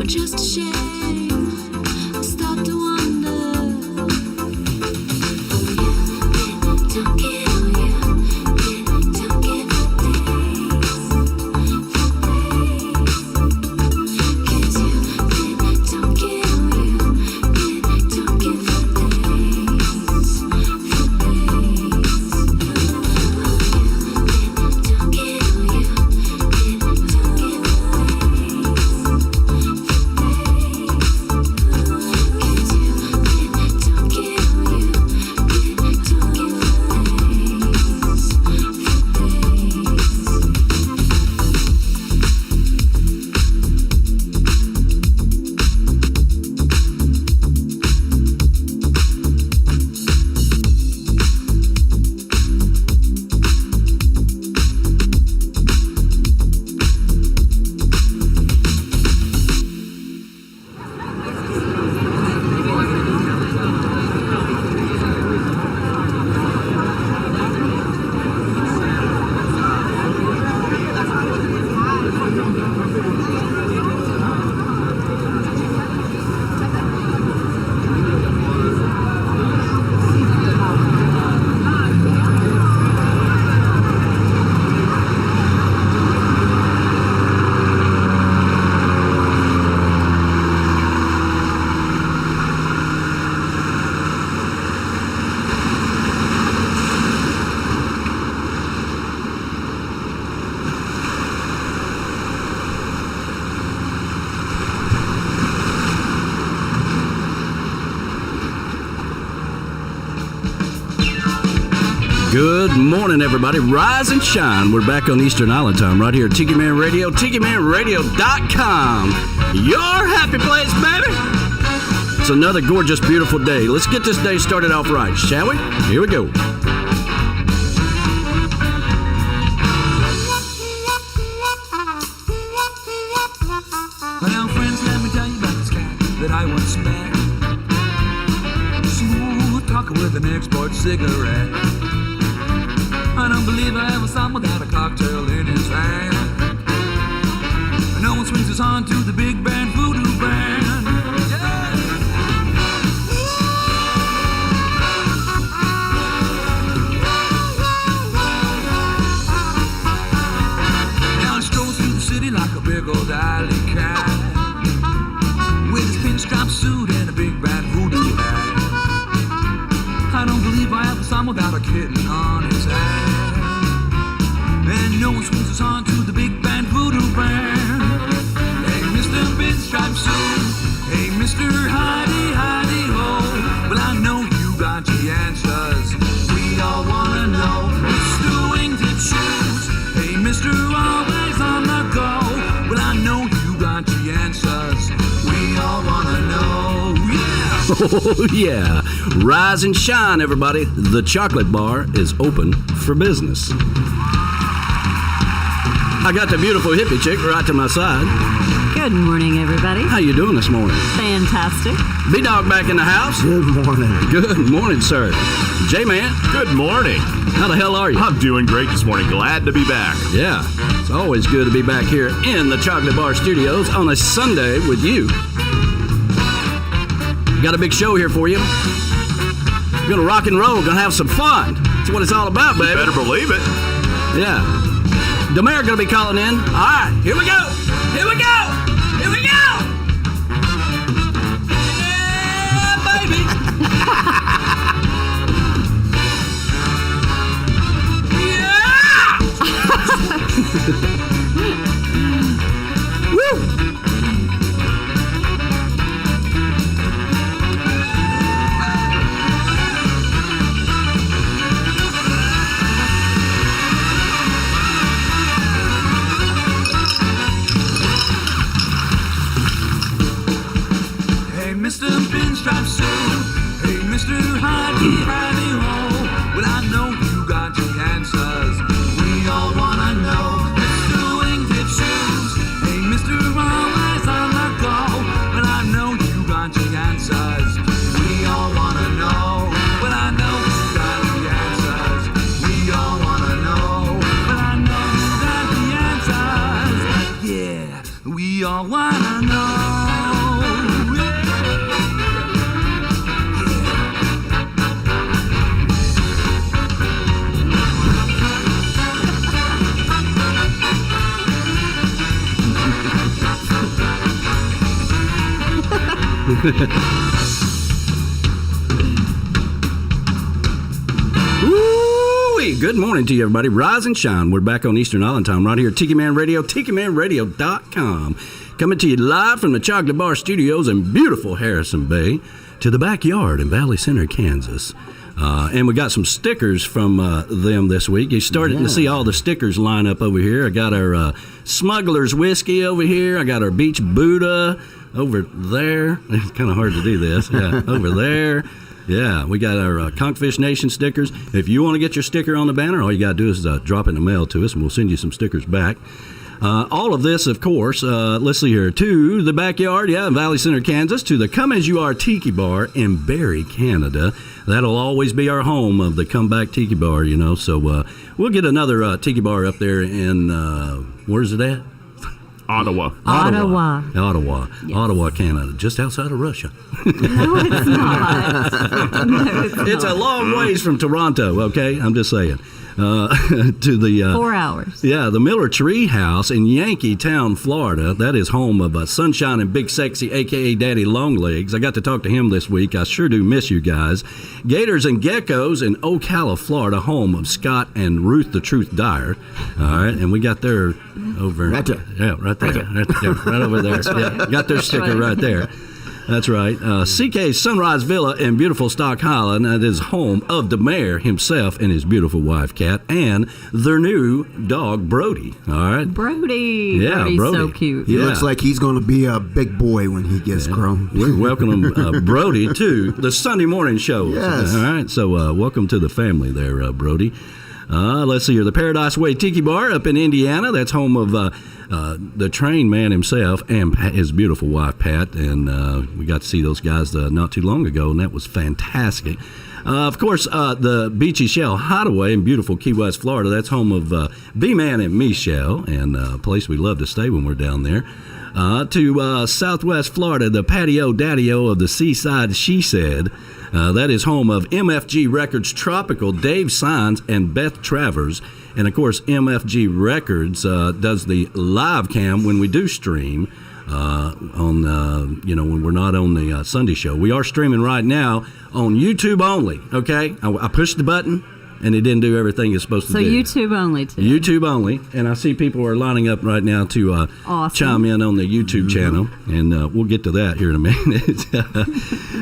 just a shame. I start to wonder. Don't get on you. Don't get for days. Kiss you. Don't get on you. Don't get for days. Don't get on you. Good morning, everybody. Rise and shine. We're back on Eastern Island time right here at Tiki Man Radio, TikiManRadio.com. Your happy place, baby. It's another gorgeous, beautiful day. Let's get this day started off right, shall we? Here we go. Well, friends, let me tell you about this guy that I once met. Smooth talker with an export cigarette. I don't believe I ever saw him without a cocktail in his hand. No one swings his on to the big band voodoo band. Yeah. Now he strolls through the city like a big old alley cat, with his pinstripe suit and a big band voodoo hat. I don't believe I ever saw him without a kitten on his head. And no one swings us on to the big band voodoo band. Hey, Mr. Pinstripe Suit. Hey, Mr. Hidey, Hidey Ho. Well, I know you got the answers. We all wanna know. Mr. Wingtip Shoes. Hey, Mr. Always on the go. Well, I know you got the answers. We all wanna know. Yeah. Oh, yeah. Rise and shine, everybody. The chocolate bar is open for business. I got the beautiful hippie chick right to my side. Good morning, everybody. How you doing this morning? Fantastic. B-Dog back in the house. Good morning. Good morning, sir. J-Man. Good morning. How the hell are you? I'm doing great this morning. Glad to be back. Yeah, it's always good to be back here in the Chocolate Bar Studios on a Sunday with you. Got a big show here for you. We're gonna rock and roll, gonna have some fun. That's what it's all about, baby. You better believe it. Yeah. Demare gonna be calling in. All right, here we go. Here we go. Here we go. Yeah, baby. Yeah. Woo. Mr. Pinstripe Suit. Hey, Mr. Hidey, Hidey Ho. Well, I know you got the answers. We all wanna know. Mr. Wingtip Shoes. Hey, Mr. Always on the go. Well, I know you got the answers. We all wanna know. Well, I know you got the answers. We all wanna know. Well, I know you got the answers. Yeah, we all wanna know. Woo-wee. Good morning to you, everybody. Rise and shine. We're back on Eastern Island Time right here at Tiki Man Radio, TikiManRadio.com. Coming to you live from the Chocolate Bar Studios in beautiful Harrison Bay to the backyard in Valley Center, Kansas. And we got some stickers from them this week. You started to see all the stickers line up over here. I got our Smuggler's Whiskey over here. I got our Beach Buddah over there. It's kind of hard to do this. Yeah, over there. Yeah, we got our Conchfish Nation stickers. If you want to get your sticker on the banner, all you got to do is drop it in the mail to us, and we'll send you some stickers back. All of this, of course, let's see here, to the backyard, in Valley Center, Kansas, to the Come As You Are Tiki Bar in Barrie, Canada. That'll always be our home of the Comeback Tiki Bar, so we'll get another Tiki Bar up there in, where's it at? Ottawa. Yes. Ottawa, Canada, just outside of Russia. No, it's not. No, It's a long ways from Toronto, okay? I'm just saying. To the 4 hours. Yeah, the Miller Tree House in Yankeetown, Florida. That is home of Sunshine and Big Sexy, a.k.a. Daddy Longlegs. I got to talk to him this week. I sure do miss you guys. Gators and Geckos in Ocala, Florida, home of Scott and Ruth the Truth Dyer. All right, and we got their over... Right there. Yeah, right there. Right over there. Yeah, got their sticker right there. That's right. CK's Sunrise Villa in beautiful Stock Highland. That is home of the mayor himself and his beautiful wife, Kat, and their new dog, Brody. All right? Brody. Yeah, Brody's Brody. so cute. He Yeah. looks like he's going to be a big boy when he gets grown. We welcome Brody to the Sunday morning show. Yes. All right. So welcome to the family there, Brody. Let's see here. The Paradise Way Tiki Bar up in Indiana. That's home of the train man himself and his beautiful wife, Pat. And we got to see those guys not too long ago, and that was fantastic. Of course, the Beachy Shell Hideaway in beautiful Key West, Florida. That's home of B-Man and Michelle, and a place we love to stay when we're down there. To Southwest Florida, the Patio Daddy-O of the Seaside She Said. That is home of MFG Records Tropical, Dave Sines, and Beth Travers. And, of course, MFG Records does the live cam when we do stream on, when we're not on the Sunday show. We are streaming right now on YouTube only, okay? I pushed the button, and it didn't do everything it's supposed to So do. YouTube only, too. YouTube only, and I see people are lining up right now to Awesome. chime in on the YouTube channel, and we'll get to that here in a minute.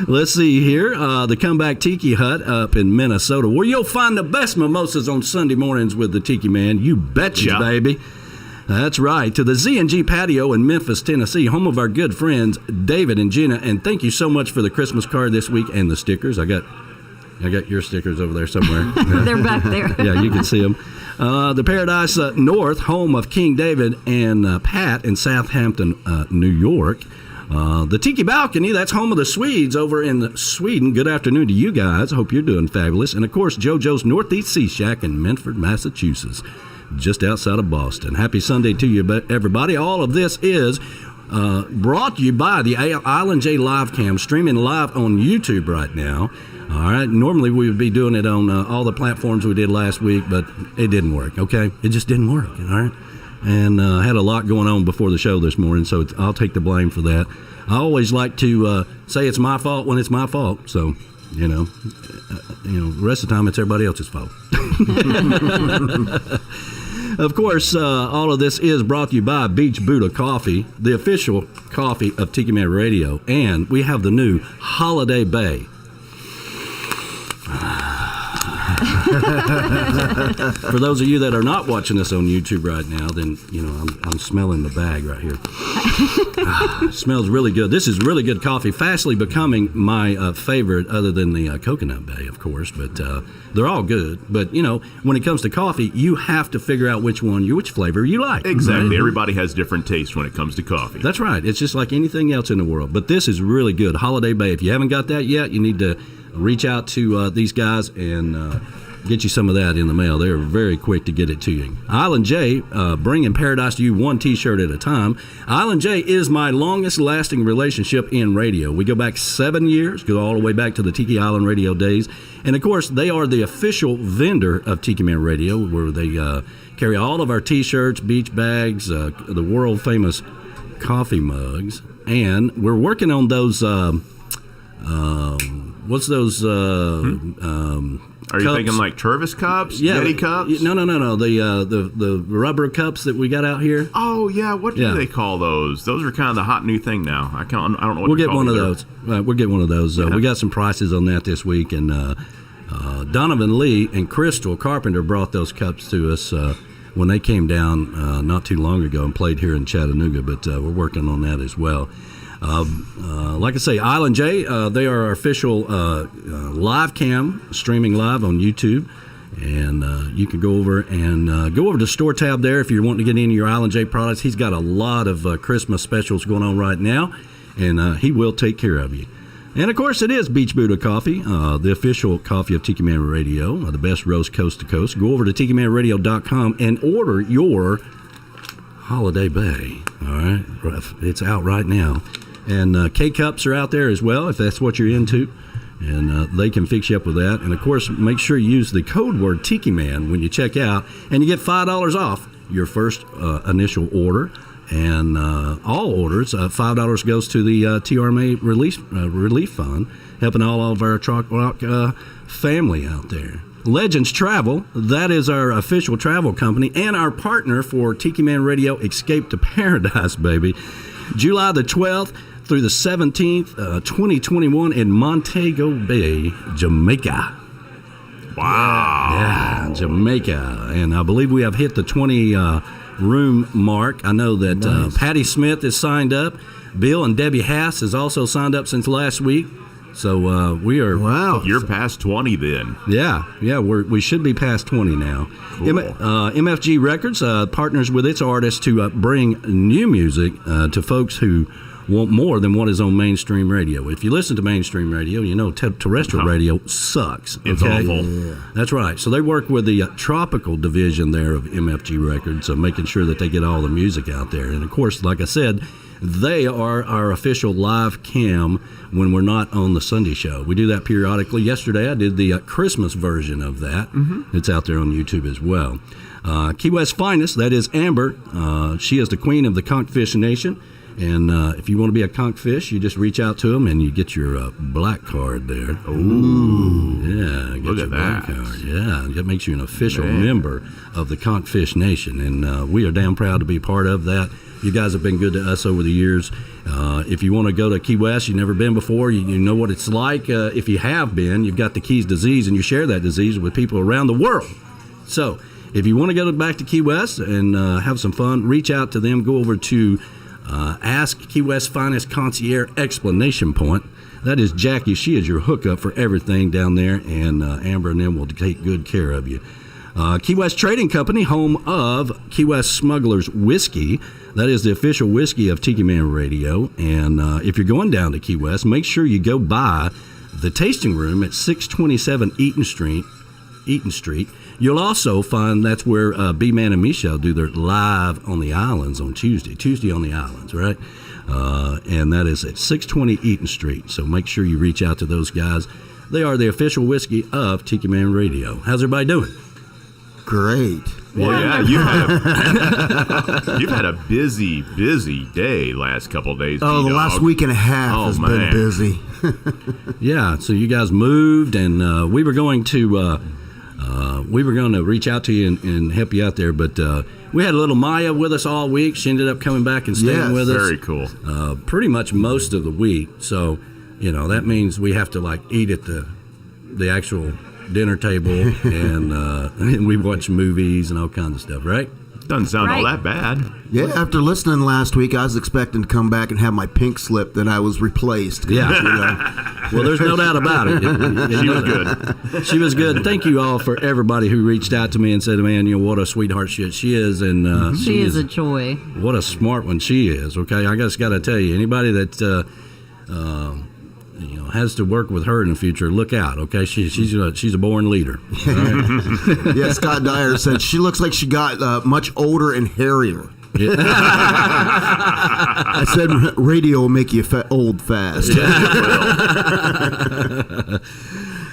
Let's see here, the Comeback Tiki Hut up in Minnesota, where you'll find the best mimosas on Sunday mornings with the Tiki Man. You betcha, Yeah. baby. That's right. To the Z&G Patio in Memphis, Tennessee, home of our good friends David and Gina, and thank you so much for the Christmas card this week and the stickers. I got your stickers over there somewhere. They're back there. Yeah, you can see them. The Paradise North, home of King David and Pat in Southampton, New York. The Tiki Balcony, that's home of the Swedes over in Sweden. Good afternoon to you guys. Hope you're doing fabulous. And, of course, JoJo's Northeast Sea Shack in Medford, Massachusetts, just outside of Boston. Happy Sunday to you, everybody. All of this is brought to you by the Island J Live Cam, streaming live on YouTube right now. All right. Normally we would be doing it on all the platforms we did last week, but it didn't work. Okay, it just didn't work. All right, and had a lot going on before the show this morning, so I'll take the blame for that. I always like to say it's my fault when it's my fault. So the rest of the time it's everybody else's fault. Of course, all of this is brought to you by Beach Buddah Coffee, the official coffee of Tiki Man Radio, and we have the new Holiday Bay. For those of you that are not watching us on YouTube right now, then I'm smelling the bag right here. It smells really good. This is really good coffee, fastly becoming my favorite, other than the Coconut Bay, of course. But they're all good. But when it comes to coffee, you have to figure out which flavor you like. Exactly. Right? Everybody has different tastes when it comes to coffee. That's right. It's just like anything else in the world. But this is really good. Holiday Bay. If you haven't got that yet, you need to reach out to these guys and get you some of that in the mail. They're very quick to get it to you. Island J, bringing paradise to you one T-shirt at a time. Island J is my longest lasting relationship in radio. We go back 7 years, go all the way back to the Tiki Island radio days. And of course, they are the official vendor of Tiki Man Radio, where they carry all of our T-shirts, beach bags, the world famous coffee mugs. And we're working on those what's those? Are you cups? thinking like Tervis cups? Yeah, Yeti cups? No. The rubber cups that we got out here. Oh yeah, what do they call those? Those are kind of the hot new thing now. I don't know what We'll they're get one of called those. We'll get one of those. We got some prices on that this week, and Donovan Lee and Crystal Carpenter brought those cups to us when they came down not too long ago and played here in Chattanooga. But we're working on that as well. Like I say, Island J, they are our official live cam, streaming live on YouTube. And you can go over to the store tab there if you're wanting to get any of your Island J products. He's got a lot of Christmas specials going on right now, and he will take care of you. And, of course, it is Beach Buddah Coffee, the official coffee of Tiki Man Radio, the best roast coast to coast. Go over to TikiManRadio.com and order your Holiday Bay. All right? It's out right now. And K-Cups are out there as well, if that's what you're into. And they can fix you up with that. And, of course, make sure you use the code word Tiki Man when you check out, and you get $5 off your first initial order. And all orders, $5 goes to the TRMA Relief Fund, helping all of our Chalk Rock family out there. Legends Travel, that is our official travel company and our partner for Tiki Man Radio Escape to Paradise, baby. July the 12th through the 17th, 2021 in Montego Bay, Jamaica. Wow. Yeah, Jamaica. And I believe we have hit the 20 room mark. I know that Patty Smith is signed up. Bill and Debbie Hass has also signed up since last week. So we are. Wow. You're past 20 then. Yeah, we should be past 20 now. Cool. MFG Records partners with its artists to bring new music to folks who want more than what is on mainstream radio. If you listen to mainstream radio, you know terrestrial radio sucks. It's awful. Yeah. That's right. So they work with the tropical division there of MFG Records, making sure that they get all the music out there. And, of course, like I said, they are our official live cam when we're not on the Sunday show. We do that periodically. Yesterday I did the Christmas version of that. Mm-hmm. It's out there on YouTube as well. Key West Finest, that is Amber. She is the queen of the Conchfish Nation. And if you want to be a conchfish, you just reach out to them and you get your black card there. Ooh. Yeah, get Look your at black that. card. Yeah, that makes you an official member of the Conchfish Nation. And we are damn proud to be part of that. You guys have been good to us over the years. If you want to go to Key West, you've never been before, you know what it's like. If you have been, you've got the Keys disease and you share that disease with people around the world. So if you want to go back to Key West and have some fun, reach out to them. Go over to Ask Key West Finest Concierge Explanation Point. That is Jackie. She is your hookup for everything down there, and Amber and them will take good care of you. Key West Trading Company, home of Key West Smugglers Whiskey. That is the official whiskey of Tiki Man Radio. And if you're going down to Key West, make sure you go by the tasting room at 627 Eaton Street. You'll also find that's where B-Man and Michelle do their live on the islands on Tuesday on the islands, right? And that is at 620 Eaton Street. So make sure you reach out to those guys. They are the official whiskey of Tiki Man Radio. How's everybody doing? Great. Well, yeah, you've had a busy day last couple of days. Oh, the D-Dog. last week and a half has been busy. Yeah, so you guys moved, and we were going to reach out to you and help you out there, but we had a little Maya with us all week. She ended up coming back and staying with us. Very cool. Pretty much most of the week. So, that means we have to eat at the actual dinner table and we watch movies and all kinds of stuff, right? Doesn't sound all that bad. Yeah, after listening last week, I was expecting to come back and have my pink slip that I was replaced. Yeah. Well, there's no doubt about it. She was good. She was good. Thank you all for everybody who reached out to me and said, man, what a sweetheart she is. And she is a joy. What a smart one she is, okay? I just got to tell you, anybody that has to work with her in the future, look out, okay? She's a born leader. Right? Yeah, Scott Dyer said she looks like she got much older and hairier. Yeah. I said radio will make you old fast.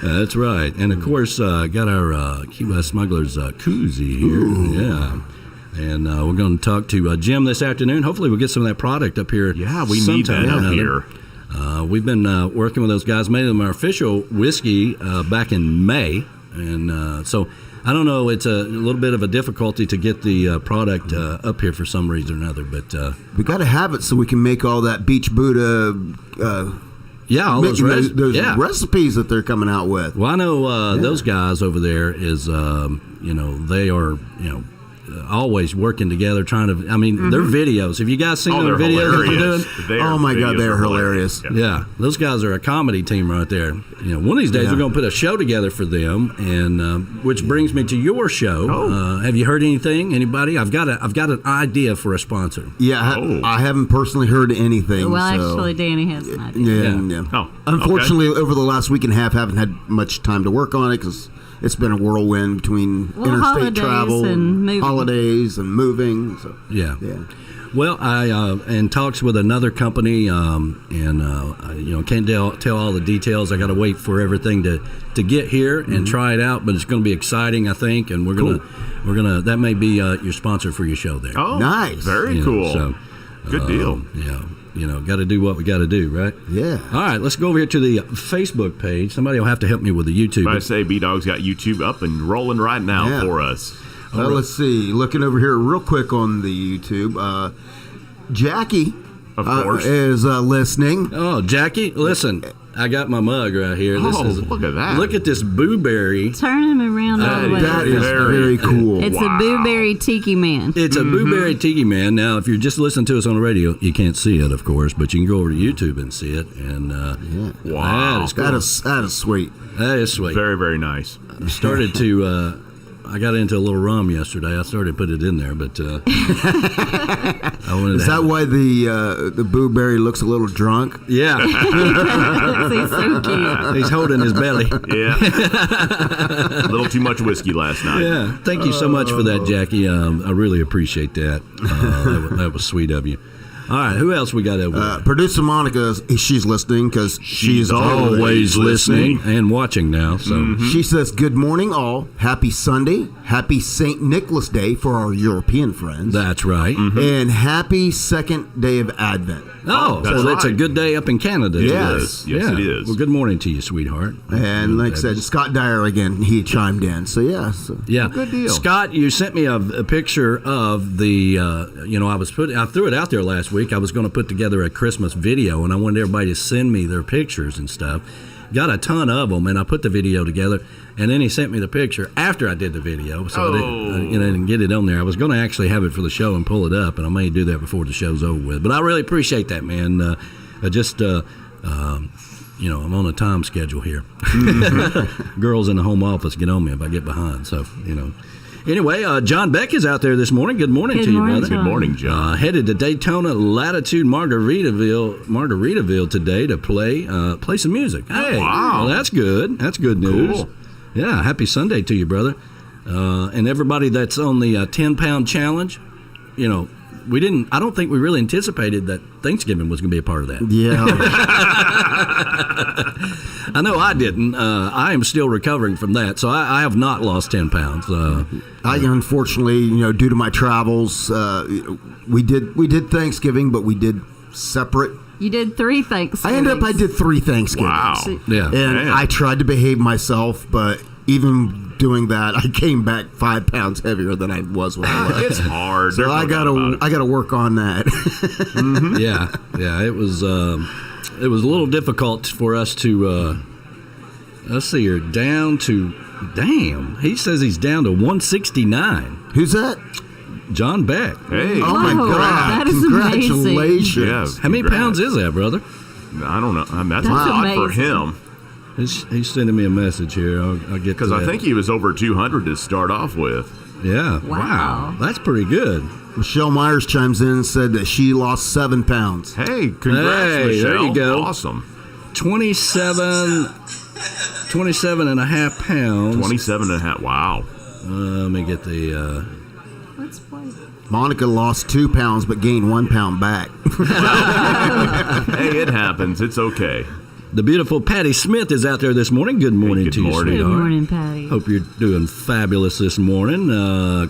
That's right. And, of course, got our Key West Smugglers koozie here. Ooh. Yeah. And we're going to talk to Jim this afternoon. Hopefully we'll get some of that product up here. Yeah, we need that up here. We've been working with those guys, made them our official whiskey back in May, and so I don't know. It's a little bit of a difficulty to get the product up here for some reason or another, but We got to have it so we can make all that Beach Buddah. all those, those recipes that they're coming out with. Well, I know those guys over there is, they are, always working together, trying to. I mean, their videos. Have you guys seen their they're videos that they're doing? hilarious. Oh my God, they're hilarious. Yeah, those guys are a comedy team right there. One of these days we're going to put a show together for them, and which brings me to your show. Have you heard anything? Anybody? I've got an idea for a sponsor. Yeah, I haven't personally heard anything. Well, so. actually, Danny has an idea. Yeah. Oh, Unfortunately, over the last week and a half, haven't had much time to work on it because it's been a whirlwind between interstate holidays travel, and moving. holidays, and moving. So. Yeah. Yeah. Well, I in talks with another company, and can't tell all the details. I got to wait for everything to get here and try it out. But it's going to be exciting, I think, and we're gonna that may be your sponsor for your show there. Oh, Nice. Very cool. So, Good deal. Got to do what we got to do, right? Yeah. All right, let's go over here to the Facebook page. Somebody will have to help me with the YouTube. I say B-Dog's got YouTube up and rolling right now for us. Well, let's see. Looking over here real quick on the YouTube. Jackie Of course. is listening. Oh, Jackie, listen. I got my mug right here. This Oh, look at that. Look at this blueberry. Turn him around all the way. That is very cool. It's a blueberry Tiki Man. It's a blueberry Tiki Man. Now, if you're just listening to us on the radio, you can't see it, of course, but you can go over to YouTube and see it. And Wow. that is cool. That is sweet. That is sweet. Very, very nice. Started to. I got into a little rum yesterday. I started to put it in there, but I wanted. Is that why the blueberry looks a little drunk? Yeah, He's so cute. he's holding his belly. Yeah. A little too much whiskey last night. Yeah, thank you so much for that, Jackie. I really appreciate that. That was sweet of you. All right, who else we got over there? Producer Monica, she's listening because she's Always listening and watching now. So She says, "Good morning, all. Happy Sunday. Happy St. Nicholas Day for our European friends. that's right. And happy second day of Advent." Oh, so that's a good day up in Canada. Yes. Yes, it is. Well, good morning to you, sweethart. And like I said, Scott Dyer again, he chimed in. So, yeah. Yeah, good deal. Scott, you sent me a picture of the. I threw it out there last week. I was going to put together a Christmas video, and I wanted everybody to send me their pictures and stuff. Got a ton of them, and I put the video together. And then he sent me the picture after I did the video, so I didn't get it on there. I was going to actually have it for the show and pull it up, and I may do that before the show's over with. But I really appreciate that, man. I'm on a time schedule here. Girls in the home office get on me if I get behind. So, Anyway, John Beck is out there this morning. Good morning to you, morning, brother. Good morning, John. Headed to Daytona Latitude Margaritaville today to play some music. Hey, wow. Well, that's good. That's good news. Cool. Yeah, happy Sunday to you, brother. And everybody that's on the 10-pound challenge, I don't think we really anticipated that Thanksgiving was going to be a part of that. Yeah. I know I didn't. I am still recovering from that, so I have not lost 10 pounds. I unfortunately, due to my travels, we did Thanksgiving, but we did separate. You did 3 Thanksgivings. I did 3 Thanksgivings. Wow. Yeah. And Man. I tried to behave myself, but even doing that, I came back 5 pounds heavier than I was when I left. It's hard. So I gotta work on that. Yeah. It was a little difficult for us to. Let's see here. Down to. Damn. He says he's down to 169. Who's that? John Beck. Hey. Oh my Whoa, God! that is amazing. Congratulations. Yeah. How many pounds is that, brother? I don't know. That's a That's lot for amazing. him. He's sending me a message here. I'll get to Because I that. think he was over 200 to start off with. Yeah. Wow. That's pretty good. Michelle Myers chimes in and said that she lost 7 pounds. Hey, congrats, Hey, Michelle. there you go. Awesome. 27 and a half pounds. 27 and a half. Wow. Let me get the. Let's play. Monica lost 2 pounds but gained 1 pound back. Hey, it happens. It's okay. The beautiful Patty Smith is out there this morning. Good morning good to you, morning. Good sweetheart. morning, Patty. Hope you're doing fabulous this morning.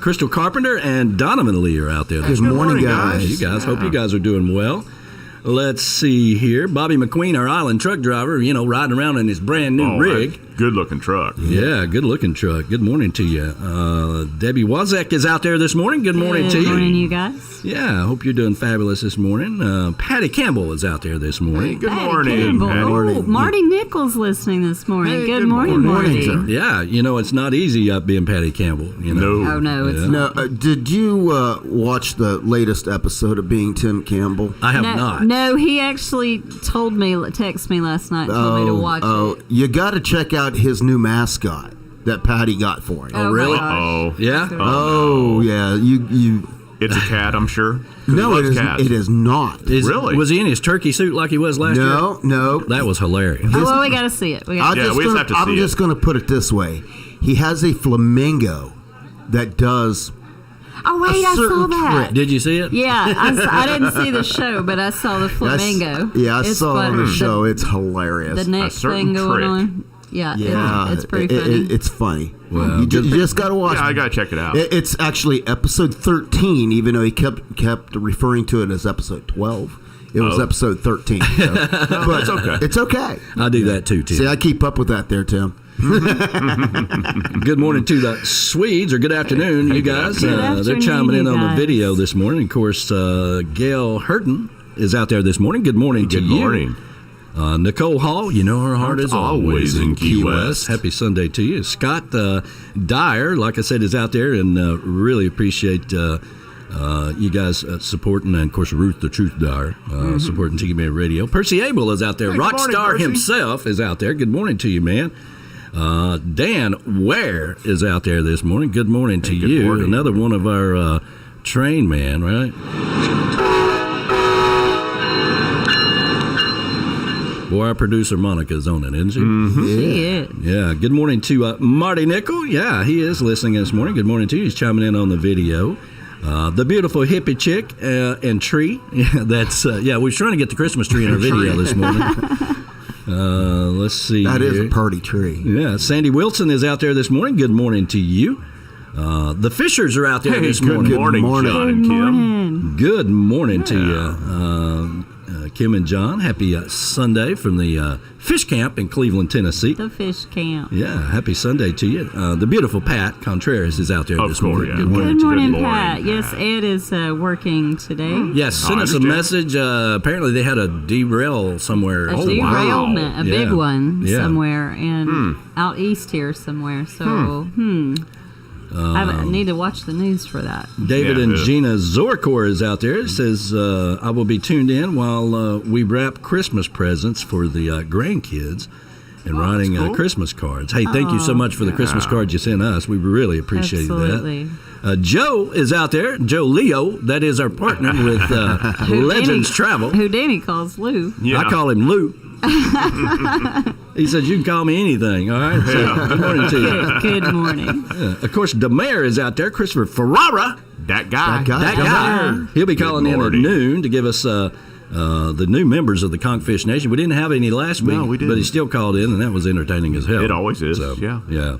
Crystal Carpenter and Donovan Lee are out there this Good morning. morning, morning, guys. Hey, you guys. Hope you guys are doing well. Let's see here. Bobby McQueen, our island truck driver, riding around in his brand new rig. Good looking truck. Yeah, good looking truck. Good morning to you. Debbie Wozek is out there this morning. Good morning to you. Good morning, you guys. Yeah, I hope you're doing fabulous this morning. Patty Campbell is out there this morning. Good Patty morning, Campbell. Patty. Oh, Marty Nichols listening this morning. Hey, good morning, morning. Marty. Yeah, it's not easy being Patty Campbell. No. Oh, no, it's Now, did you watch the latest episode of Being Tim Campbell? I have not. No, he actually texted me last night and told me to watch it. You got to check out his new mascot that Patty got for him. Oh, really? my gosh. Yeah? Oh, yeah. You. It's a cat, I'm sure. 'Cause No, he it loves is. cats. It is not. Really? Was he in his turkey suit like he was last year? No. That was hilarious. Oh, well, we got to see it. we just have to see I'm it. just going to put it this way. He has a flamingo that does. Oh, wait, a I saw certain that. trick. Did you see it? Yeah, I didn't see the show, but I saw the flamingo. I It's saw it on the fun. show. It's hilarious. The neck certain thing going trick. on. Yeah, yeah, it's pretty funny. It's funny. Wow. You just got to watch. Yeah, I it. got to check it out. It's actually episode 13, even though he kept referring to it as episode 12. It was episode 13. So. But it's okay. It's okay. I do that too, Tim. See, I keep up with that there, Tim. Good morning to the Swedes, or good afternoon, you guys. Good They're afternoon, chiming in you on the guys. video this morning. Of course, Gail Hurton is out there this morning. Good morning to Good you. morning. Nicole Hall, her heart is always in Key West. Happy Sunday to you. Scott Dyer, like I said, is out there, and really appreciate you guys supporting, and of course Ruth the Truth Dyer supporting Tiki Man Radio. Percy Abel is out there. Hey, good morning, Rockstar Percy. himself is out there. Good morning to you, man. Dan Ware is out there this morning. Good morning to good you. morning. Another one of our train man, right? Boy, our producer Monica's on it, isn't she? She is. Yeah. Good morning to Marty Nickel. Yeah, he is listening this morning. Good morning to you. He's chiming in on the video. The beautiful hippie chick and tree. Yeah, that's we were trying to get the Christmas tree in our video this morning. Let's see. That is here. a party tree. Yeah, Sandy Wilson is out there this morning. Good morning to you. The Fishers are out there Hey, this good morning. morning, morning. John and Good Kim. morning. Good morning to you, Kim and John. Happy Sunday from the fish camp in Cleveland, Tennessee. The fish camp. Yeah, happy Sunday to you. The beautiful Pat Contreras is out there Of this course, morning. yeah. Good morning Good to you. morning, morning, Pat. Pat. Yes, Ed is working today. Yes, send I us a understand. message. Apparently, they had a derail somewhere. A wow. derailment, a big Yeah. one Yeah. somewhere, and out east here somewhere. So, I need to watch the news for that. David Yeah, and yeah. Gina Zorkor is out there. It says, I will be tuned in while we wrap Christmas presents for the grandkids and writing cool. Christmas cards. Hey, thank you so much for the Christmas cards you sent us. We really appreciate Absolutely. that. Joe is out there. Joe Leo, that is our partner with Legends Travel. Who Danny calls Lou. Yeah. I call him Lou. He says, you can call me anything, all right? So, good morning to you. Good morning. Of course, DeMare is out there. Christopher Ferrara. That guy. That guy. He'll be calling in at morning. noon to give us the new members of the Conchfish Nation. We didn't have any last week, No, we didn't. but he still called in, and that was entertaining as hell. It always is, So, yeah. Yeah.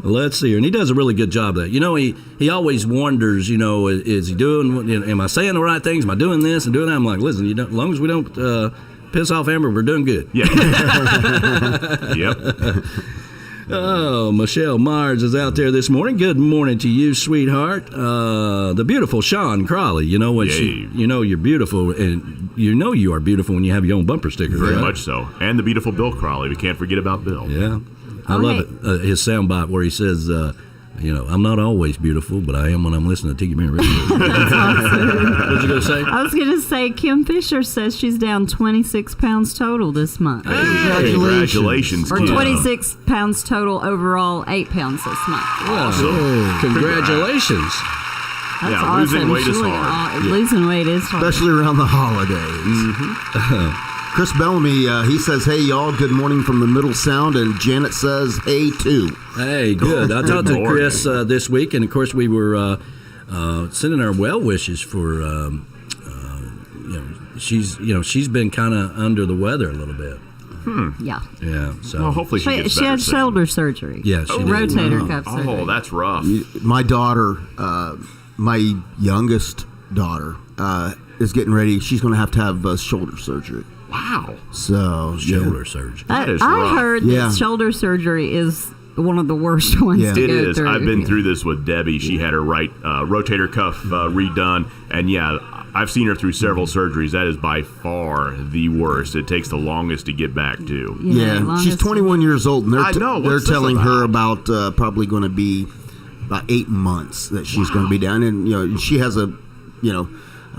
Let's see here. And he does a really good job of that. He always wonders, is he doing, am I saying the right things? Am I doing this and doing that? I'm like, listen, as long as we don't piss off Amber, we're doing good. Yeah. Yep. Oh, Michelle Myers is out there this morning. Good morning to you, sweetheart. The beautiful Sean Crawley. You know what? Yay. You're beautiful, and you are beautiful when you have your own bumper sticker. Very right? much so. And the beautiful Bill Crawley. We can't forget about Bill. Yeah, I love it. His soundbite where he says, I'm not always beautiful, but I am when I'm listening to Tiki Man Radio. What'd you gonna say? I was going to say, Kim Fisher says she's down 26 pounds total this month. Hey, congratulations, Or Kim. 26 pounds total overall, 8 pounds this month. Awesome. Congratulations. That's Yeah, awesome. losing weight is She look- hard. Losing weight is hard. Especially around the holidays. Chris Bellamy, he says, hey, y'all, good morning from the Middle Sound. And Janet says, hey, too. Hey, good. I talked to morning. Chris this week, and of course we were sending our well wishes for. She's been kind of under the weather a little bit. Yeah. Yeah. So Well, hopefully she gets She better had soon. shoulder surgery. Yeah, she did. Rotator cuff surgery. Oh, that's rough. My daughter, my youngest daughter, is getting ready. She's going to have shoulder surgery. Wow. So Shoulder surgery. That is I rough. heard Yeah. that shoulder surgery is one of the worst ones Yeah. to It go is. through. I've been through this with Debbie. She had her right rotator cuff redone, and yeah, I've seen her through several surgeries. That is by far the worst. It takes the longest to get back to. Yeah, longest- she's 21 years old, and I know. they're What's this telling her about? probably going to be about 8 months that she's going to be down, and she has a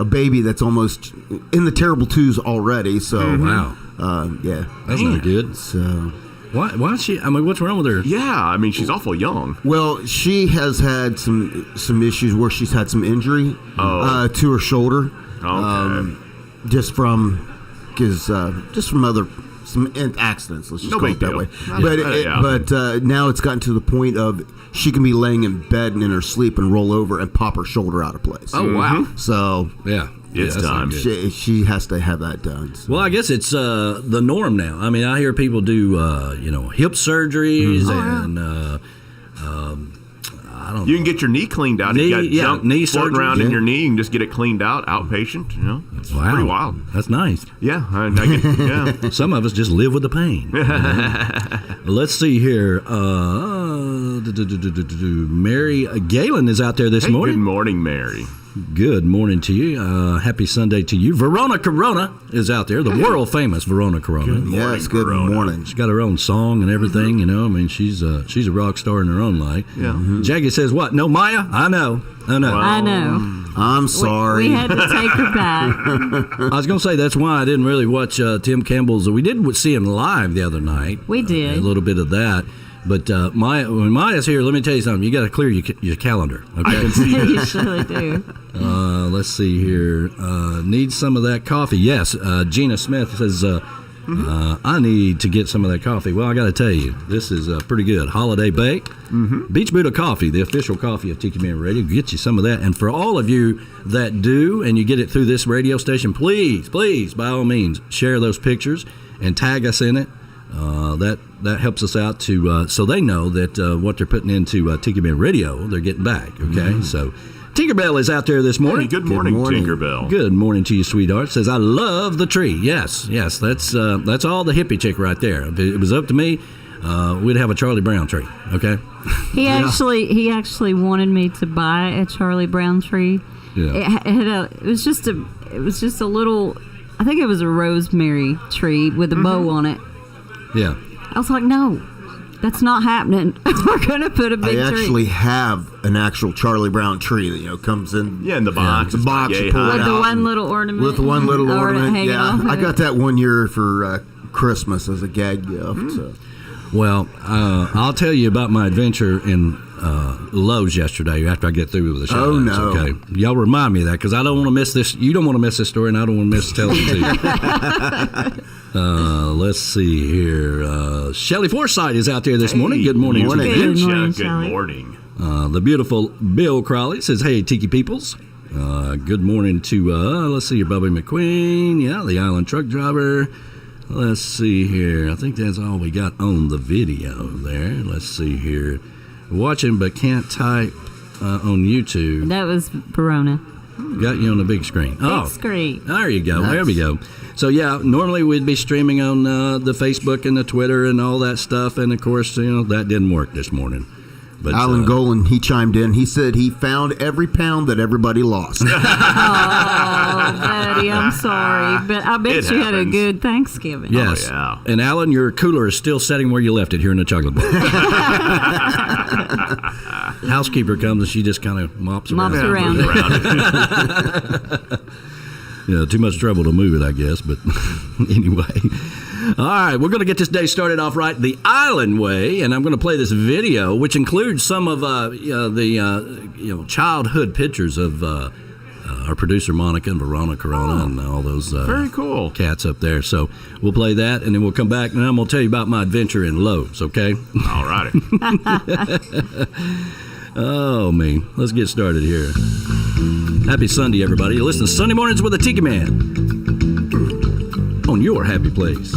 baby that's almost in the terrible twos already. So Wow. yeah, That's not good. So Why is she? I mean, what's wrong with her? Yeah, I mean, she's awful young. well, she has had some issues where she's had some injury to her shoulder. Okay. Just from some accidents. Let's just No go big it that deal. way. Yeah. But now it's gotten to the point of she can be laying in bed and in her sleep and roll over and pop her shoulder out of place. Oh, wow. So Yeah. It's that's not time. good. she has to have that done. So. Well, I guess it's the norm now. I mean, I hear people do, hip surgeries and I don't know. You can get your knee cleaned out. Knee- You got yeah, junk knee floating surgery, around in yeah. your knee. You can just get it cleaned out, outpatient. It's pretty wild. That's nice. Yeah, I get, yeah. Some of us just live with the pain. Let's see here. Mary Galen is out there this Hey, morning. good morning, Mary. Good morning to you. Happy Sunday to you. Verona Corona is out there, the world famous Verona Corona. Yes, good morning. She's got her own song and everything, I mean, she's a rock star in her own right. Yeah. Jackie says, what? No, Maya? I know. I know. I'm sorry. We had to take her back. I was going to say, that's why I didn't really watch Tim Campbell's. We did see him live the other night. We did. A little bit of that. But when Maya's here, let me tell you something. You got to clear your calendar. Okay? I can see You this. surely do. Let's see here. Need some of that coffee. Yes. Gina Smith says, I need to get some of that coffee. Well, I got to tell you, this is pretty good. Holiday Bake. Beach Buddah Coffee, the official coffee of Tiki Man Radio. Get you some of that. And for all of you that do, and you get it through this radio station, please, by all means, share those pictures and tag us in it. That helps us out to so they know that what they're putting into Tiki Man Radio, they're getting back. Okay, so Tinkerbell is out there this morning. Hey, good morning, morning. Tinkerbell. Good morning to you, sweetheart. Says I love the tree. Yes, that's all the hippie chick right there. If it was up to me, we'd have a Charlie Brown tree. Okay. He actually wanted me to buy a Charlie Brown tree. Yeah. It was just a little. I think it was a rosemary tree with a bow on it. Yeah. I was like, no, that's not happening. We're gonna put a big I tree. actually have an actual Charlie Brown tree that comes in. Yeah, in the box. The It's box yay you pull high. it with the out one and- little ornament. With the one little ornament, hanging yeah. off of I it. got that one year for Christmas as a gag gift. So. Well, I'll tell you about my adventure in Lowe's yesterday after I get through with the show. Oh, notes, no. Okay. Y'all remind me of that because I don't want to miss this. You don't want to miss this story, and I don't want to miss telling it to you. Let's see here. Shelley Forsythe is out there this morning. Good morning. morning. To you. Good morning, Good Shelley. morning. The beautiful Bill Crowley says, hey, Tiki Peoples. Good morning to, let's see here, Bobby McQueen. Yeah, the Island Truck Driver. Let's see here. I think that's all we got on the video there. Let's see here. Watching but can't type on YouTube. That was Verona. Got you on the big screen. Big screen. There you go. Nice. There we go. So, yeah, normally we'd be streaming on the Facebook and the Twitter and all that stuff. And, of course, that didn't work this morning. But, Alan Golan, he chimed in. He said he found every pound that everybody lost. Oh, Daddy, I'm sorry, but I bet It you had a happens. good Thanksgiving. Yes. Oh, yeah. And, Alan, your cooler is still setting where you left it here in the chocolate bar. Housekeeper comes and she just kind of mops around. Mops around. Move around it. Yeah, too much trouble to move it, I guess. But anyway. All right, we're going to get this day started off right the island way, and I'm going to play this video, which includes some of the childhood pictures of our producer Monica and Verona Corona and all those Very cool. cats up there. So we'll play that, and then we'll come back, and I'm going to tell you about my adventure in Lowe's, okay? All righty. Oh, man. Let's get started here. Happy Sunday, everybody. You listen to Sunday Mornings with the Tiki Man on your happy place.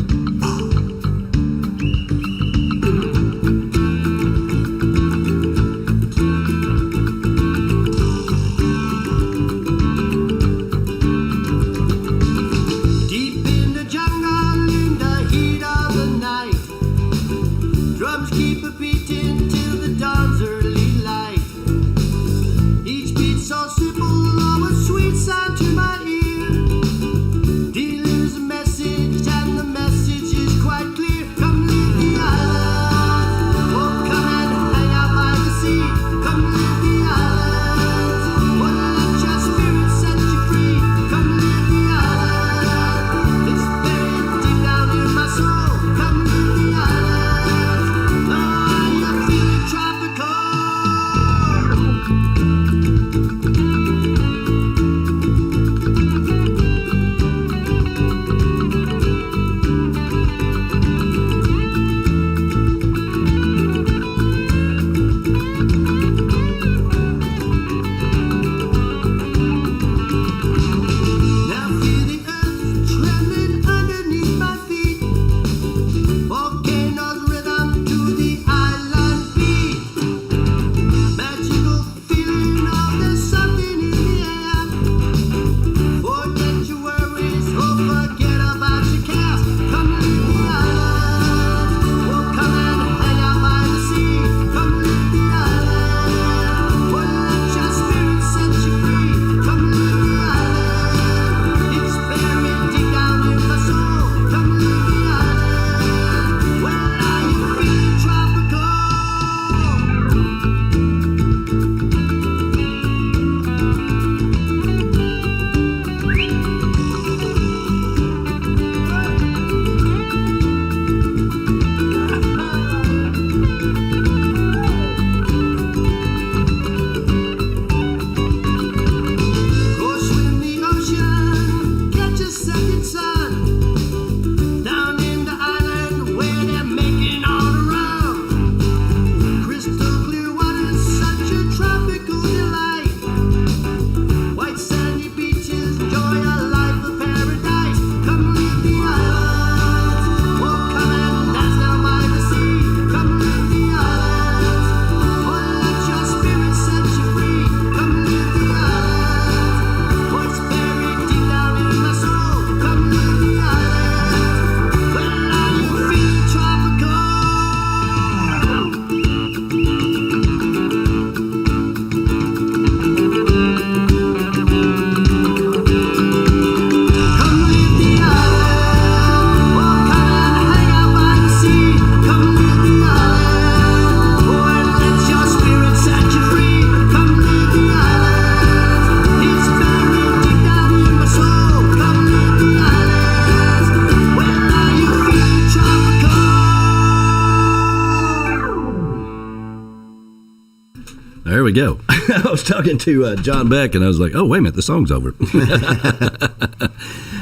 we go. I was talking to John Beck, and I was like, oh, wait a minute, the song's over.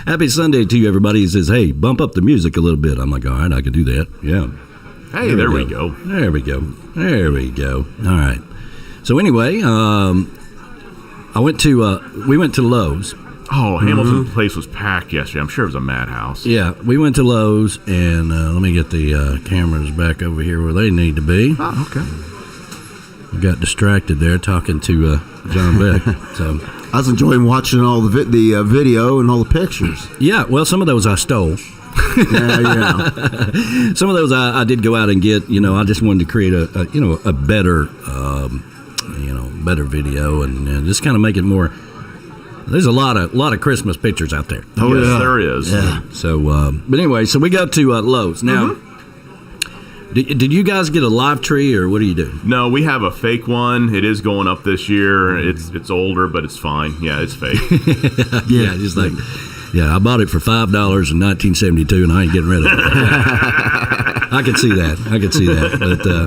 Happy Sunday to you, everybody. He says, hey, bump up the music a little bit. I'm like, all right, I can do that. Yeah. Hey, there we go. There we go. There we go. All right. So anyway, we went to Lowe's. Oh, Hamilton Place was packed yesterday. I'm sure it was a madhouse. Yeah, we went to Lowe's, and let me get the cameras back over here where they need to be. Oh, okay. I got distracted there talking to John Beck. So I was enjoying watching all the video and all the pictures. yeah, well, some of those I stole. Yeah. Some of those I did go out and get. I just wanted to create a better better video and just kind of make it more. There's a lot of Christmas pictures out there. Oh, yes, there is. Yeah. So, but anyway, so we go to Lowe's now. Did you guys get a live tree, or what do you do? No, we have a fake one. It is going up this year. It's older, but it's fine. Yeah, it's fake. Yeah, just like, yeah, I bought it for $5 in 1972, and I ain't getting rid of it. I could see that.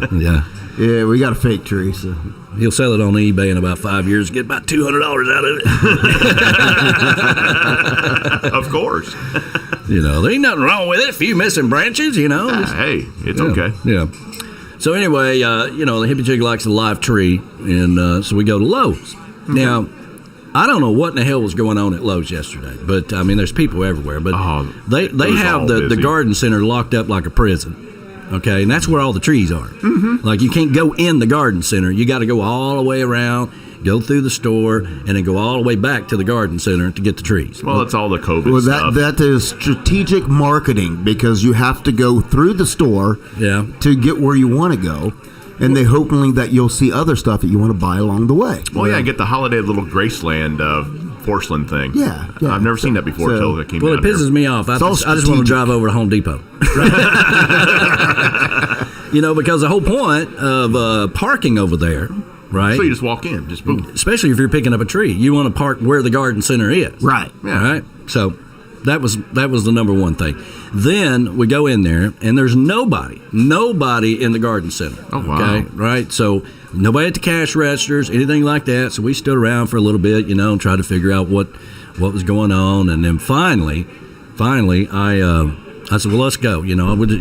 But yeah. Yeah, we got a fake tree, so He'll sell it on eBay in about 5 years, get about $200 out of it. Of course. There ain't nothing wrong with it. A few missing branches, Hey, it's okay. Yeah. So anyway, the hippie chick likes a live tree, and so we go to Lowe's. Now, I don't know what in the hell was going on at Lowe's yesterday, but I mean, there's people everywhere. But they have the garden center locked up like a prison. Okay, and that's where all the trees are. Mm-hmm. Like, you can't go in the garden center. You got to go all the way around, go through the store, and then go all the way back to the garden center to get the trees. Well, that's all the COVID stuff. That is strategic marketing, because you have to go through the store to get where you want to go. And they hoping that you'll see other stuff that you want to buy along the way. Well, yeah, get the holiday little Graceland porcelain thing. Yeah. I've never seen that before until it came down. Well, it pisses me off. I just want to drive over to Home Depot. Because the whole point of parking over there, right? So you just walk in, just boom. Especially if you're picking up a tree, you want to park where the garden center is. Right. Yeah. All right. So that was the number one thing. Then we go in there, and there's nobody in the garden center. Oh, wow. Okay, right? So nobody at the cash registers, anything like that. So we stood around for a little bit, and tried to figure out what was going on. And then finally, I said, well, let's go.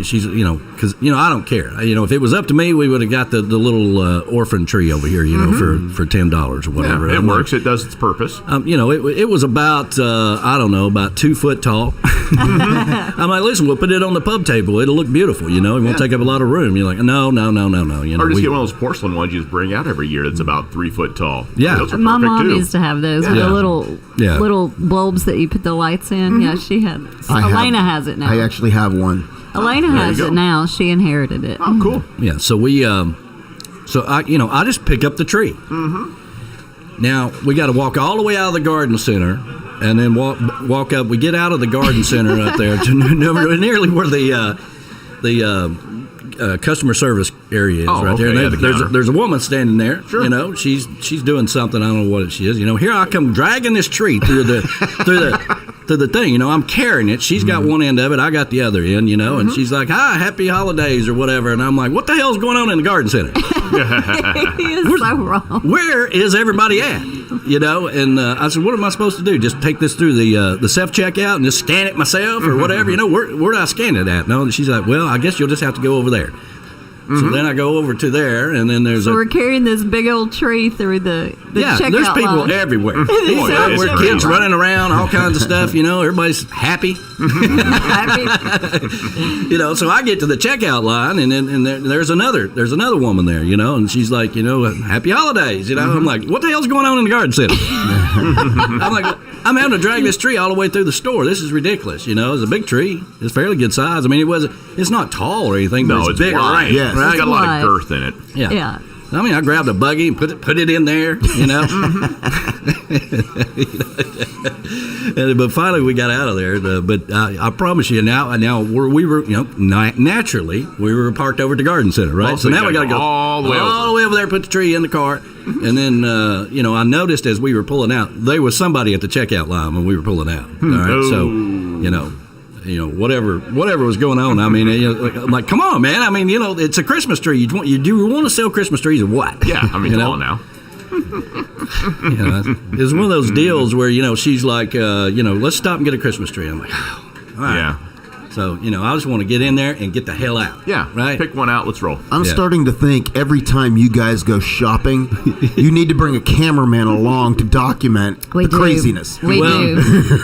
She's, because I don't care. If it was up to me, we would have got the little orphan tree over here, for $10 or whatever. Yeah, it works. It does its purpose. It was about about 2 foot tall. I'm like, listen, we'll put it on the pub table. It'll look beautiful. It won't take up a lot of room. You're like, no. Or just get one of those porcelain ones you just bring out every year. That's about 3 foot tall. Yeah, those are my mom too. used to have those with the little bulbs that you put the lights in. Mm-hmm. Yeah, she had. Elena has it now. I actually have one. Elena has it now. She inherited it. Oh, cool. Yeah. So we, I just pick up the tree. Mm-hmm. Now we got to walk all the way out of the garden center, and then walk up. We get out of the garden center up there to nearly where the customer service area is right there. And there's a woman standing there. Sure. She's doing something. I don't know what she is. Here I come dragging this tree through the thing. I'm carrying it. She's got one end of it. I got the other end. And she's like, "Hi, happy holidays" or whatever. And I'm like, "What the hell's going on in the garden center?" He is so wrong. Where is everybody at? And I said, what am I supposed to do? Just take this through the self checkout and just scan it myself or whatever? Where do I scan it at? No, and she's like, well, I guess you'll just have to go over there. Mm-hmm. So then I go over to there, and then there's we're carrying this big old tree through the checkout there's people line. everywhere. We're kids running around, all kinds of stuff. Everybody's happy. Happy. So I get to the checkout line, and then there's another woman there, and she's like, happy holidays. I'm like, what the hell's going on in the garden center? I'm like, I'm having to drag this tree all the way through the store. This is ridiculous. It's a big tree. It's fairly good size. I mean, it's not tall or anything, but it's big. Right. Yes. It's got a lot of girth in it. Yeah. I mean, I grabbed a buggy and put it in there, But finally, we got out of there. But I promise you, now we were, naturally we were parked over at the garden center, right? So now we got to go all the way over there, put the tree in the cart, and then I noticed as we were pulling out, there was somebody at the checkout line when we were pulling out. All right, so whatever was going on. I mean, I'm like, come on, man. I mean, it's a Christmas tree. You do want to sell Christmas trees or what? Yeah, I mean, come on now. You know, it was one of those deals where, you know, she's like, let's stop and get a Christmas tree. I'm like, oh, all right. Yeah. So, you know, I just want to get in there and get the hell out. Yeah. Right? Pick one out. Let's roll. I'm starting to think every time you guys go shopping, you need to bring a cameraman along to document the craziness. We do.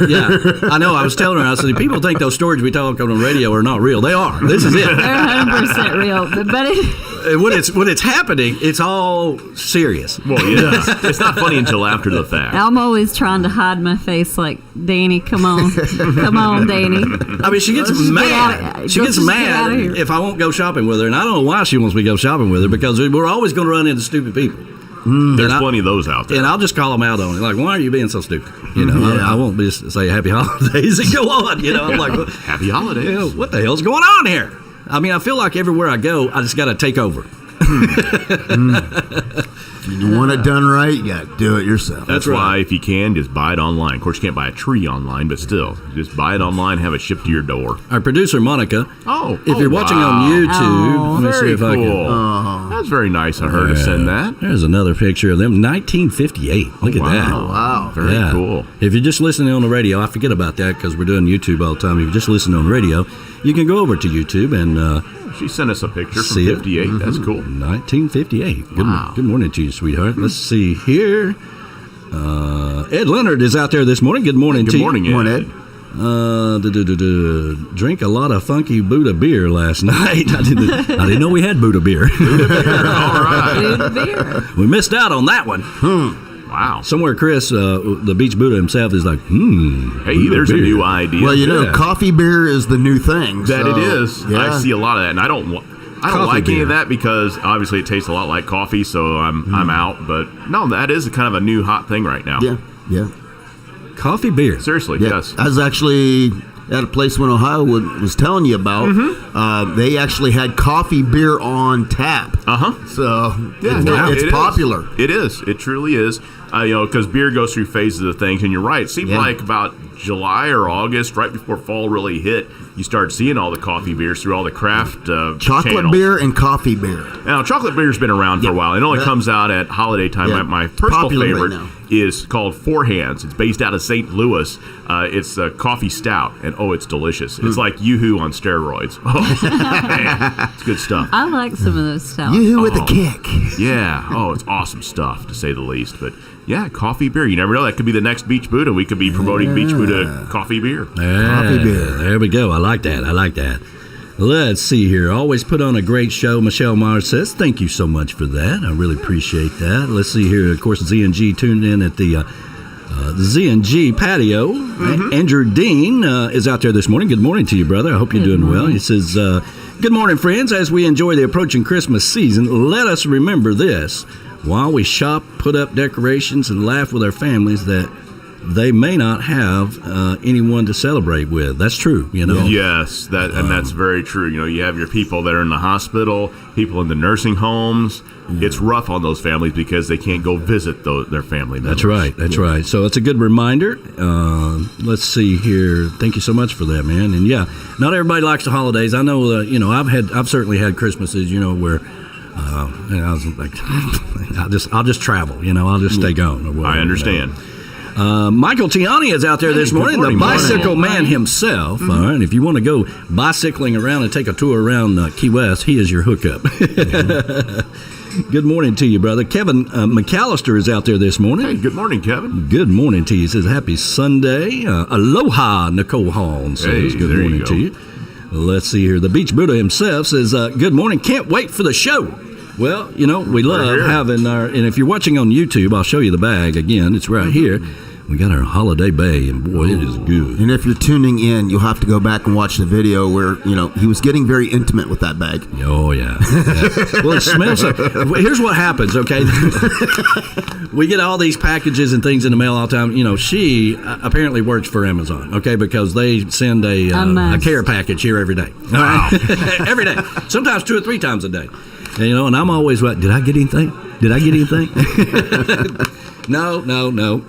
Yeah. I know. I was telling her, I said, people think those stories we talk on the radio are not real. They are. This is it. They're 100% real. But when it's happening, it's all serious. Well, yeah. It's not funny until after the fact. I'm always trying to hide my face like, Danny, come on. Come on, Danny. I mean, she gets mad. She gets mad if I won't go shopping with her. And I don't know why she wants me to go shopping with her, because we're always going to run into stupid people. There's plenty of those out there. And I'll just call them out on it. Like, why are you being so stupid? You know, I won't just say happy holidays and go on. You know, I'm like, well, happy holidays. You know, what the hell's going on here? I mean, I feel like everywhere I go, I just got to take over. You want it done right, you got to do it yourself. That's why, if you can, just buy it online. Of course, you can't buy a tree online, but still, just buy it online, have it shipped to your door. Our producer, Monica. If you're watching wow. on YouTube, let me see Very if cool. I can. That's very nice of her to send that. There's another picture of them, 1958. Look at that. Wow. Very cool. If you're just listening on the radio, I forget about that because we're doing YouTube all the time. If you're just listening on the radio, you can go over to YouTube and she sent us a picture from see 58. That's cool. 1958. Wow. Good morning to you, sweetheart. Let's see here. Ed Leonard is out there this morning. Good morning to you. Good morning, Ed. Drink a lot of funky Buddha beer last night. I didn't know we had Buddha beer. All right. Buddha beer. We missed out on that one. Wow. Somewhere Chris, the Beach Buddah himself, is like, Hey, there's a new idea. Well, you know, coffee beer is the new thing. That it is. Yeah. I see a lot of that, and I don't like any of that because obviously it tastes a lot like coffee, so I'm out. But no, that is kind of a new hot thing right now. Yeah. coffee beer. Seriously, Yeah. yes. I was actually at a place when Ohio was telling you about. They actually had coffee beer on tap. So it's popular. It is. It truly is. Because beer goes through phases of things, and you're right. It seemed like about July or August, right before fall really hit, you started seeing all the coffee beers through all the craft chocolate channels. beer and coffee beer. Now, chocolate beer's been around for a while. It only comes out at holiday time. Yeah. My personal Popular favorite right now. is called Four Hands. It's based out of St. Louis. It's a coffee stout, and it's delicious. It's like Yoo-Hoo on steroids. Oh, man, it's good stuff. I like some of those stouts. Yoo-hoo with a kick. Yeah. It's awesome stuff, to say the least. But yeah, coffee beer. You never know. That could be the next Beach Buddah. We could be promoting Beach Buddah coffee beer. Coffee beer. There we go. I like that. Let's see here. Always put on a great show. Michelle Mars says, thank you so much for that. I really appreciate that. Let's see here. Of course, ZNG tuned in at the ZNG patio. Andrew Dean is out there this morning. Good morning to you, brother. I hope you're doing well. He says, good morning, friends. As we enjoy the approaching Christmas season, let us remember this. While we shop, put up decorations, and laugh with our families, that they may not have anyone to celebrate with. That's true, Yes, and that's very true. You have your people that are in the hospital, people in the nursing homes. It's rough on those families because they can't go visit their family members. That's right. So it's a good reminder. Let's see here. Thank you so much for that, man. And yeah, not everybody likes the holidays. I know. I've certainly had Christmases. Where. I was like, I'll just travel. I'll just stay gone. Or whatever, I understand. Michael Tiani is out there this morning, morning, the bicycle man himself. All right, if you want to go bicycling around and take a tour around Key West, he is your hookup. Good morning to you, brother. Kevin McAllister is out there this morning. Hey, good morning, Kevin. Good morning to you. He says, happy Sunday. Aloha, Nicole Hall says, good morning to you. Let's see here. The Beach Buddah himself says, good morning. Can't wait for the show. Well, we love having our, and if you're watching on YouTube, I'll show you the bag again. It's right here. We got our holiday bay, and boy, it is good. And if you're tuning in, you'll have to go back and watch the video where, he was getting very intimate with that bag. Oh, yeah. Well, it smells like, here's what happens, okay? We get all these packages and things in the mail all the time. She apparently works for Amazon, okay, because they send a care package here every day. Wow. Every day. Sometimes 2 or 3 times a day. And I'm always like, did I get anything? No.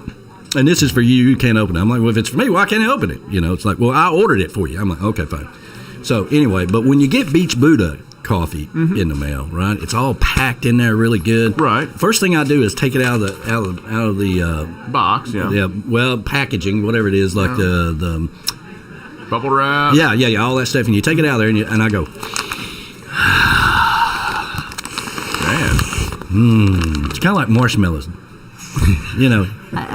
And this is for you. You can't open it. I'm like, well, if it's for me, why can't I open it? It's like, well, I ordered it for you. I'm like, okay, fine. So anyway, but when you get Beach Buddah coffee in the mail, right? It's all packed in there really good. Right. First thing I do is take it out of the Box, packaging, whatever it is, like the bubble wrap. Yeah, all that stuff, and you take it out of there, and I go, man, it's kind of like marshmallows. You know,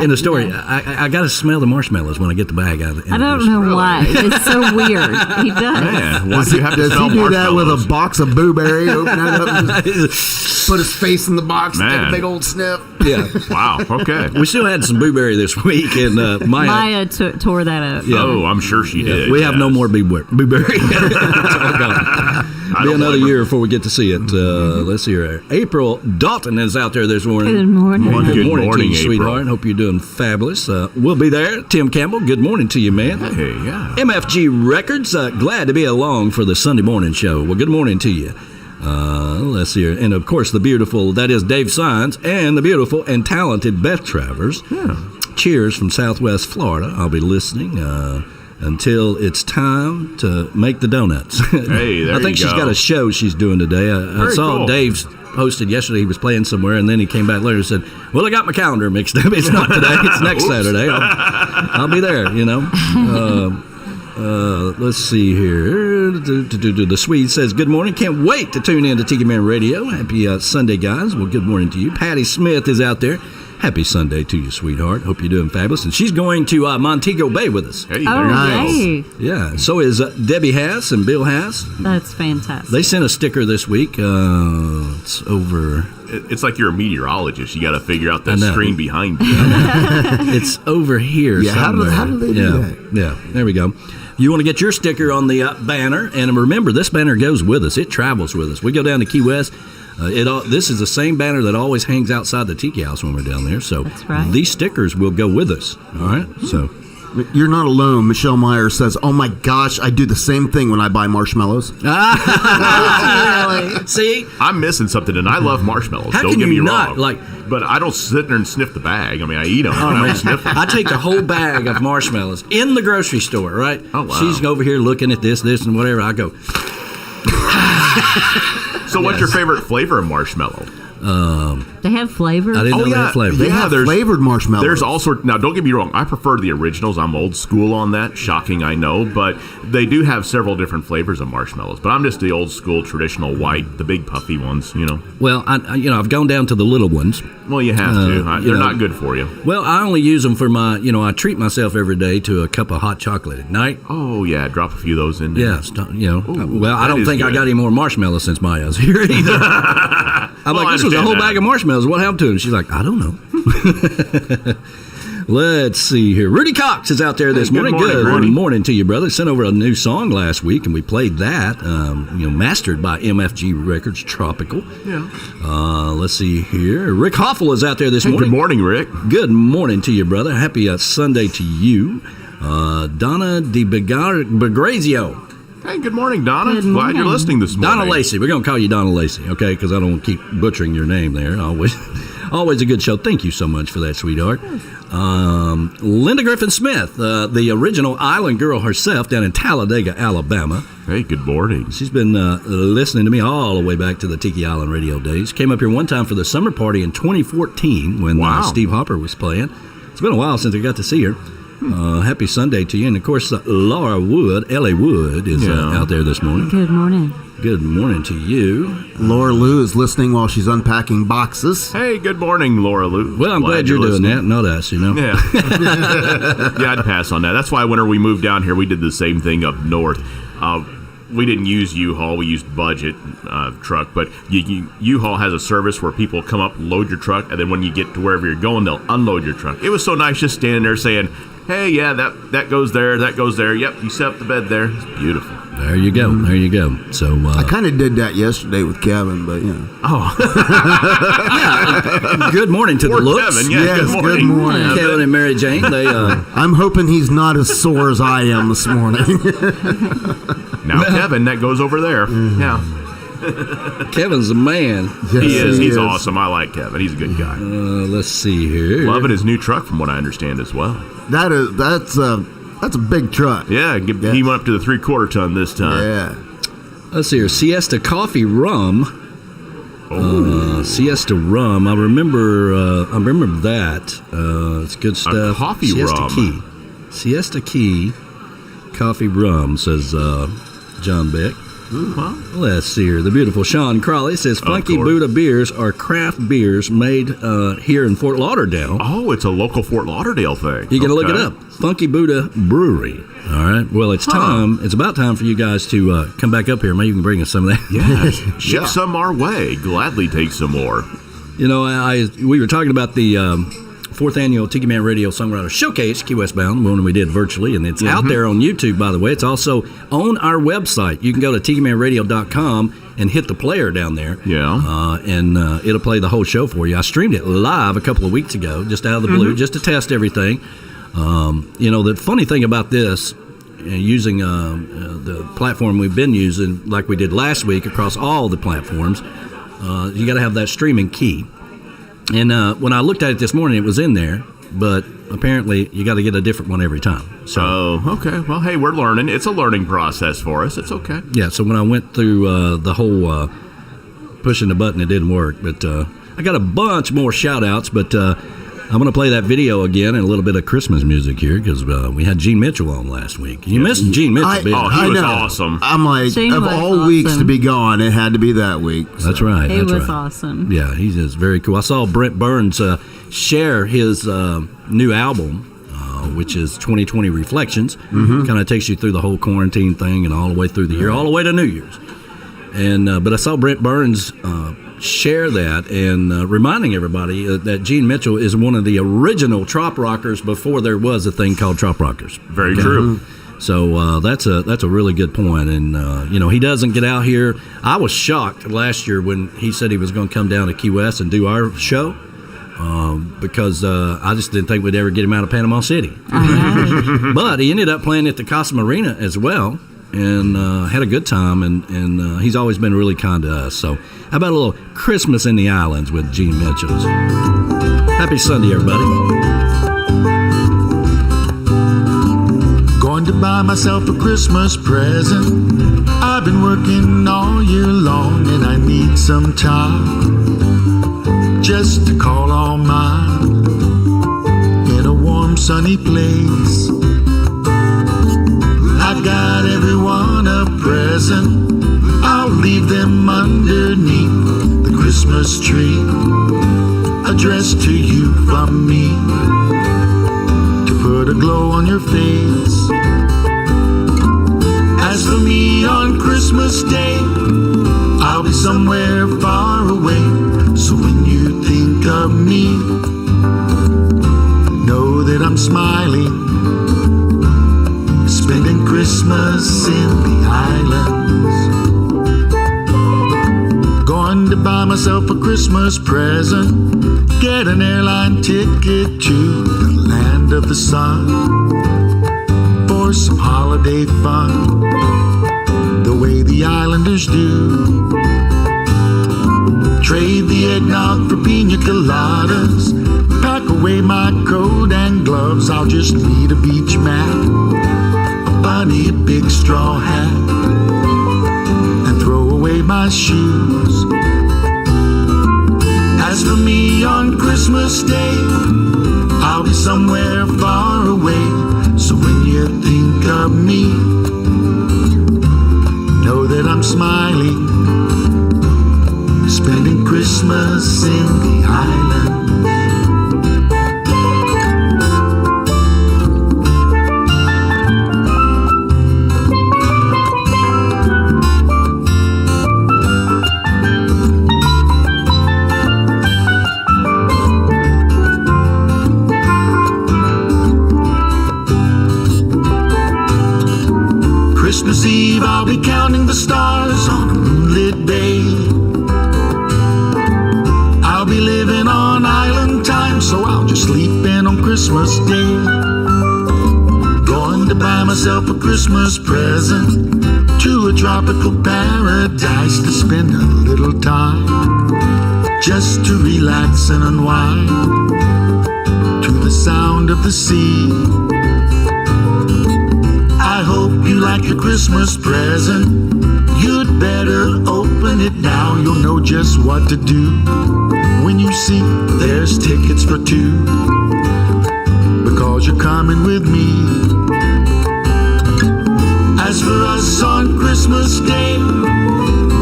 in the story, I got to smell the marshmallows when I get the bag out of the I don't know why. It's so weird. He does. Man, why do you have to Does smell he do that with marshmallows? a box of blueberry? Open it up and just put his face in the box and take Man. a big old sniff. Yeah. Wow, okay. We still had some blueberry this week, and Maya tore that up. Yeah. Oh, I'm sure she did. We have no yes. more blueberry. It's all gone. I Be don't another blame her. year before we get to see it. Let's see here. April Dalton is out there this morning. Good morning. Good morning to you, April. sweetheart. Hope you're doing fabulous. We'll be there. Tim Campbell, good morning to you, man. Hey, yeah. MFG Records, glad to be along for the Sunday morning show. Well, good morning to you. Let's see here. And, of course, the beautiful, that is Dave Sines, and the beautiful and talented Beth Travers. Yeah. Cheers from Southwest Florida. I'll be listening until it's time to make the donuts. Hey, there I think you she's go. got a show she's doing today. I Very saw cool. Dave's posted yesterday he was playing somewhere, and then he came back later and said, well, I got my calendar mixed up. It's not today. It's next Saturday. I'll be there, you know. Let's see here. The Swede says, good morning. Can't wait to tune in to Tiki Man Radio. Happy Sunday, guys. Well, good morning to you. Patty Smith is out there. Happy Sunday to you, sweetheart. Hope you're doing fabulous. And she's going to Montego Bay with us. Hey, Oh, there Nice. you go. hey. Yeah, so is Debbie Hass and Bill Hass. That's fantastic. They sent a sticker this week. It's over. It's like you're a meteorologist. You got to figure out I that know. screen behind you. It's over here Yeah, how do somewhere. they do that? Yeah, there we go. You want to get your sticker on the banner, and remember, this banner goes with us. It travels with us. We go down to Key West. This is the same banner that always hangs outside the Tiki House when we're down there. So That's right. these stickers will go with us. All right. So You're not alone. Michelle Meyer says, oh my gosh, I do the same thing when I buy marshmallows. Really? see, I'm missing something, and I love marshmallows. How Don't can get you me not, wrong. like- but I don't sit there and sniff the bag. I mean, I eat them. but I don't sniff them. I take the whole bag of marshmallows in the grocery store. Right. Oh, wow. She's over here looking at this, and whatever. I go. So, what's your favorite flavor of marshmallow? They have flavor. I didn't know they had flavor. They have flavored marshmallows. There's all sorts. Now, don't get me wrong. I prefer the originals. I'm old school on that. Shocking, I know, but they do have several different flavors of marshmallows. But I'm just the old school, traditional white, the big puffy ones. You know. Well, I've gone down to the little ones. Well, you have to. They're know. not good for you. Well, I only use them for my, I treat myself every day to a cup of hot chocolate at night. Oh yeah, drop a few of those in there. Yeah, well, I that don't is think I good. got any more marshmallows since Maya's here either. I'm Well, like, I this was a understand whole that. bag of marshmallows. What happened to them? She's like, I don't know. Let's see here. Rudy Cox is out there this Hey, good morning. morning, Good Rudy. morning to you, brother. Sent over a new song last week, and we played that. Mastered by MFG Records, Tropical. Yeah. Let's see here. Rick Hoffel is out there this Hey, morning. good morning, Rick. Good morning to you, brother. Happy Sunday to you. Donna Bagrazio. Hey, good morning, Donna. Good Glad morning. you're listening this morning. Donna Lacey. We're going to call you Donna Lacey, okay? Because I don't want to keep butchering your name there. Always a good show. Thank you so much for that, sweetheart. Linda Griffin Smith, the original island girl herself down in Talladega, Alabama. Hey, good morning. She's been listening to me all the way back to the Tiki Island radio days. Came up here one time for the summer party in 2014 when Wow. Steve Hopper was playing. It's been a while since I got to see her. Happy Sunday to you. And, of course, Laura Wood, L.A. Wood, is out there this morning. Good morning. Good morning to you. Laura Lou is listening while she's unpacking boxes. Hey, good morning, Laura Lou. Well, I'm glad you're doing listening. that, not us, Yeah. Yeah. Yeah, I'd pass on that. That's why whenever we moved down here, we did the same thing up north. We didn't use U-Haul. We used budget truck. But U-Haul has a service where people come up, load your truck, and then when you get to wherever you're going, they'll unload your truck. It was so nice just standing there saying, hey, yeah, that goes there, that goes there. Yep, you set up the bed there. It's beautiful. There you go. There you go. So, I kind of did that yesterday with Kevin, but good morning to the Poor looks. Kevin, yeah, Yes, good morning. Kevin and Mary Jane, they I'm hoping he's not as sore as I am this morning. Now, Kevin, that goes over there. Yeah, Kevin's a man. he is. He's awesome. I like Kevin. He's a good guy. Let's see here. Loving his new truck, from what I understand as well. That's a big truck. Yeah, he went up to the 3/4 ton this time. Yeah. Let's see here. Siesta Coffee Rum. Siesta Rum. I remember that. It's good stuff. Coffee Siesta rum. Key. Siesta Key Coffee Rum, says John Beck. Well, Let's see here. The beautiful Sean Crawley says Funky course. Buddah beers are craft beers made here in Fort Lauderdale. oh, it's a local Fort Lauderdale thing. You can look it Okay. up. Funky Buddah Brewery. All right. Well, it's time. It's about time for you guys to come back up here. Maybe you can bring us some of that. Yes. Ship some our way. Gladly take some more. You know, we were talking about the fourth annual Tiki Man Radio Songwriter Showcase, Key Westbound, one we did virtually, and it's out there on YouTube, by the way. It's also on our website. You can go to tikimanradio.com and hit the player down there. Yeah. And it'll play the whole show for you. I streamed it live a couple of weeks ago, just out of the blue, just to test everything. You know, the funny thing about this, using the platform we've been using, like we did last week across all the platforms, you got to have that streaming key. And when I looked at it this morning, it was in there, but apparently you got to get a different one every time. So, okay. Well, hey, we're learning. It's a learning process for us. It's okay. yeah, so when I went through the whole pushing the button, it didn't work. But I got a bunch more shout-outs, but I'm going to play that video again and a little bit of Christmas music here because we had Gene Mitchell on last week. You missed Gene Mitchell, didn't you? He was know. awesome. I'm like, Gene of was all weeks awesome. to be gone, it had to be that week. So. That's right. He that's was right. awesome. Yeah, he's just very cool. I saw Brent Burns share his new album, which is 2020 Reflections. Kind of takes you through the whole quarantine thing and all the way through the year, all the way to New Year's. And but I saw Brent Burns share that and reminding everybody that Gene Mitchell is one of the original trop rockers before there was a thing called trop rockers. Very true. So that's a really good point. And you know, he doesn't get out here. I was shocked last year when he said he was going to come down to Key West and do our show because I just didn't think we'd ever get him out of Panama City. But he ended up playing at the Casa Marina as well and had a good time. And he's always been really kind to us. So how about a little Christmas in the Islands with Gene Mitchell's? Happy Sunday, everybody. Going to buy myself a Christmas present. I've been working all year long and I need some time just to call on mine in a warm sunny place. I got everyone a present. I'll leave them underneath the Christmas tree, addressed to you from me, to put a glow on your face. As for me on Christmas Day, I'll be somewhere far away. So when you think of me, know that I'm smiling, spending Christmas in the islands. Going to buy myself a Christmas present, get an airline ticket to the land of the sun for some holiday fun, the way the islanders do. Trade the eggnog for pina coladas, pack away my coat and gloves. I'll just need a beach mat, a bunny, a big straw hat, and throw away my shoes. As for me on Christmas Day, I'll be somewhere far away. So when you think of me, know that I'm smiling, spending Christmas in the islands. Christmas Eve, I'll be counting the stars on a moonlit bay. I'll be living on island time, so I'll just sleep in on Christmas Day. Going to buy myself a Christmas present to a tropical paradise to spend a little time, just to relax and unwind to the sound of the sea. I hope you like your Christmas present. You'd better it now, you'll know just what to do. When you see there's tickets for two, because you're coming with me. As for us on Christmas Day,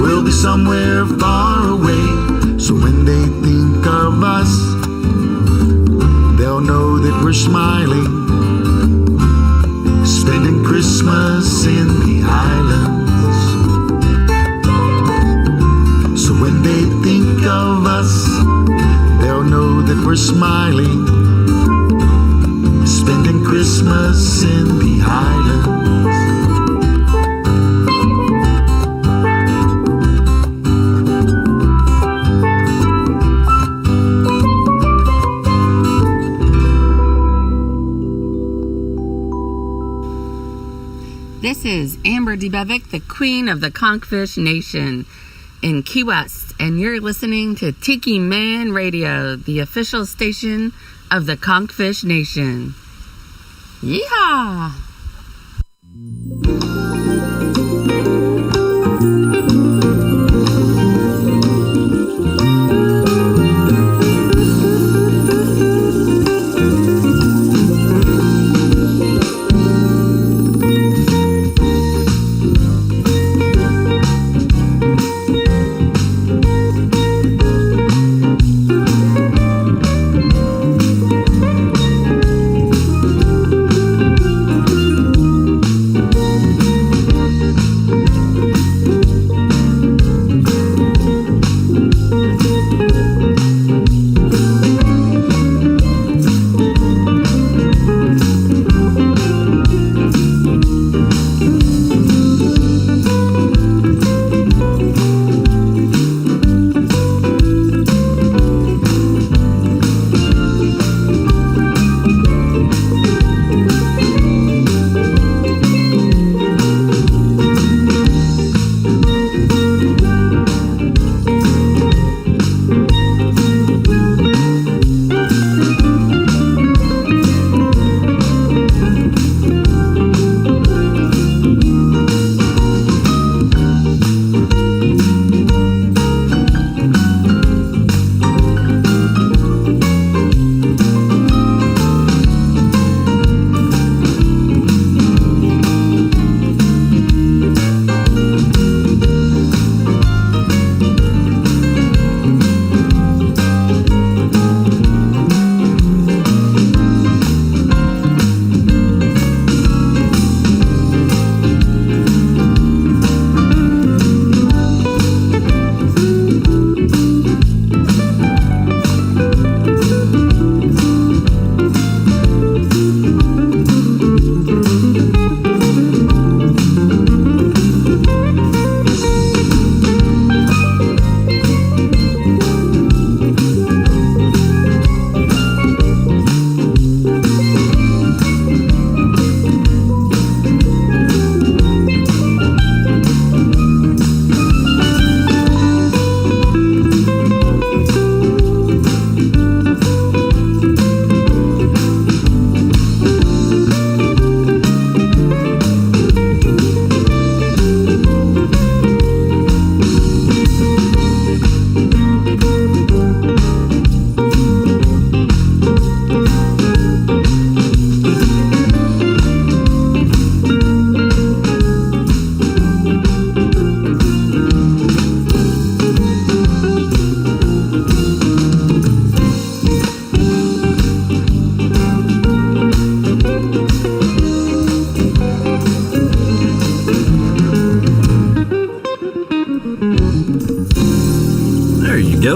we'll be somewhere far away. So when they think of us, they'll know that we're smiling, spending Christmas in the islands. So when they think of us, they'll know that we're smiling, spending Christmas in the islands. This is Amber DeBevick, the queen of the Conchfish Nation in Key West, and you're listening to Tiki Man Radio, the official station of the Conchfish Nation. Yeehaw!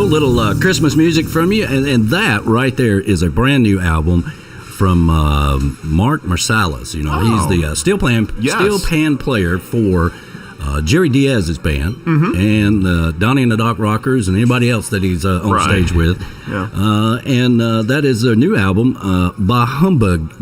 Little Christmas music from you, and that right there is a brand new album from Mark Marsalis. You know, he's the steel pan player for Jerry Diaz's band, and Donnie and the Dock Rockers, and anybody else that he's on stage with. Yeah. And that is their new album, Bah Humbuggy.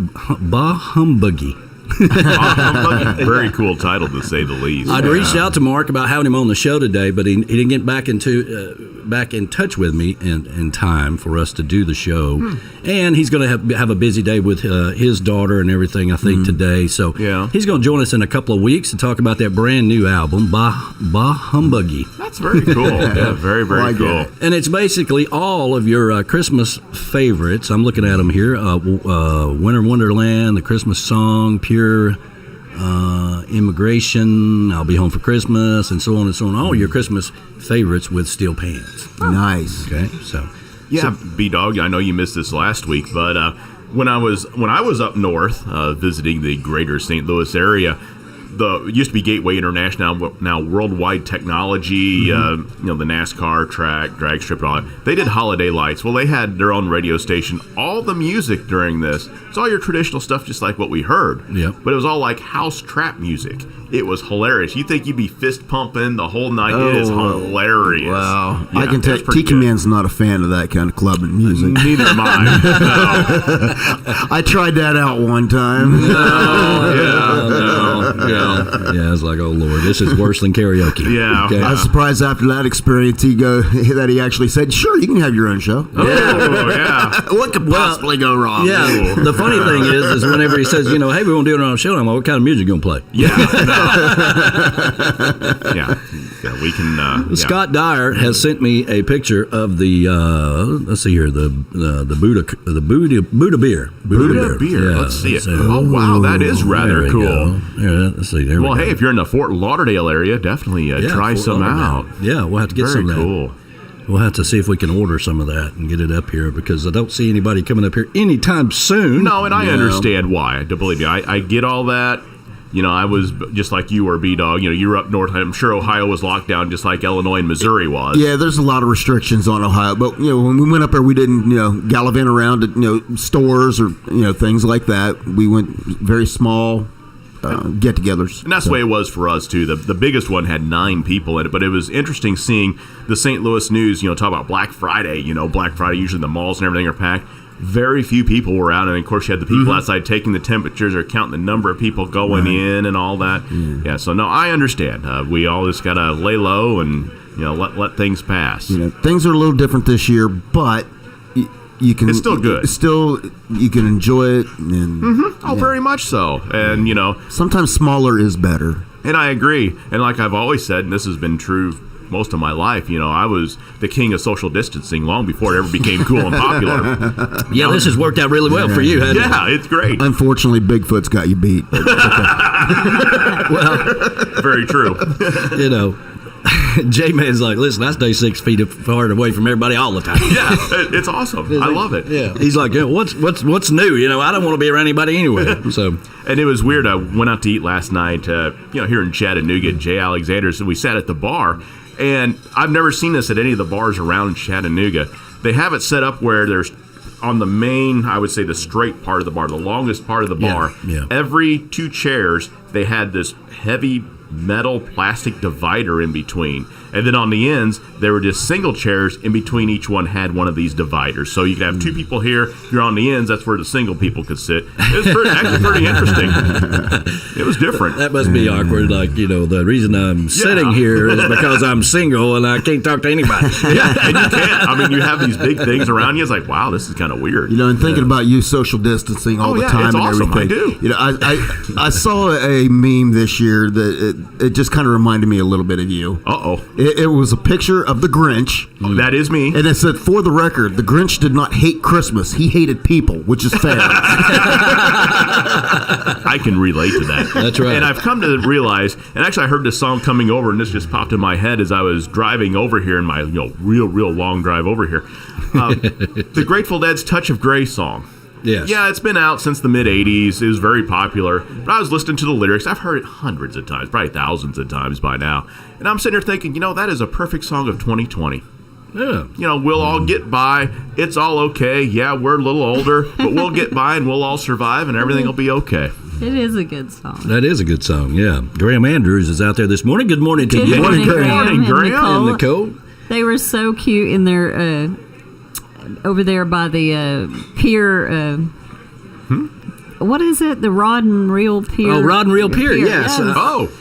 Very cool title, to say the least. I'd reached out to Mark about having him on the show today, but he didn't get back into back in touch with me in time for us to do the show. And he's going to have a busy day with his daughter and everything, I think, today. So he's going to join us in a couple of weeks to talk about that brand new album, Bah Humbuggy. That's very cool. Yeah, very, very cool. And it's basically all of your Christmas favorites. I'm looking at them here. Winter Wonderland, The Christmas Song, Pure Immigration, I'll Be Home for Christmas, and so on and so on. All your Christmas favorites with steel pans. Nice. Okay, so B-Dog, I know you missed this last week, but when I was up north visiting the greater St. Louis area, it used to be Gateway International, now Worldwide Technology, the NASCAR track, drag strip, and all that. They did holiday lights. Well, they had their own radio station. All the music during this, it's all your traditional stuff, just like what we heard. Yeah. But it was all like house trap music. It was hilarious. You think you'd be fist pumping the whole night. It is hilarious. Wow. Yeah, I can tell Tiki Man's not a fan of that kind of clubbing music. Neither am I. I tried that out one time. Yeah, it's like, oh Lord, this is worse than karaoke. Yeah. Okay. I was surprised after that experience that he actually said, "Sure, you can have your own show." Oh, yeah. What could possibly go wrong? Yeah. The funny thing is whenever he says, hey, we want to do it on a show, I'm like, what kind of music you going to play? Yeah. Yeah, we can. Scott Dyer has sent me a picture of the let's see here, the Buddah beer. Buddah beer. Yeah. Let's see it. Oh wow, that is rather cool. Yeah, let's see. There well, we go. Hey, if you're in the Fort Lauderdale area, definitely try Fort some Lauderdale. out. Yeah, we'll have to get Very some of that. cool. We'll have to see if we can order some of that and get it up here, because I don't see anybody coming up here anytime soon. No, and I understand why. Believe me, I get all that. I was just like you were, B-Dog. You were up north. I'm sure Ohio was locked down just like Illinois and Missouri was. Yeah, there's a lot of restrictions on Ohio. But, when we went up there, we didn't, gallivant around at, stores or, things like that. We went very small get-togethers. And that's the way it was for us, too. The biggest one had 9 people in it. But it was interesting seeing the St. Louis news, talk about Black Friday. Black Friday, usually the malls and everything are packed. Very few people were out, and of course you had the people outside taking the temperatures or counting the number of people going in and all that. Yeah, so no, I understand. We all just gotta lay low and let things pass. Things are a little different this year, but you can. It's still good. You can enjoy it, and very much so. And sometimes smaller is better. And I agree. And like I've always said, and this has been true most of my life, I was the king of social distancing long before it ever became cool and popular. Yeah, this has worked out really well for you, hasn't it? Yeah, it's great. Unfortunately, Bigfoot's got you beat. Well, very true. J-Man's like, listen, I stay 6 feet apart away from everybody all the time. Yeah, it's awesome. I love it. Yeah, he's like, what's new? I don't want to be around anybody anyway. So, and it was weird. I went out to eat last night. Here in Chattanooga, Jay Alexander's, and we sat at the bar. And I've never seen this at any of the bars around Chattanooga. They have it set up where there's on the main, I would say the straight part of the bar, the longest part of the bar. Yeah. Every 2 chairs, they had this heavy metal plastic divider in between. And then on the ends, there were just single chairs. In between each one had one of these dividers. So you could have 2 people here. If you're on the ends, that's where the single people could sit. It was actually pretty interesting. It was different. That must be awkward. Like, the reason I'm sitting here is because I'm single and I can't talk to anybody. Yeah, and you can't. I mean, you have these big things around you. It's like, wow, this is kind of weird. And thinking about you social distancing all the time it's and awesome. everything. I do. I saw a meme this year that it just kind of reminded me a little bit of you. Uh-oh. It was a picture of the Grinch. Oh, that is me. And it said, for the record, the Grinch did not hate Christmas. He hated people, which is fair. I can relate to that. That's right. And I've come to realize, and actually I heard this song coming over, and this just popped in my head as I was driving over here in my real long drive over here. The Grateful Dead's Touch of Grey song. Yes. Yeah, it's been out since the mid-'80s. It was very popular. But I was listening to the lyrics. I've heard it hundreds of times, probably thousands of times by now. And I'm sitting here thinking, that is a perfect song of 2020. Yeah. We'll all get by. It's all okay. Yeah, we're a little older, but we'll get by and we'll all survive and everything will be okay. It is a good song. That is a good song, yeah. Graham Andrews is out there this morning. Good morning to you. Good morning, Graham and Graham. Nicole. And Nicole. They were so cute in their over there by the pier. what is it? The Rod and Reel Pier. Oh, Rod and Reel Pier, yes.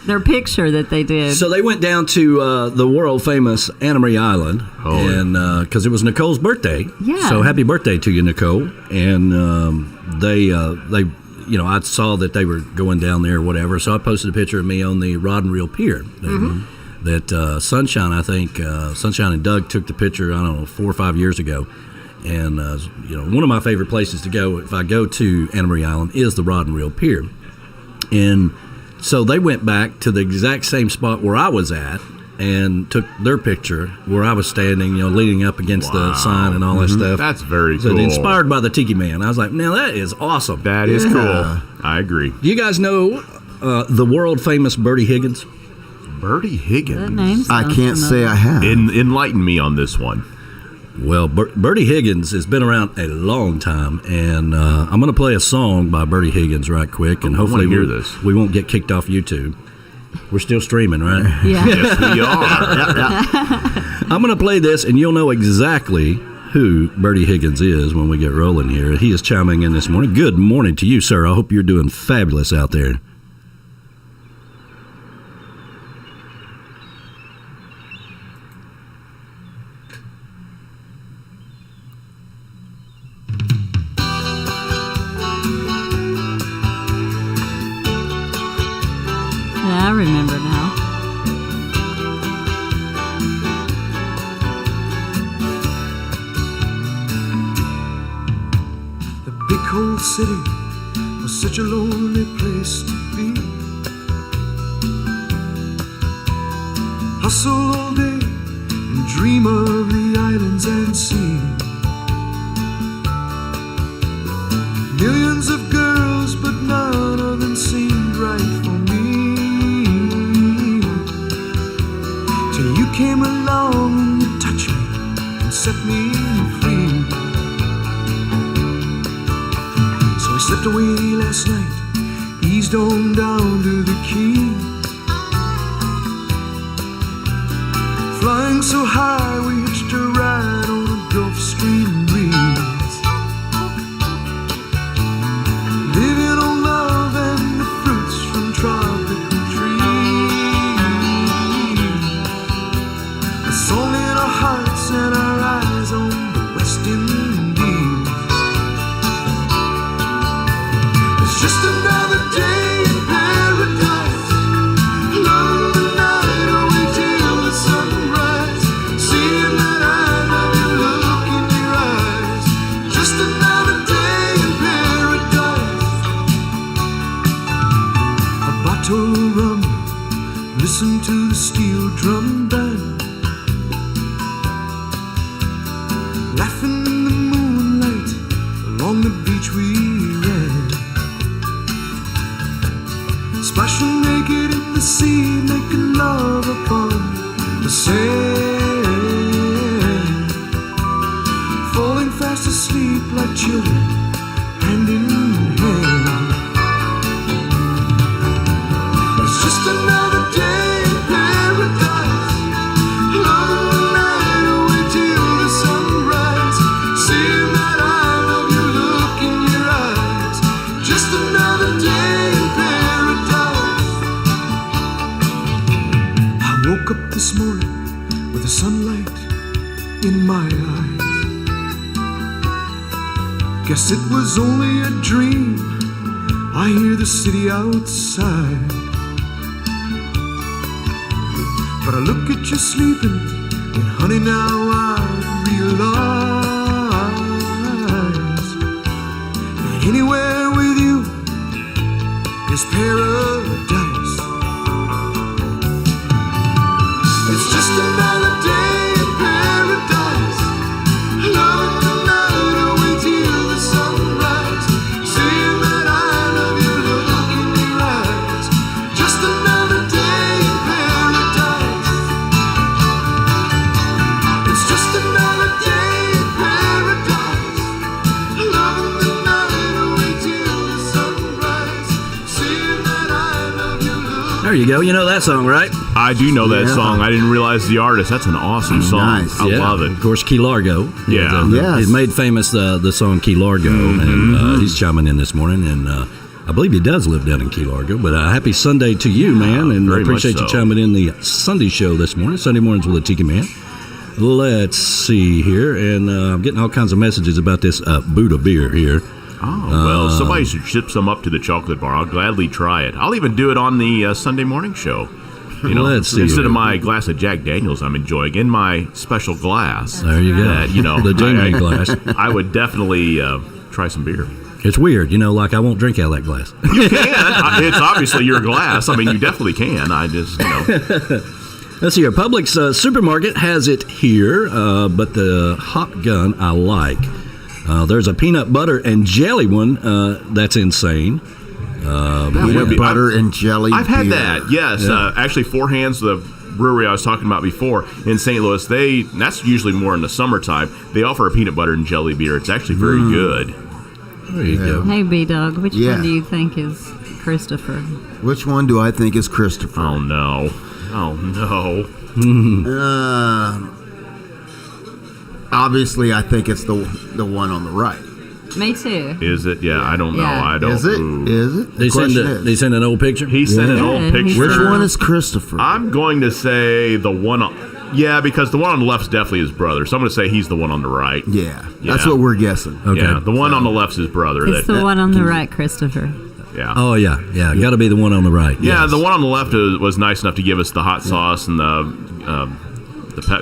Their picture that they did. So they went down to the world famous Anna Marie Island, and because it was Nicole's birthday. Yeah. So happy birthday to you, Nicole. And they I saw that they were going down there or whatever. So I posted a picture of me on the Rod and Reel Pier. That Sunshine, I think, Sunshine and Doug took the picture, I don't know, 4 or 5 years ago. And, one of my favorite places to go if I go to Anna Marie Island is the Rod and Reel Pier. And so they went back to the exact same spot where I was at and took their picture where I was standing, leaning up against the sign and all that stuff. That's very so cool. Inspired by the Tiki Man. I was like, now that is awesome. That is cool. I agree. Do you guys know the world famous Bertie Higgins? Bertie Higgins? That name I sounds can't say I have. Enlighten me on this one. Well, Bertie Higgins has been around a long time, and I'm going to play a song by Bertie Higgins right quick, and hopefully we won't get kicked off YouTube. We're still streaming, right? Yeah. Yes, we are. I'm going to play this, and you'll know exactly who Bertie Higgins is when we get rolling here. He is chiming in this morning. Good morning to you, sir. I hope you're doing fabulous out there. I remember now. The big cold city was such a lonely place to be. Hustle all day and dream of the islands and sea. Millions of girls, but none of them seemed right for me. Till you came along and you touched me and set me free. So I slipped away last night, eased on down to the quay. Flying so high, we hitched a ride on a Gulf Stream breeze. Living on love and the fruits from tropical trees. A song in our hearts and our eyes on the West Indies. It's just another day in paradise. Love the night away till the sunrise. Seeing that I love you, look in your eyes. Just another day in paradise. A bottle of rum, listen to the steel drum band. Laughing in the moonlight, along the beach we ran. Splashing naked in the sea, making love upon the sand. Falling fast asleep like children, hand in hand. It's just another day in paradise. Love the night away till the sunrise. Seeing that I love you, look in your eyes. Just another day in paradise. I woke up this morning with the sunlight in my eyes. Guess it was only a dream. I hear the city outside, but I look at you sleeping, and honey, now I realize that anywhere with you is paradise. It's just another day in paradise. Love the night away till the sunrise. Seeing that I love you, look in your eyes. Just another day in paradise. It's just another day in paradise. Love the night away till the sunrise. Seeing that I love you, look. There you go. You know that song, right? I do know that song. I didn't realize the artist. That's an awesome song. Nice. I love it. Of course, Key Largo. Yeah. Yes. He made famous the song Key Largo, and he's chiming in this morning, and I believe he does live down in Key Largo. But happy Sunday to you, man, and I very appreciate much you so. chiming in the Sunday show this morning, Sunday mornings with a Tiki Man. Let's see here, and I'm getting all kinds of messages about this Buddha beer here. Oh, well, somebody should ship some up to the chocolate bar. I'll gladly try it. I'll even do it on the Sunday morning show. You know, Let's see instead here. of my glass of Jack Daniels I'm enjoying in my special glass. There you go. That, you know, The Jamie glass. I would definitely try some beer. It's weird, like I won't drink out of that glass. You can. It's obviously your glass. I mean, you definitely can. I just, Let's see here. Publix supermarket has it here, but the hot gun I like. There's a peanut butter and jelly one that's insane. Peanut butter and jelly. I've had beer. that, yes. Yeah. Actually, Four Hands, the brewery I was talking about before in St. Louis, that's usually more in the summertime. They offer a peanut butter and jelly beer. It's actually very good. There you go. Hey, B-Dog, which Yeah. one do you think is Christopher? Which one do I think is Christopher? Oh, no. Oh, no. Obviously, I think it's the one on the right. Me too. Is it? Yeah, I don't know. Yeah. I don't. Is it? Ooh. Is it? The They question send an old picture? He sent an Yeah. old Yeah, he picture. Which sent- one is Christopher? I'm going to say the one on... Yeah, because the one on the left is definitely his brother. So I'm going to say he's the one on the right. yeah, that's Yeah. what we're guessing. Okay. Yeah, the one on the left's his brother. It's the one on the right, Christopher. Yeah. Oh, yeah. Got to be the one on the right. Yeah, yes. the one on the left was nice enough to give us the hot sauce and the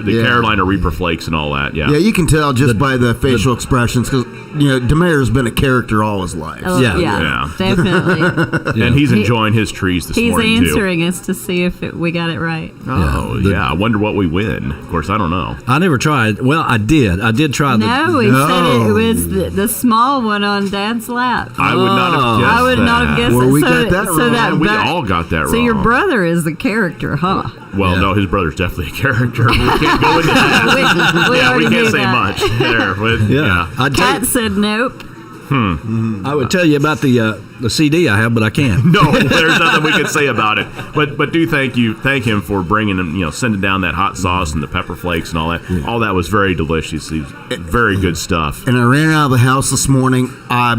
Yeah. Carolina Reaper flakes and all that. Yeah. Yeah, you can tell just by the facial expressions because DeMayor's been a character all his life. Oh, Yeah. Yeah. Definitely. And he's enjoying his trees this He's morning answering us to see if we got it right. too. Oh yeah. I wonder what we win. Of course, I don't know. I never tried. Well, I did. I did try No, he said it was the small one on Dad's lap. I would not have guessed I would not have guessed Well, it. we so got that so wrong. that We back- all got that So wrong. your brother is the character, huh? Well, Yeah. no, his brother's definitely a character. We can't go into that. We Yeah, we already can't knew say that. much there. But, Yeah. I'd tell Kat said nope. I would tell you about the CD I have, but I can't. No, there's nothing we can say about it. But do thank him for bringing him, sending down that hot sauce and the pepper flakes and all that. All that was very delicious. Very good stuff. And I ran out of the house this morning. I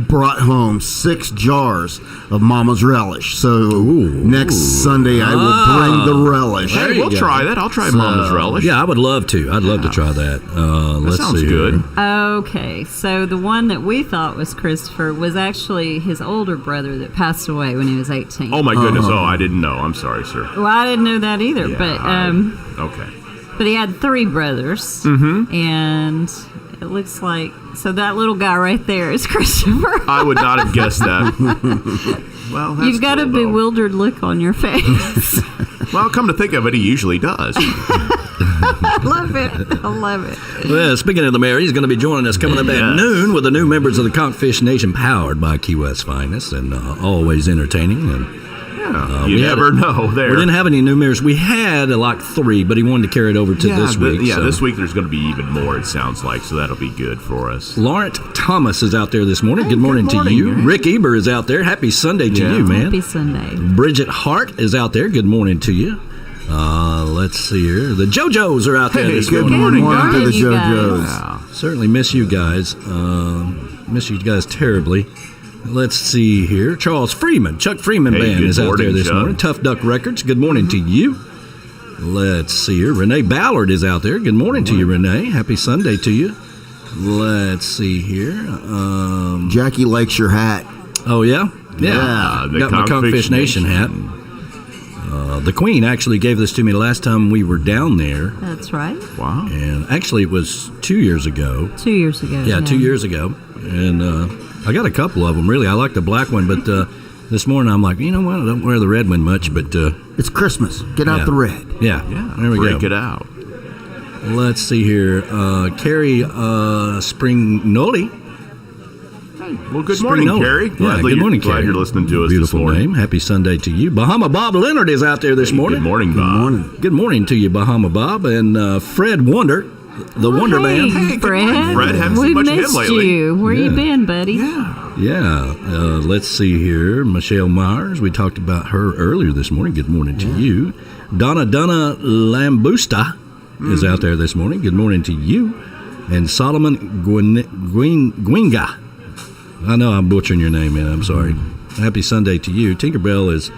brought home 6 jars of Mama's Relish. So next Sunday I will bring the relish. There Hey, you we'll go. try that. I'll try Mama's Relish. Yeah, I would love to. I'd love to try that. Let's sounds see good. here. Okay, so the one that we thought was Christopher was actually his older brother that passed away when he was 18. Oh my goodness! Oh, I didn't know. I'm sorry, sir. Well, I didn't know that either, Okay. but he had 3 brothers, and it looks like that little guy right there is Christopher. I would not have guessed that. Well, that's You've got a cool, though. bewildered look on your face. Well, come to think of it, he usually does. I love it. I love it. Well, speaking of the mayor, he's going to be joining us coming up at Yes. noon with the new members of the Conchfish Nation, powered by Key West Finest, and always entertaining. And You we had never know. There. we didn't have any new mayors. We had like 3, but he wanted to carry it over to this week. so. This week there's going to be even more, it sounds like, so that'll be good for us. Laurent Thomas is out there this morning. Hey, good morning good to morning, you. man. Rick Eber is out there. Happy Sunday to Yeah. you, man. Happy Sunday. Bridget Hart is out there. Good morning to you. Let's see here. The JoJos are out there Hey, this good morning. morning, to the guys. You JoJos. Wow. Certainly miss you guys. Miss you guys terribly. Let's see here. Charles Freeman, Chuck Freeman Hey, Band good is out there morning, this Chuck. morning. Tough Duck Records. Good morning to you. Let's see here. Renee Ballard is out there. Good morning to you, Renee. Happy Sunday to you. Let's see here. Jackie likes your hat. Oh, yeah? Yeah, the Got my Conchfish Conchfish Nation hat. The Queen actually gave this to me the last time we were down there. That's right. Wow. And actually, it was 2 years ago. 2 years ago. Yeah, 2 years ago. And I got a couple of them, really. I like the black one, but this morning I'm like, you know what? I don't wear the red one much, but It's Christmas. Get out Yeah. the red. yeah, Yeah, there we break go. it out. Let's see here. Carrie Sprignoli. Well, good morning, Sprignoli. Carrie. Yeah, good morning, Glad Carrie. you're listening to us Beautiful this morning. name. Happy Sunday to you. Bahama Bob Leonard is out there this morning. Good morning, Bob. Morning. Good morning to you, Bahama Bob. And Fred Wonder. the Wonder Man. Hey, Fred. Fred, haven't We seen much of him missed lately. you. Where you been, buddy? Yeah. Let's see here. Michelle Myers. We talked about her earlier this morning. Good morning to you. Donna Lambusta is out there this morning. Good morning to you. And Solomon Gwinga. I know I'm butchering your name, man. I'm sorry. Happy Sunday to you. Tinkerbell is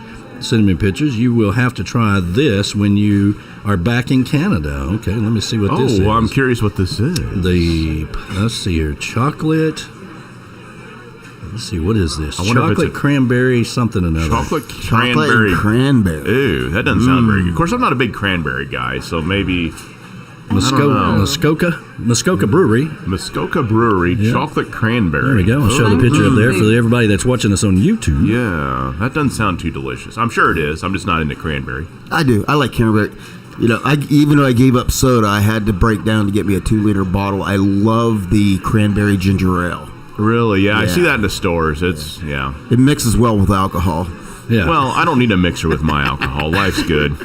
sending me pictures. You will have to try this when you are back in Canada. Okay, let me see what this is. Oh, I'm curious what this is. Let's see here. Chocolate. Let's see, what is this? I wonder if it's Chocolate cranberry something or another. Chocolate Chocolate cranberry. and cranberry. Ooh, that doesn't sound very good. Of course, I'm not a big cranberry guy, so maybe Muskoka Brewery. Muskoka Brewery, chocolate cranberry. There we go. I'll show the picture up there for everybody that's watching us on YouTube. Yeah, that doesn't sound too delicious. I'm sure it is. I'm just not into cranberry. I do. I like cranberry. You know, even though I gave up soda, I had to break down to get me a 2-liter bottle. I love the cranberry ginger ale. Really? Yeah, I Yeah. see that in the stores. It's, yeah. It mixes well with alcohol. Yeah. Well, I don't need a mixer with my alcohol. Life's good.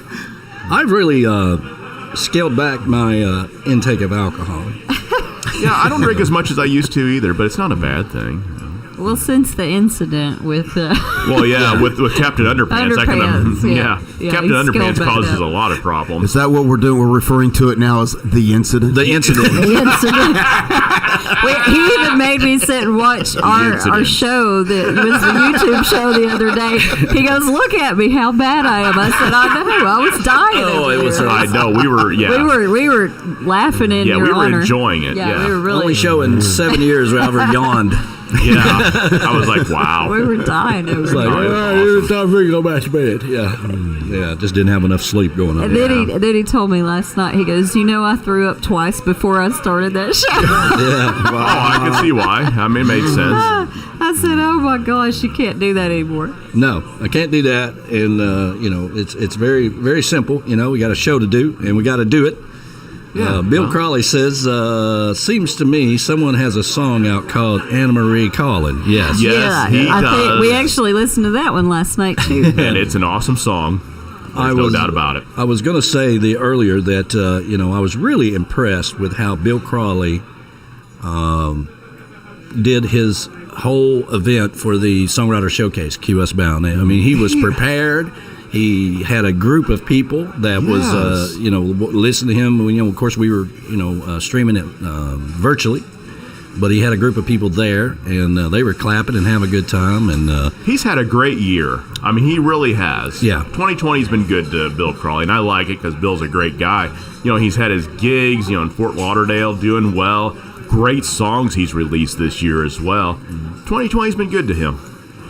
I've really scaled back my intake of alcohol. Yeah, I don't drink as much as I used to either, but it's not a bad thing. Well, since the incident with Well, yeah, with Captain Underpants, I can, Underpants, yeah. Yeah, Captain he's scaled Underpants back causes up. a lot of problems. Is that what we're doing? We're referring to it now as the incident? The incident. the incident. He even made me sit and watch our incident. show. That was the YouTube show the other day. He goes, "Look at me, how bad I am." I said, "I know, I was dying." Oh, over it was there." I know, we were, yeah. We were laughing in Yeah, your we were honor. enjoying it, yeah. we were really. Only show in 7 years where I ever yawned. Yeah. I was like, wow. We were dying over It's like, Oh, there. that's it's time for you to go back to bed. Yeah. Yeah, just didn't have enough sleep going on. And then he told me last night. He goes, "You know, I threw up twice before I started that show." Yeah. Oh, I can see why. I mean, it made sense. I said, "Oh my gosh, you can't do that anymore." No, I can't do that. And, it's very, very simple. You know, we got a show to do, and we got to do it. Yeah. Bill Crawley says, seems to me someone has a song out called Anna Marie Calling. Yes. Yes, he I does. think we actually listened to that one last night too. And it's an awesome song. There's no doubt about it. I was going to say earlier that, I was really impressed with how Bill Crawley did his whole event for the Songwriter Showcase, Key West Bound. I mean, he was prepared. He had a group of people that was, listening to him. Of course, we were, streaming it virtually. But he had a group of people there, and they were clapping and having a good time. And he's had a great year. I mean, he really has. Yeah. 2020's been good to Bill Crawley, and I like it because Bill's a great guy. He's had his gigs, in Fort Lauderdale, doing well. Great songs he's released this year as well. 2020's been good to him.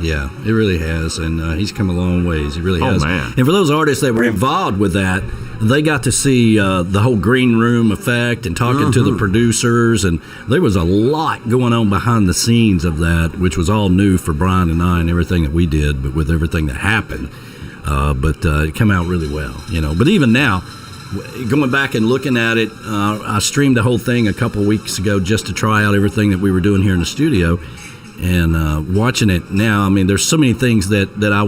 yeah, it really has, and he's come a long ways. He really has. Man. And for those artists that were involved with that, they got to see the whole green room effect and talking to the producers, and there was a lot going on behind the scenes of that, which was all new for Brian and I and everything that we did, but with everything that happened. But it came out really well, But even now, going back and looking at it, I streamed the whole thing a couple of weeks ago just to try out everything that we were doing here in the studio. And watching it now, I mean, there's so many things that I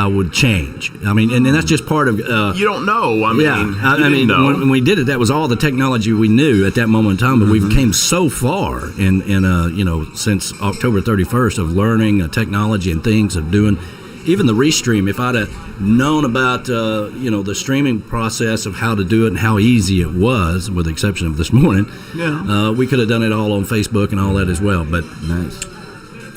would change. I mean, and that's just part of. You don't know. I mean, I mean, when we did it, that was all the technology we knew at that moment in time. But we've came so far in since October 31st of learning technology and things of doing. Even the restream, if I'd have known about the streaming process of how to do it and how easy it was, with the exception of this morning, we could have done it all on Facebook and all that as well. But Nice.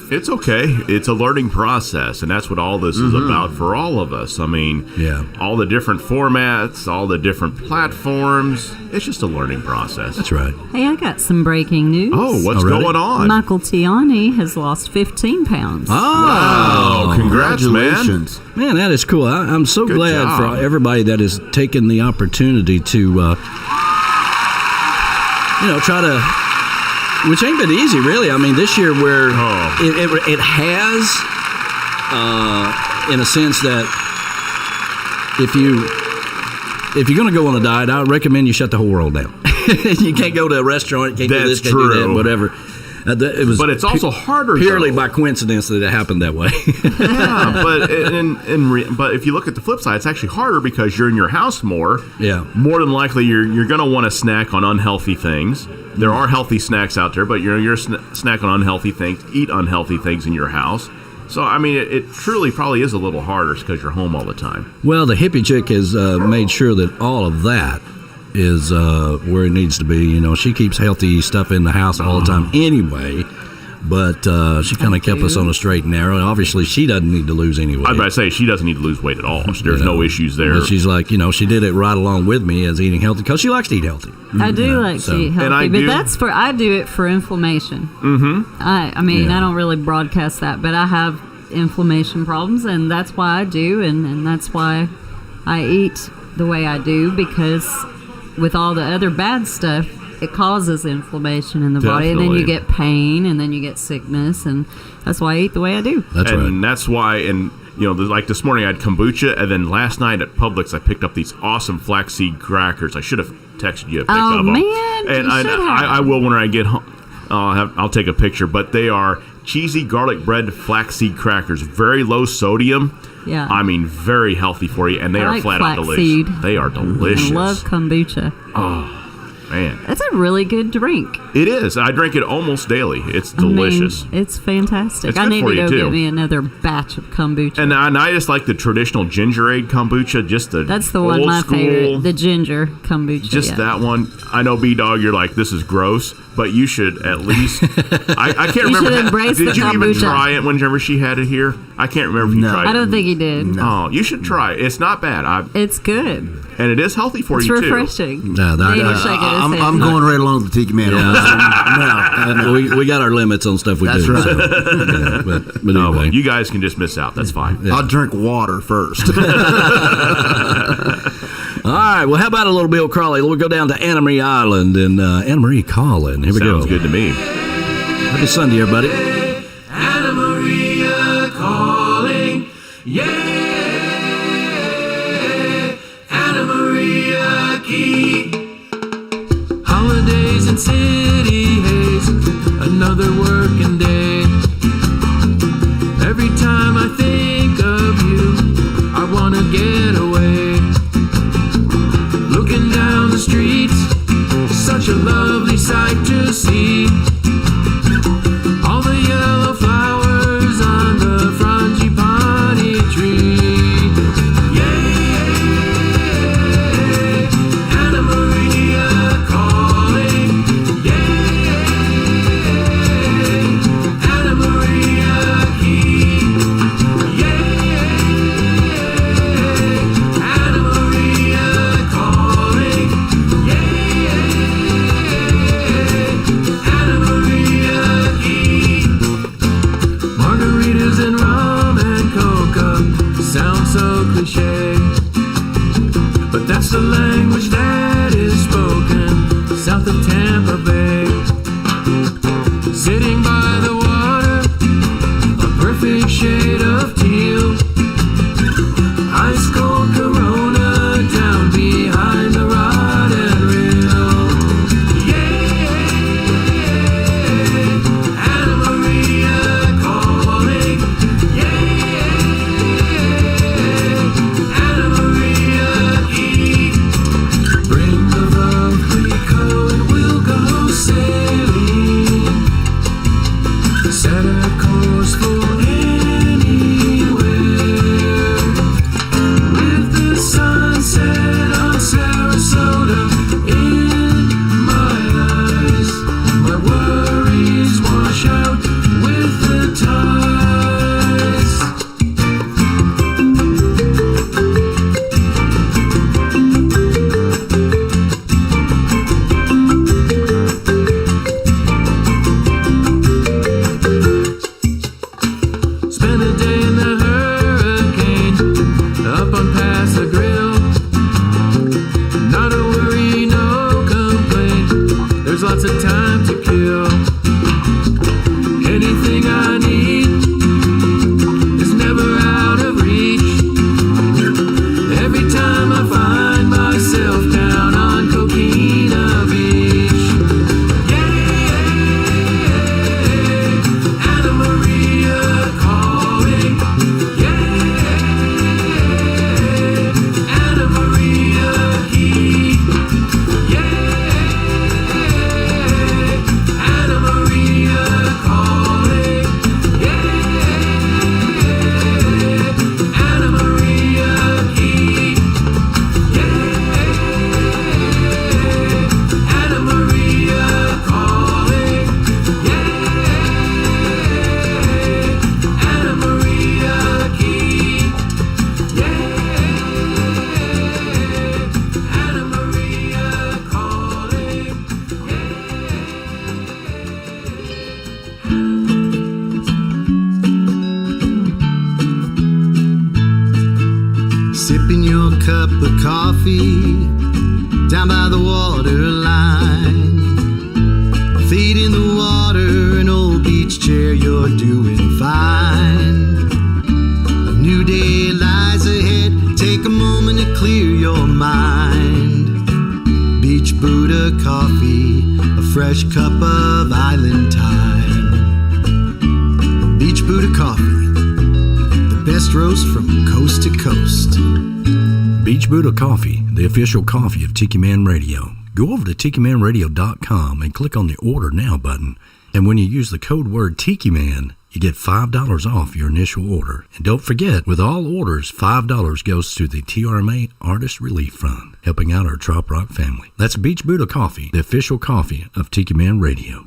It's okay. It's a learning process, and that's what all this is about for all of us. I mean, all the different formats, all the different platforms. It's just a learning process. that's right. Hey, I got some breaking news. Oh, what's Already? going on? Michael Tiani has lost 15 pounds. Oh, congrats, man. Congratulations. Man, that is cool. I'm so Good glad job. for everybody that has taken the opportunity to, try to, which ain't been easy, really. I mean, this year where it has, in a sense that if you're going to go on a diet, I recommend you shut the whole world down. You can't go to a restaurant, you can't do this, That's can't do that, true. whatever. It was But it's also harder, purely though. by coincidence that it happened that way. Yeah, but if you look at the flip side, it's actually harder because you're in your house more. Yeah. More than likely, you're going to want to snack on unhealthy things. There are healthy snacks out there, but you're snack on unhealthy things, eat unhealthy things in your house. So, I mean, it truly probably is a little harder because you're home all the time. Well, the hippie chick has made sure that all of that is where it needs to be. You know, she keeps healthy stuff in the house all the time anyway. But she kind of kept us on a straight and narrow. Obviously, she doesn't need to lose any weight. I was about to say, she doesn't need to lose weight at all. There's no issues there. But she's like, she did it right along with me as eating healthy because she likes to eat healthy. I do like to eat healthy, but I do it for inflammation. Mm-hmm. I mean, I don't really broadcast that, but I have inflammation problems, and that's why I do, and that's why I eat the way I do, because with all the other bad stuff, it causes inflammation in the body, and then you get pain, and then you get sickness, and that's why I eat the way I do. That's right. And that's why, like this morning I had kombucha, and then last night at Publix I picked up these awesome flaxseed crackers. I should have texted you a pic of them. Man, and I will when I get home. I'll take a picture, but they are cheesy garlic bread flaxseed crackers, very low sodium. Yeah. I mean, very healthy for you, and they I are like flat out flaxseed. delicious. They are delicious. I love kombucha. Oh, man. That's a really good drink. It is. I drink it almost daily. It's delicious. I mean, it's fantastic. It's I good need for to you, go too. get me another batch of kombucha. And I just like the traditional ginger ale kombucha, just the That's the one, old my school, favorite, the ginger kombucha. Just that one. I know, B-Dog, you're like, this is gross, but you should at least... I can't remember. should embrace did the you even kombucha. try it whenever she had it here? I can't remember if you tried it. I don't think he did. Oh, you should try it. It's not bad. It's good. And it is healthy for It's you, refreshing. No, David shaking his head. I'm going right along with the Tiki Man. we got our limits on stuff we That's do. right. So, but No, anyway. you guys can just miss out. That's fine. I'll drink water first. All right, well, how about a little Bill Crawley? We'll go down to Anna Marie Island and Anna Marie calling. Here we go. Sounds good to me. Happy Sunday, everybody. Anna Maria calling, yeah. Anna Maria Key. Holidays and city haze, another working day. Every time I think of you, I wanna get away. Looking down the streets, such a lovely sight to see. All the yellow flowers on the frangipani tree. Yeah, Anna Maria calling. Yeah, Anna Maria Key. Yeah, Anna Maria calling. Yeah, Anna Maria Key. Margaritas and rum and coca sound so cliche, but that's the language that is spoken south of Tampa Bay. Sitting by the water, a perfect shade of teal. Ice cold Corona down behind the rod and reel. Yeah, Anna Maria calling. Yeah, Anna Maria Key. sipping your cup of coffee down by the water line. Feet in the water, an old beach chair, you're doing fine. A new day lies ahead, take a moment to clear your mind. Beach Buddah Coffee, a fresh cup of island time. Beach Buddah Coffee, the best roast from coast to coast. Beach Buddah Coffee, the official coffee of Tiki Man Radio. Go over to TikiManRadio.com and click on the Order Now button. And when you use the code word Tiki Man, you get $5 off your initial order. And don't forget, with all orders, $5 goes to the TRMA Artist Relief Fund, helping out our Trop Rock family. That's Beach Buddah Coffee, the official coffee of Tiki Man Radio.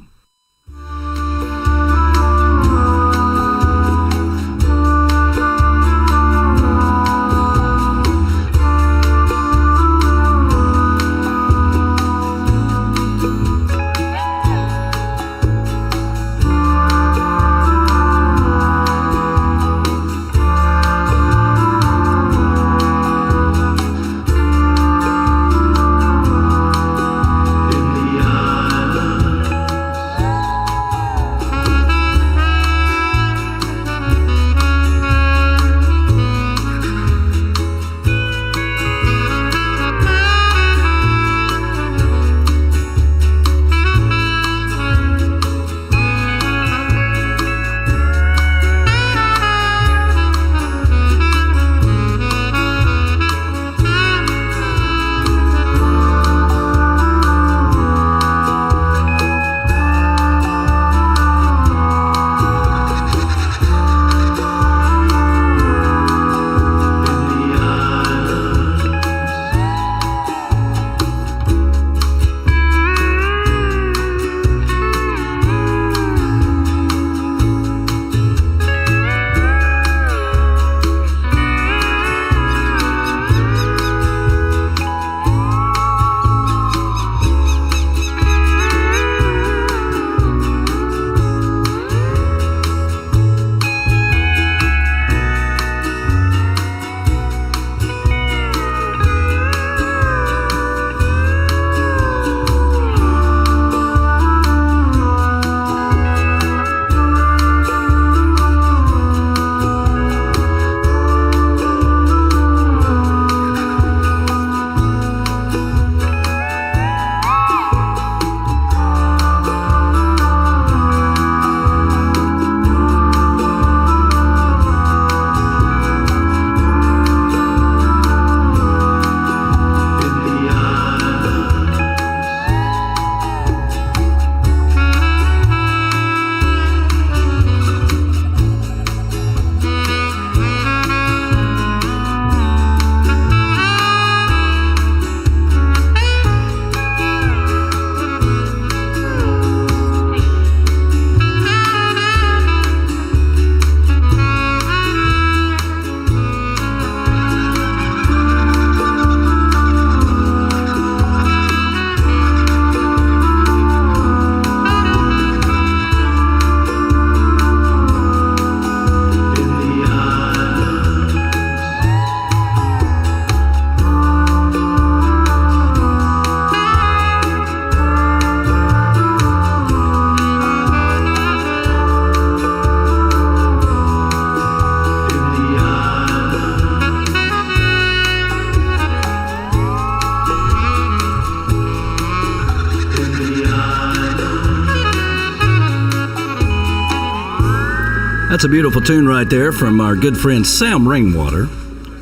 That's a beautiful tune right there from our good friend Sam Rainwater,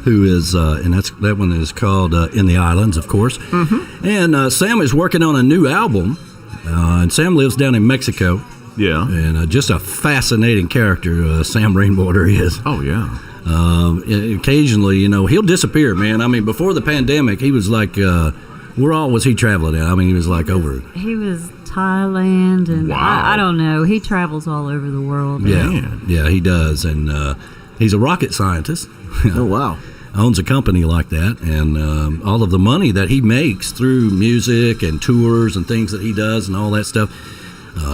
who is, and that one is called In the Islands, of course. Mm-hmm. And Sam is working on a new album, and Sam lives down in Mexico. Yeah. And just a fascinating character, Sam Rainwater is. Oh, yeah. Occasionally, you know, he'll disappear, man. I mean, before the pandemic, he was like, where all was he traveling at? I mean, he was like over. He was Thailand, and wow. I don't know. He travels all over the world. Yeah, he does. And he's a rocket scientist. Oh, wow. Owns a company like that, and all of the money that he makes through music and tours and things that he does and all that stuff,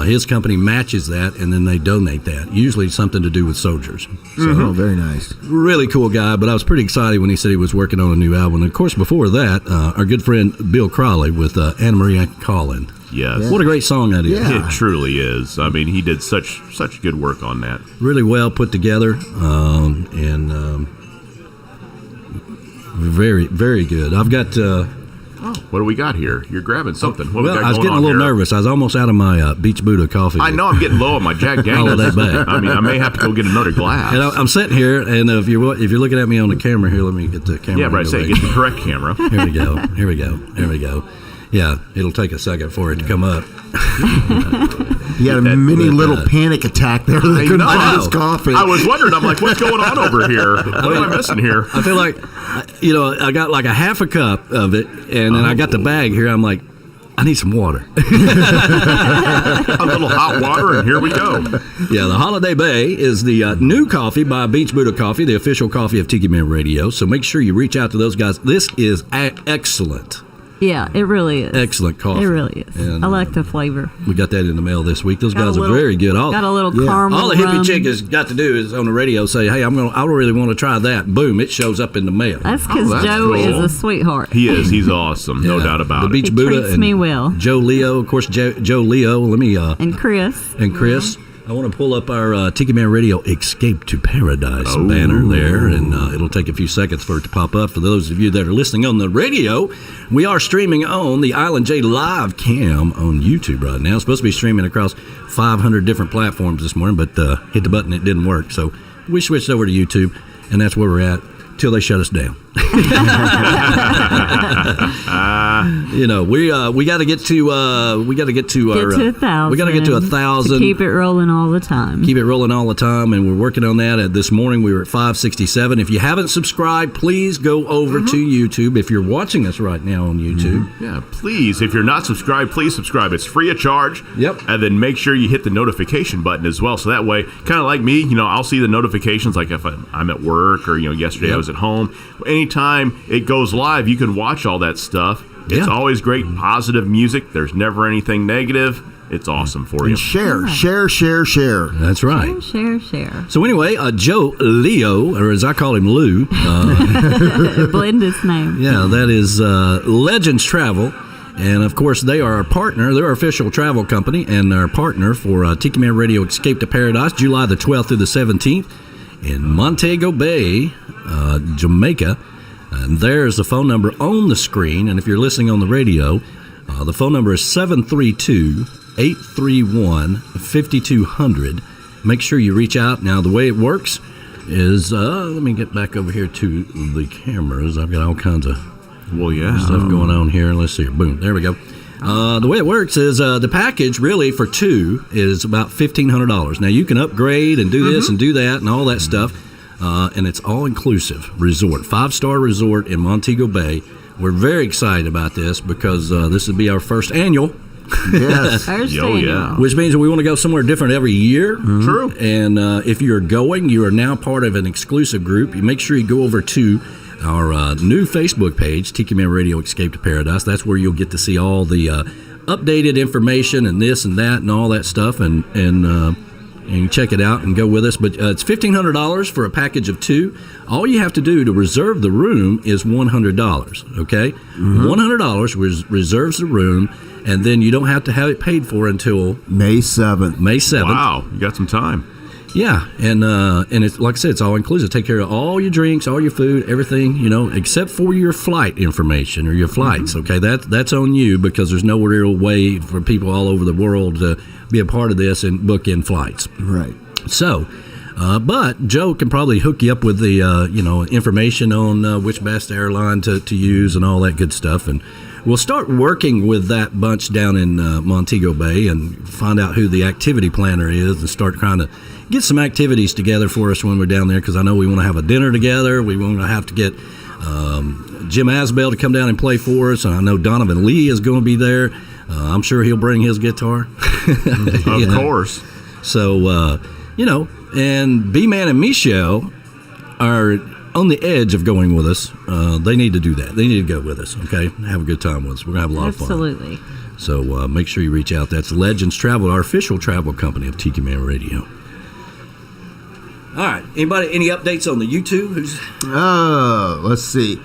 His company matches that, and then they donate that. Usually something to do with soldiers. So, Oh, very nice. really cool guy, but I was pretty excited when he said he was working on a new album. And, of course, before that, our good friend Bill Crawley with Anna Maria Collin. Yes. What a great song that is. Yeah. It truly is. I mean, he did such good work on that. Really well put together, and very, very good. I've got... What do we got here? You're grabbing something. What we well, got I was going getting a on little here? nervous. I was almost out of my Beach Buddah Coffee. I know I'm getting low on my Jack Daniels. Holiday Bay. I mean, I may have to go get another glass. And I'm sitting here, and if you're looking at me on the camera here, let me get the camera. Yeah, but I say get the correct camera. Here we go. Here we go. There we go. Yeah, it'll take a second for it to come up. He had a mini little panic attack there. They couldn't find his coffee. I was wondering. I'm like, what's going on over here? What am I missing here? I feel like, I got like a half a cup of it, and then I got the bag here. I'm like, I need some water. A little hot water, and here we go. Yeah, the Holiday Bay is the new coffee by Beach Buddah Coffee, the official coffee of Tiki Man Radio. So make sure you reach out to those guys. This is excellent. Yeah, it really is. Excellent coffee. It really is. And, I like the flavor. We got that in the mail this week. Those Got guys a are little- very good. Got a little caramel All the hippie rum. chick has got to do is on the radio say, "Hey, I really want to try that." Boom! It shows up in the mail. That's because that's Joe cool. is a sweetheart. He is. He's awesome. No Yeah. doubt about the it. Beach He Buddah treats and me well. Joe Leo, of course. Joe Leo. Let me And Chris. and Chris. I want to pull up our Tiki Man Radio Escape to Paradise banner there, and it'll take a few seconds for it to pop up. For those of you that are listening on the radio, we are streaming on the Island J live cam on YouTube right now. It's supposed to be streaming across 500 different platforms this morning, but hit the button, it didn't work. So we switched over to YouTube, and that's where we're at till they shut us down. We got to get to our 1,000. we got to get to 1,000. Keep it rolling all the time. Keep it rolling all the time, and we're working on that. This morning we were at 567. If you haven't subscribed, please go over to YouTube. If you're watching us right now on YouTube, Yeah, please. If you're not subscribed, please subscribe. It's free of charge. Yep. And then make sure you hit the notification button as well. So that way, kind of like me, I'll see the notifications. Like if I'm at work or yesterday I was at home. Anytime it goes live, you can watch all that stuff. It's Yeah. always great, positive music. There's never anything negative. It's awesome for you. And share. that's right. Share. So anyway, Joe Leo, or as I call him, Lou. Blend his name. Yeah, that is Legends Travel. And, of course, they are our partner. They're our official travel company and our partner for Tiki Man Radio Escape to Paradise, July the 12th through the 17th in Montego Bay, Jamaica. And there's the phone number on the screen. And if you're listening on the radio, the phone number is 732-831-5200. Make sure you reach out. Now, the way it works is, let me get back over here to the cameras. I've got all kinds of Well, yeah. stuff going on here. Let's see. Boom. There we go. The way it works is the package really for two is about $1,500. Now, you can upgrade and do this and do that and all that stuff. And it's all-inclusive resort, 5-star resort in Montego Bay. We're very excited about this because this will be our first annual, Yes. First Oh, annual. yeah. which means that we want to go somewhere different every year. True. And if you're going, you are now part of an exclusive group. You make sure you go over to our new Facebook page, Tiki Man Radio Escape to Paradise. That's where you'll get to see all the updated information and this and that and all that stuff. And you check it out and go with us. But it's $1,500 for a package of two. All you have to do to reserve the room is $100, okay? $100 reserves the room, and then you don't have to have it paid for until May 7th. May 7th. Wow, you got some time. Yeah, and it's like I said, it's all inclusive. Take care of all your drinks, all your food, everything, except for your flight information or your flights. Okay, that's on you because there's no real way for people all over the world to be a part of this and book in flights. Right. So, but Joe can probably hook you up with the information on which best airline to use and all that good stuff, and we'll start working with that bunch down in Montego Bay and find out who the activity planner is and start trying to get some activities together for us when we're down there, because I know we want to have a dinner together. We want to have to get Jim Asbell to come down and play for us, and I know Donovan Lee is going to be there. I'm sure he'll bring his guitar. Of course. So, and B-Man and Michelle are on the edge of going with us, they need to do that. They need to go with us, okay? Have a good time with us. We're going to have a lot of fun. Absolutely. So make sure you reach out. That's Legends Travel, our official travel company of Tiki Man Radio. All right. Any updates on the YouTube? Let's see.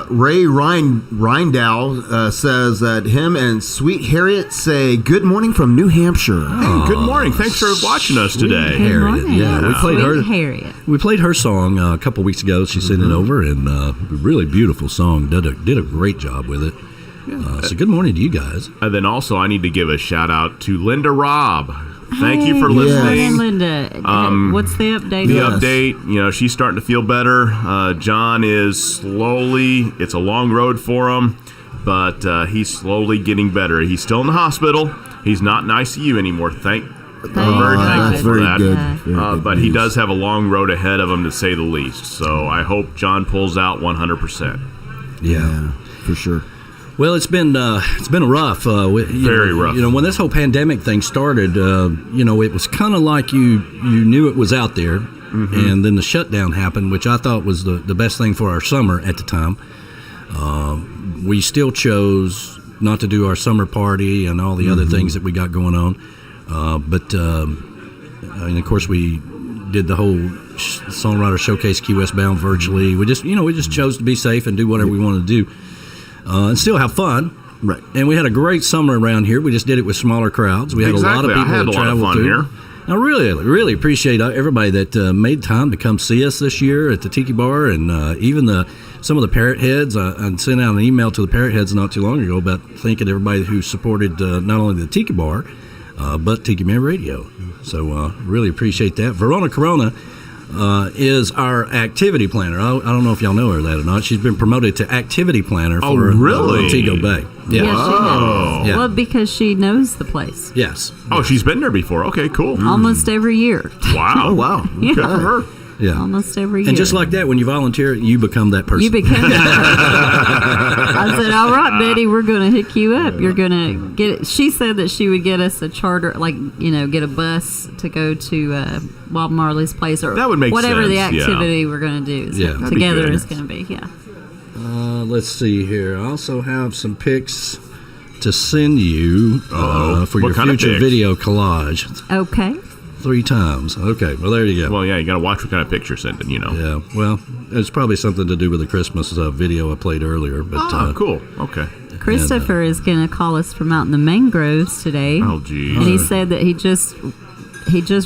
Ray Reindow says that him and Sweet Harriet say good morning from New Hampshire. Hey, good morning. Thanks for watching us today. Good morning. Yeah, we played Sweet Harriet. We played her song a couple weeks ago. She sent it over, and really beautiful song. Did a great job with it. So good morning to you guys. And then also, I need to give a shout out to Linda Robb. Thank Hey, you for good listening. morning, Linda. What's the update? The update, she's starting to feel better. John is slowly, it's a long road for him, but he's slowly getting better. He's still in the hospital. He's not in ICU anymore. We're very thankful for that. Good. But he does have a long road ahead of him, to say the least. So I hope John pulls out 100%. Yeah, for sure. Well, it's been a rough, very rough. When this whole pandemic thing started, it was kind of like you knew it was out there, and then the shutdown happened, which I thought was the best thing for our summer at the time. We still chose not to do our summer party and all the other things that we got going on, but of course we did the whole Songwriter Showcase Key West Bound virtually. We just chose to be safe and do whatever we wanted to do. And still have fun. Right. And we had a great summer around here. We just did it with smaller crowds. We had a lot of people that traveled through. Here. I really appreciate everybody that made time to come see us this year at the Tiki Bar, and even some of the Parrot Heads. I sent out an email to the Parrot Heads not too long ago about thanking everybody who supported not only the Tiki Bar, but Tiki Man Radio. So really appreciate that. Verona Corona is our activity planner. I don't know if y'all know her that or not. She's been promoted to activity planner for Montego Bay. Yeah, she Wow. has. Yeah. Well, because she knows the place. Yes. Oh, she's been there before. Okay, cool. Almost every year. Wow. Oh, wow. Yeah. Good for her. Yeah. Almost every year. And just like that, when you volunteer, you become that person. You became I said, all right, Betty, we're going to hook you up. You're going to get it. She said that she would get us a charter, get a bus to go to Bob Marley's place, or That would make whatever the sense, yeah. activity we're going to do. Yeah. That'd be Together good. is going to be, yeah. Let's see here. I also have some pics to send you for What your kind of future pics? video collage. Okay. 3 times. Okay, well, there you go. Well, yeah, you got to watch what kind of picture you're sending, Yeah, well, it's probably something to do with the Christmas video I played earlier. But cool. Okay. Christopher is going to call us from out in the mangroves today. Oh, geez. And he said that he just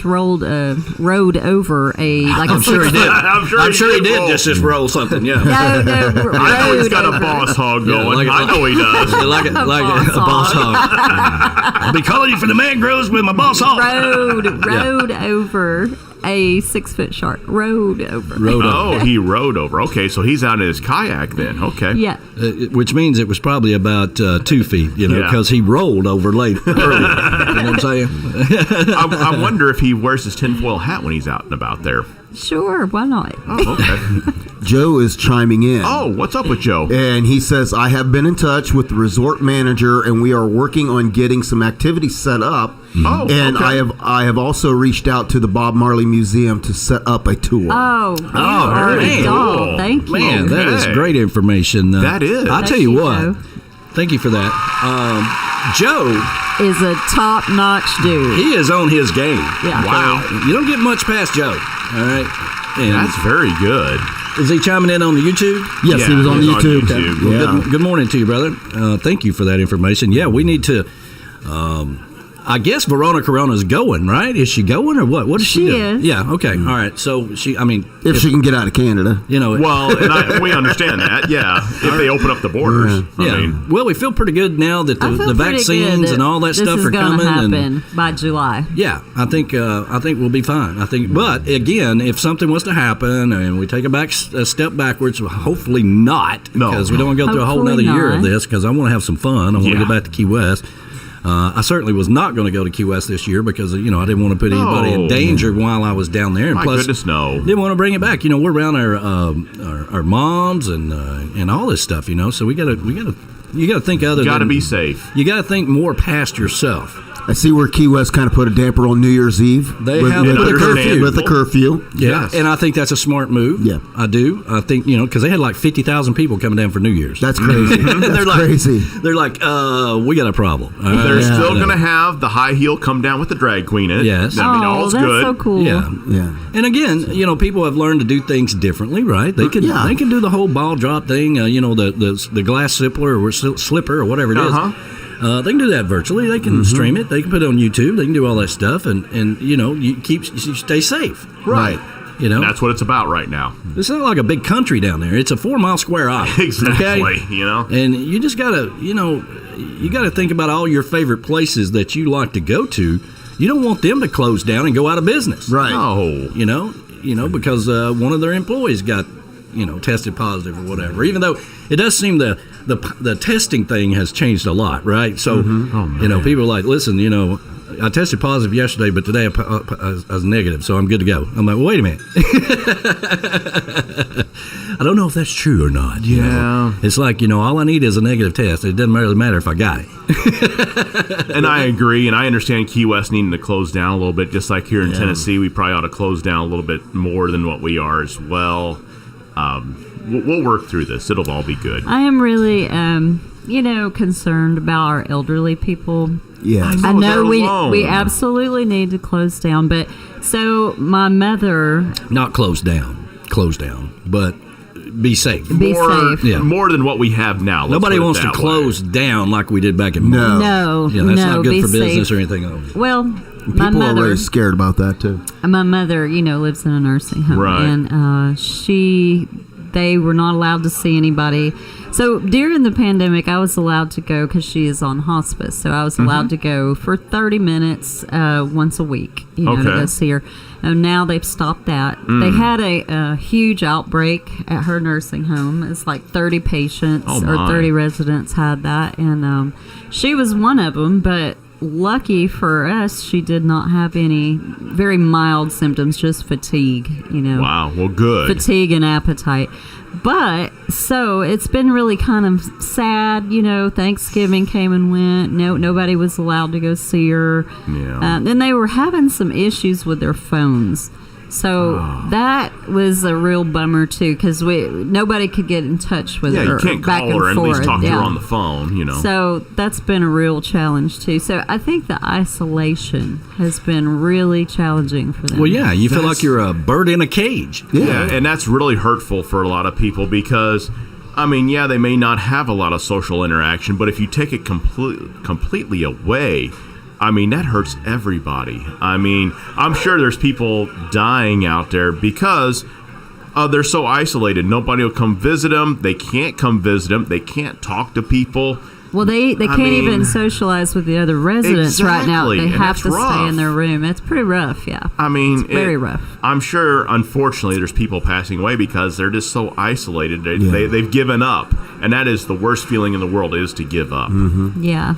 rode over I'm sure he did. I'm sure he did just roll something, yeah. No, I know he's rode got over. a boss hog going. like I know he does. like a boss hog. I'll be calling you from the mangroves with my boss hog. Rode over a 6-foot shark. Rode over. Oh, he rode over. Okay, so he's out in his kayak then. Okay. Yeah. Which means it was probably about 2 feet, Yeah. because he rolled over late earlier. You know what I'm saying? I wonder if he wears his tinfoil hat when he's out and about there. Sure, why not? Oh, okay. Joe is chiming in. Oh, what's up with Joe? And he says, I have been in touch with the resort manager, and we are working on getting some activities set up. Oh, and okay. I have also reached out to the Bob Marley Museum to set up a tour. Oh, you are very a doll. cool. Thank you. Man, that is Okay. great information. That is. I'll Thank tell you you, what. Joe. Thank you for that. Joe, Is a top-notch dude. he is on his game. Yeah. Wow. You don't get much past Joe. All right. And That's very good. is he chiming in on the YouTube? Yes, he was on he's on YouTube. YouTube. Well, Yeah. good morning to you, brother. Thank you for that information. Yeah, we need to. I guess Verona Corona's going, right? Is she going or what? What is she She doing? is. Yeah. Okay. All right. So If she can get out of Canada. Well, and we understand that, yeah. If they open up the borders. Yeah. I mean, Well, we feel pretty good now that I the feel pretty vaccines good and all that this stuff is are gonna coming. happen And by July. yeah, I think we'll be fine. But again, if something was to happen and we take a step backwards, hopefully not, No. because we don't want to go through a whole Hopefully nother year of not. this. Because I want to have some fun. I want to Yeah. get back to Key West. I certainly was not going to go to Key West this year because I didn't want to put anybody in No. danger while I was down there. And my plus, goodness, no. didn't want to bring it back. We're around our moms and all this stuff. So you got to think other. You got to than- be safe. You got to think more past yourself. I see where Key West kind of put a damper on New Year's Eve. They have with the curfew. With the curfew. Yeah, Yes. and I think that's a smart move. Yeah. I do. I think, because they had like 50,000 people coming down for New Year's. That's crazy. they're like, crazy. They're like, we got a problem. They're still Yeah. going to have the high heel come down with the drag queen in it. Yes. I mean, all's that's good. so cool. Yeah. Yeah. And again, people have learned to do things differently, right? They can Yeah. they can do the whole ball drop thing, the glass slipper or whatever it is. They can do that virtually. They can stream it. They can put it on YouTube. They can do all that stuff, and you stay safe. Right. And that's what it's about right now. It's not like a big country down there. It's a 4-mile square island. Exactly. Okay? And you just gotta, you gotta think about all your favorite places that you like to go to. You don't want them to close down and go out of business. Right. No. Because one of their employees got, tested positive or whatever. Even though it does seem the testing thing has changed a lot, right? So, people are like, listen, I tested positive yesterday, but today I was negative, so I'm good to go. I'm like, well, wait a minute. I don't know if that's true or not. Yeah. It's like, all I need is a negative test. It doesn't really matter if I got it. And I agree, and I understand Key West needing to close down a little bit. Just like here in Tennessee, we probably ought to close down a little bit more than what we are as well. We'll work through this. It'll all be good. I am really, concerned about our elderly people. Yeah. I know we alone. absolutely need to close down, but so my mother Not close down, but be safe. be safe. Yeah. More than what we have now. let's Nobody put it wants to that way. close down like we did back in March. No, Yeah, that's not good be for business safe. or anything else. Well, my People are mother, really scared about that too. my mother, lives in a nursing home, Right. and they were not allowed to see anybody. So during the pandemic, I was allowed to go because she is on hospice. So I was allowed to go for 30 minutes once a week, to Okay. go see her. And now they've stopped that. They had a huge outbreak at her nursing home. It's like 30 patients Oh, or my. 30 residents had that. And she was one of them, but lucky for us, she did not have any very mild symptoms, just fatigue, Wow. Well, good. fatigue and appetite. But so it's been really kind of sad, Thanksgiving came and went. Nobody was allowed to go see her. Yeah. Then they were having some issues with their phones. So that was a real bummer too, because nobody could get in touch with Yeah, her. you can't back call her and at least forth. talk to her Yeah. on the phone, So that's been a real challenge too. So I think the isolation has been really challenging for them. Well, yeah, you feel like you're a bird in a cage. Yeah, and that's really hurtful for a lot of people because, they may not have a lot of social interaction, but if you take it completely away, that hurts everybody. I'm sure there's people dying out there because they're so isolated. Nobody will come visit them. They can't come visit them. They can't talk to people. Well, they can't even socialize with the other residents right now. Exactly, They and have that's to rough. stay in their room. It's pretty rough, yeah. It's very rough. I'm sure, unfortunately, there's people passing away because they're just so isolated. They've given up, and that is the worst feeling in the world, is to give up. Yeah.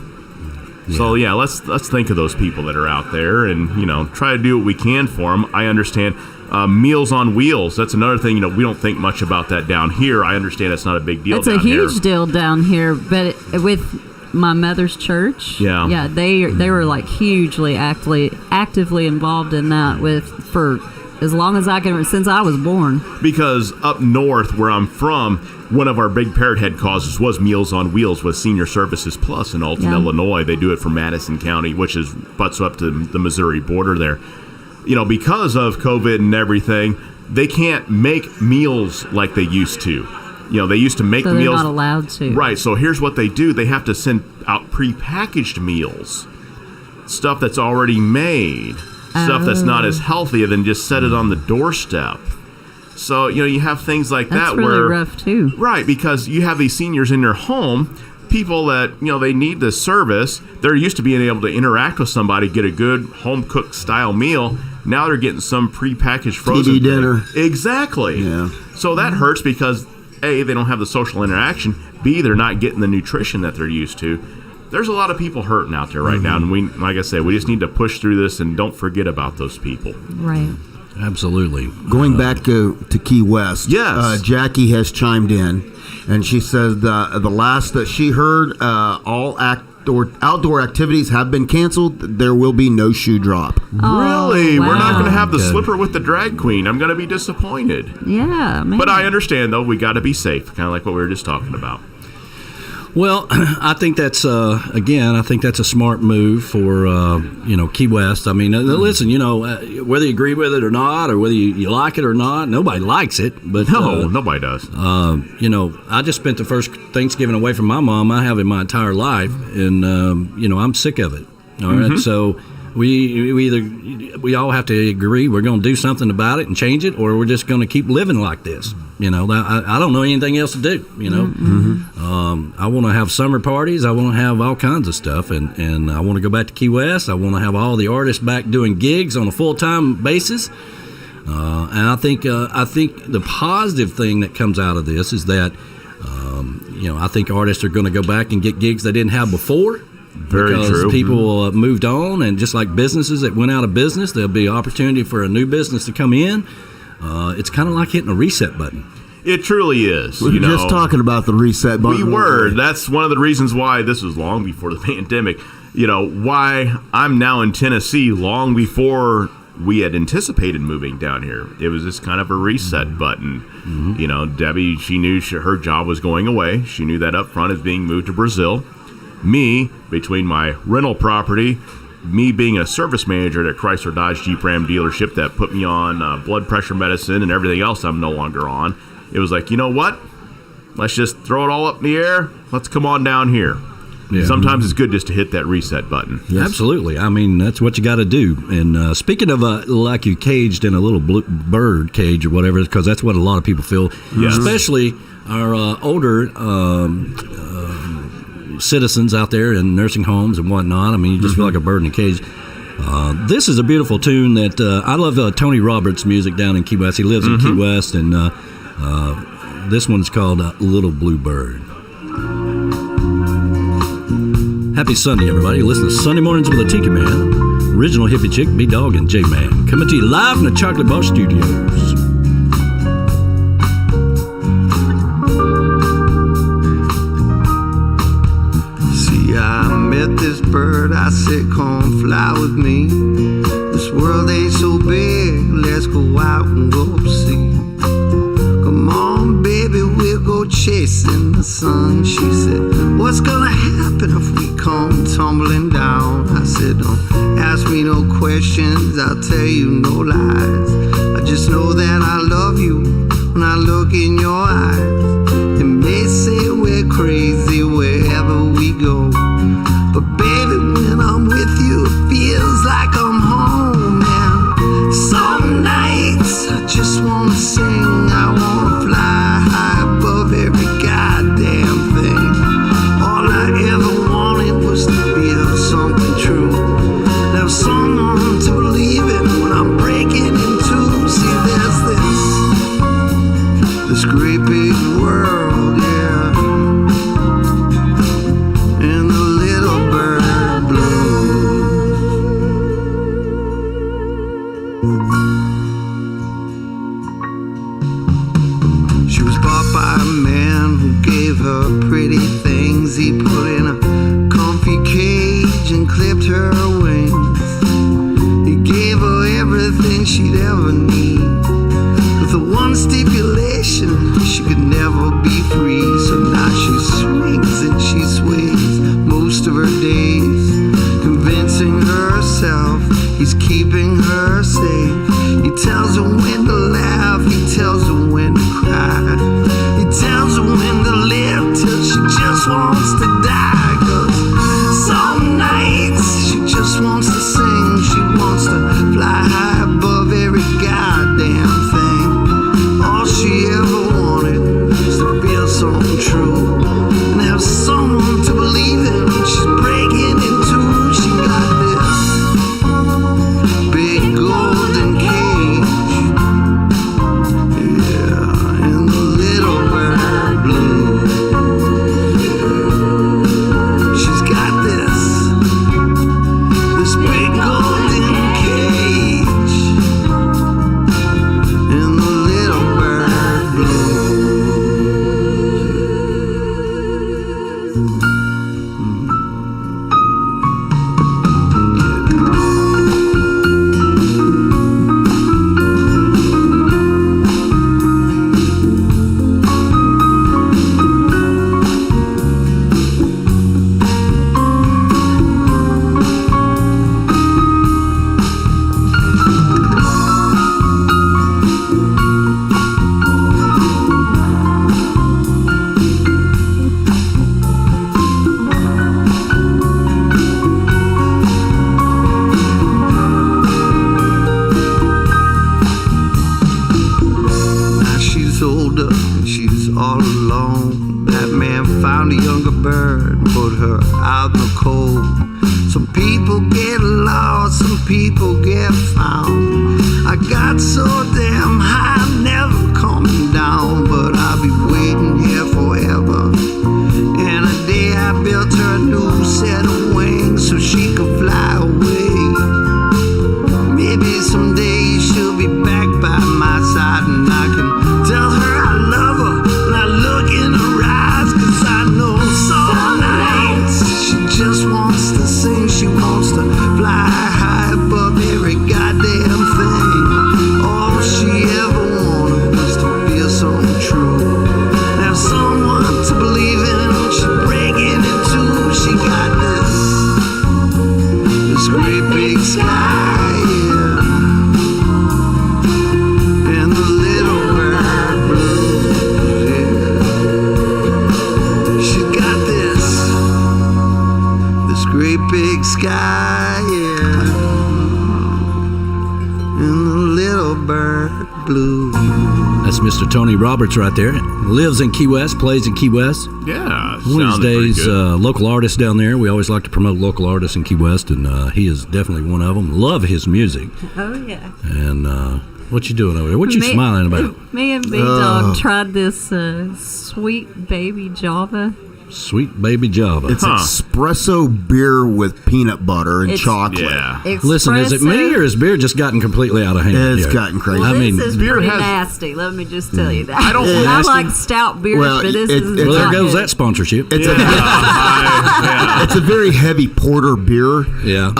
So let's think of those people that are out there, and try to do what we can for them. I understand Meals on Wheels. That's another thing. We don't think much about that down here. I understand it's not a big deal. It's a huge deal down here, but with my mother's church, they were like hugely actively involved in that for as long as since I was born. Because up north, where I'm from, one of our big Parrot Head causes was Meals on Wheels with Senior Services Plus in Alton, Illinois. They do it for Madison County, which butts up to the Missouri border there. Because of COVID and everything, they can't make meals like they used to. They used to make So the they're meals. not allowed to. Right. So here's what they do. They have to send out prepackaged meals, stuff that's already made, stuff that's not as healthy, than just set it on the doorstep. So, you have things like That's that really where... rough, too. Right, because you have these seniors in their home, people that, they need this service. They're used to being able to interact with somebody, get a good home-cooked style meal. Now they're getting some prepackaged frozen TV dinner. Exactly. Yeah. So that hurts because, A, they don't have the social interaction. B, they're not getting the nutrition that they're used to. There's a lot of people hurting out there right now, and like I said, we just need to push through this and don't forget about those people. Right. Absolutely. Going back to Key West, Yes. Jackie has chimed in, and she says the last that she heard, all outdoor activities have been canceled. There will be no shoe drop. Really? Wow. We're not going to have the Good. slipper with the drag queen. I'm going to be disappointed. Yeah, man. But I understand, though, we got to be safe, kind of like what we were just talking about. Well, I think that's I think that's a smart move for Key West. I mean, listen, whether you agree with it or not, or whether you like it or not, nobody likes it. But No, nobody does. I just spent the first Thanksgiving away from my mom I have in my entire life, and I'm sick of it. All right, so we all have to agree we're going to do something about it and change it, or we're just going to keep living like this. I don't know anything else to do. I want to have summer parties. I want to have all kinds of stuff, and I want to go back to Key West. I want to have all the artists back doing gigs on a full-time basis. And I think the positive thing that comes out of this is that I think artists are going to go back and get gigs they didn't have before. Very because true. people moved on, and just like businesses that went out of business, there'll be opportunity for a new business to come in. It's kind of like hitting a reset button. It truly is. We were just talking about the reset button. We were. That's one of the reasons why this was long before the pandemic. Why I'm now in Tennessee long before we had anticipated moving down here. It was just kind of a reset button. Debbie, she knew her job was going away. She knew that up front as being moved to Brazil. Me, between my rental property, me being a service manager at a Chrysler Dodge Jeep Ram dealership that put me on blood pressure medicine and everything else I'm no longer on, it was like, you know what? Let's just throw it all up in the air. Let's come on down here. Yeah. Sometimes it's good just to hit that reset button. Yes. Absolutely. I mean, that's what you got to do. And speaking of like you caged in a little blue bird cage or whatever, because that's what a lot of people feel, yes. Especially our older citizens out there in nursing homes and whatnot. I mean, you just feel like a bird in a cage. This is a beautiful tune that I love. Tony Roberts' music down in Key West. He lives in Key West, and this one's called Little Blue Bird. Happy Sunday, everybody. Listen to Sunday Mornings with the Tiki Man, original hippie chick, B-Dog, and J-Man, coming to you live from the Chocolate Bar Studios. I met this bird, I said, come fly with me. This world ain't so big, let's go out and go see. Come on, baby, we'll go chasing the sun. She said, what's gonna happen if we come tumbling down? I said, don't ask me no questions, I'll tell you no lies. I just know that I love you when I look in your eyes. They may say we're crazy wherever we go, but baby, when I'm with you, it feels like I'm home. And some nights I just wanna sing, I wanna fly high above every goddamn thing. All I ever wanted was to feel something true, and have someone to believe in when I'm breaking in two. See, there's this great big world, yeah, and the little bird blues. She was bought by a man who gave her pretty things. He put in a comfy cage and clipped her wings. He gave her everything she'd ever need, with the one stipulation, she could never be free. So now she swings and she sways most of her days, convincing herself he's keeping her safe. He tells her when to laugh, he tells her when to cry, he tells her when to live till she just wants to die. 'Cause some nights she just wants to sing, she wants to fly high above every goddamn thing. All she ever wanted was to feel something true, and have someone to believe in when she's breaking in two. She got this big golden cage, yeah, and the little bird blue. She's got this big golden cage, and the little bird blue. a younger bird, put her out in the cold. Some people get lost, some people get found. I got so damn high, never coming down, but I'll be waiting here forever. And a day I built her a new set of wings so she could fly away. Maybe someday she'll be back by my side and I can tell her I love her when I look in her eyes. 'Cause I know some nights she just wants to sing, she wants to fly high above every goddamn thing. All she ever wanted was to feel something true. Have someone to believe in, she breaking it too. She got this great big sky. Big sky, yeah, and the little bird blue. That's Mr. Tony Roberts right there. Lives in Key West, plays in Key West. Yeah, one of these days, local artist down there. We always like to promote local artists in Key West, and he is definitely one of them. Love his music. Oh, yeah. And what you doing over there? What you smiling about? Me and B-Dog tried this Sweet Baby Java. Sweet Baby Java. It's espresso beer with peanut butter and chocolate. Yeah. Listen, is it me or has beer just gotten completely out of hand? It's gotten crazy. Well, I mean, this is beer pretty has- nasty. Let me just tell you that. I don't- I nasty? like stout beers, Well, but this it- is it- well, there not goes good. that sponsorship. It's Yeah. it's a very heavy porter beer. Yeah.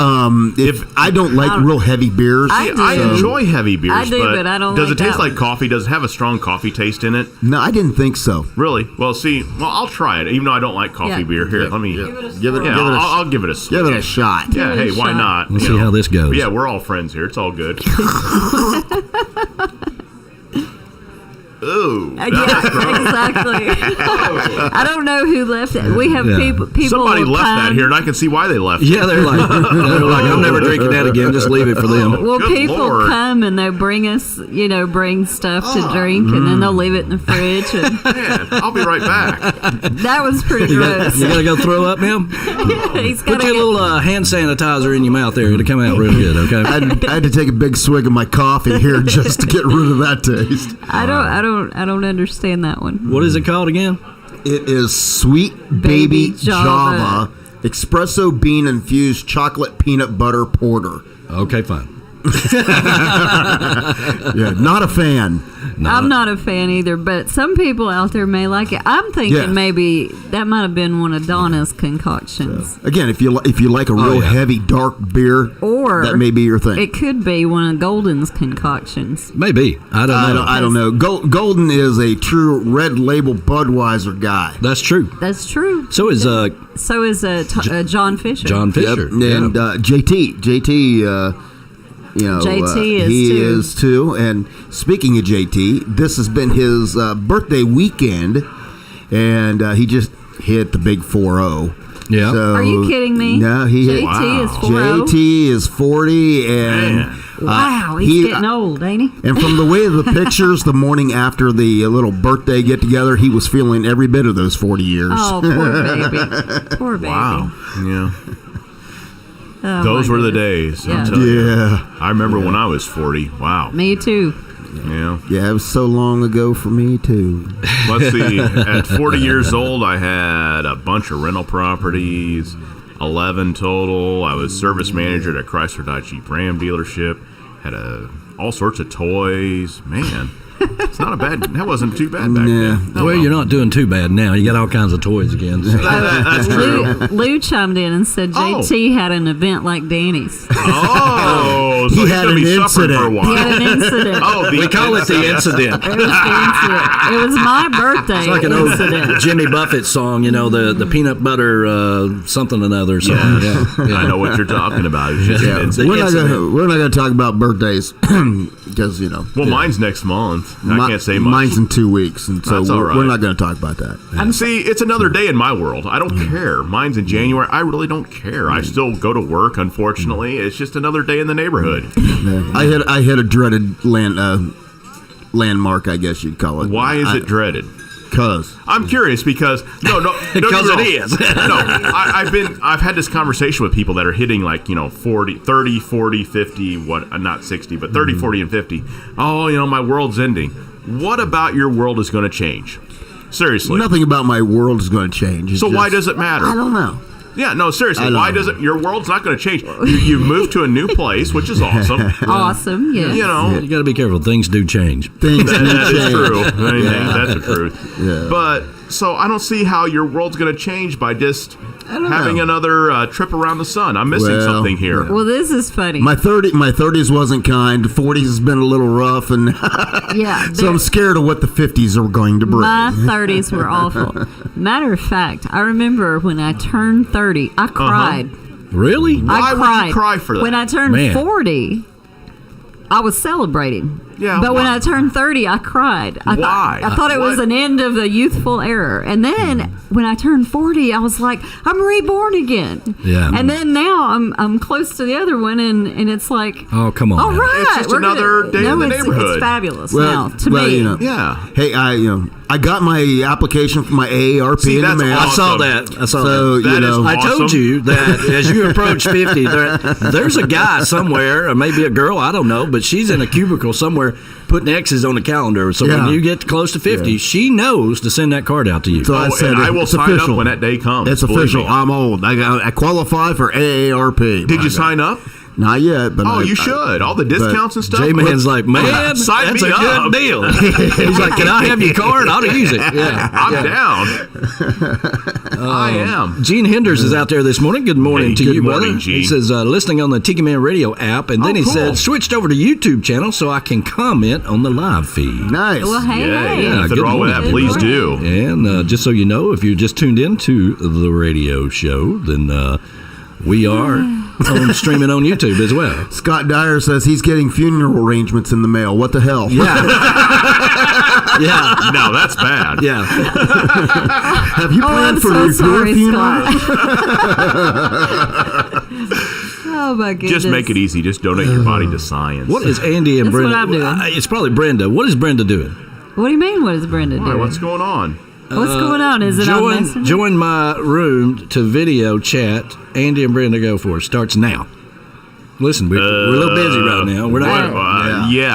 If I don't like real heavy beers, I do. I enjoy heavy beers. I do, but I don't Does like it taste that like one. coffee? Does it have a strong coffee taste in it? no, I didn't think so. Really? Well, see, I'll try it, even though I don't like coffee Yeah. beer. Here, let me. Give it, Yeah, give it, I'll give it a swig. give it a shot. Yeah, Give it hey, a why shot. not? Let's You see know. how this goes. Yeah, we're all friends here. It's all good. Ooh. Yeah, exactly. I don't know who left it. We have Yeah. people. Somebody left that come- here, and I can see why they left it. Yeah, they're like, I'm never drinking that again. Just leave it for them. Well, Good people Lord. come and they bring us, bring stuff to drink, and then they'll leave it in the fridge. And Man, I'll be right back. that was pretty gross. You gotta go throw up now? He's Put got your little hand sanitizer in your mouth there. It'll come out real good, okay? I had to take a big swig of my coffee here just to get rid of that taste. I don't understand that one. What is it called again? It is Sweet Baby, Baby Java espresso bean infused chocolate peanut butter porter. Okay, fine. Yeah, not a fan. I'm not a fan either, but some people out there may like it. I'm thinking Yeah. maybe that might have been one of Donna's concoctions. Again, if you like a real yeah. heavy dark beer, Or that may be your thing. It could be one of Golden's concoctions. Maybe. I don't know. I don't know. Golden is a true red label Budweiser guy. That's true. That's true. So is So is John Fisher. John Fisher. Yep. And JT, JT is he too. is too. And speaking of JT, this has been his birthday weekend, and he just hit the big 4-0. Yeah. So, Are you kidding me? No, he hit. JT is 40. JT is 40, and Man. Wow, he's getting old, ain't he? And from the way of the pictures, the morning after the little birthday get together, he was feeling every bit of those 40 years. Oh, poor baby. Poor baby. Wow. Yeah. Oh, Those my were the goodness. days. I'll tell you. Yeah, I remember when I was 40. Wow. Me too. Yeah. yeah, it was so long ago for me too. Let's see. At 40 years old, I had a bunch of rental properties, 11 total. I was service manager at a Chrysler Dodge Jeep Ram dealership. Had all sorts of toys. Man, it's not a bad. That wasn't too bad back Nah. then. Well, you're not doing too bad now. You got all kinds of toys again. So. That's true. Lou chimed in and said JT had an event like Danny's. Oh, so He he's had gonna be an suffering for a incident. while. He had an incident. Oh, We call it the incident. It was the incident. It was my birthday It's like an old incident. Jimmy Buffett song, the peanut butter something another song. Yeah. I know what you're talking about. It's just an incident. We're not gonna talk about birthdays because Well, mine's next month. I can't say much. Mine's in 2 weeks, and so That's all right. we're not going to talk about that. See, it's another day in my world. I don't care. Mine's in January. I really don't care. I still go to work, unfortunately. It's just another day in the neighborhood. I hit a dreaded landmark, I guess you'd call it. Why is it dreaded? I'm curious because because it is. I've had this conversation with people that are hitting 30, 40, 50, not 60, but 30, 40, and 50. Oh, my world's ending. What about your world is going to change? Seriously. Nothing about my world is going to change. So why does it matter? I don't know. Yeah, no, seriously. Why does it? Your world's not going to change. You moved to a new place, which is awesome. Awesome, yes. You got to be careful. Things do change. That is true. That's the truth. Yeah. But so I don't see how your world's going to change by just having another trip around the sun. I'm missing something here. Well, this is funny. My 30s wasn't kind. 40s has been a little rough, and so I'm scared of what the 50s are going to bring. My 30s were awful. Matter of fact, I remember when I turned 30, I cried. Really? Why would you cry for that? When I turned 40, I was celebrating. Yeah, but when I turned 30, I cried. Why? I thought it was an end of the youthful era. And then when I turned 40, I was like, I'm reborn again. Yeah. And then now I'm close to the other one, and it's like, oh, come on. All right. It's just another day in the neighborhood. It's fabulous now to me. Hey, I got my application for my AARP in the mail. Awesome. I saw that. So, I told you that as you approach 50, there's a guy somewhere, or maybe a girl, I don't know, but she's in a cubicle somewhere putting X's on the calendar. So when you get close to 50, she knows to send that card out to you. So I said, I will sign up when that day comes. It's official. I'm old. I qualify for AARP. Did you sign up? Not yet, but you should. All the discounts and stuff. J-Man's like, man, that's a good deal. He's like, can I have your card? I'll use it. Yeah, I'm down. I am. Gene Henders is out there this morning. Good morning to you, brother. Gene. He says, listening on the Tiki Man Radio app, and then he said, switched over to YouTube channel so I can comment on the live feed. Nice. Well, hey. Nothing wrong with that. Please do. And just so you know, if you just tuned into the radio show, then we are streaming on YouTube as well. Scott Dyer says he's getting funeral arrangements in the mail. What the hell? Yeah. No, that's bad. Yeah. Have you planned for your funeral? Oh my goodness. Just make it easy. Just donate your body to science. What is Andy and Brenda? That's what I'm doing. It's probably Brenda. What is Brenda doing? What do you mean? What is Brenda doing? What's going on? What's going on? Is it on Messenger? Join my room to video chat. Andy and Brenda go for it. Starts now. Listen, we're a little busy right now. We're not.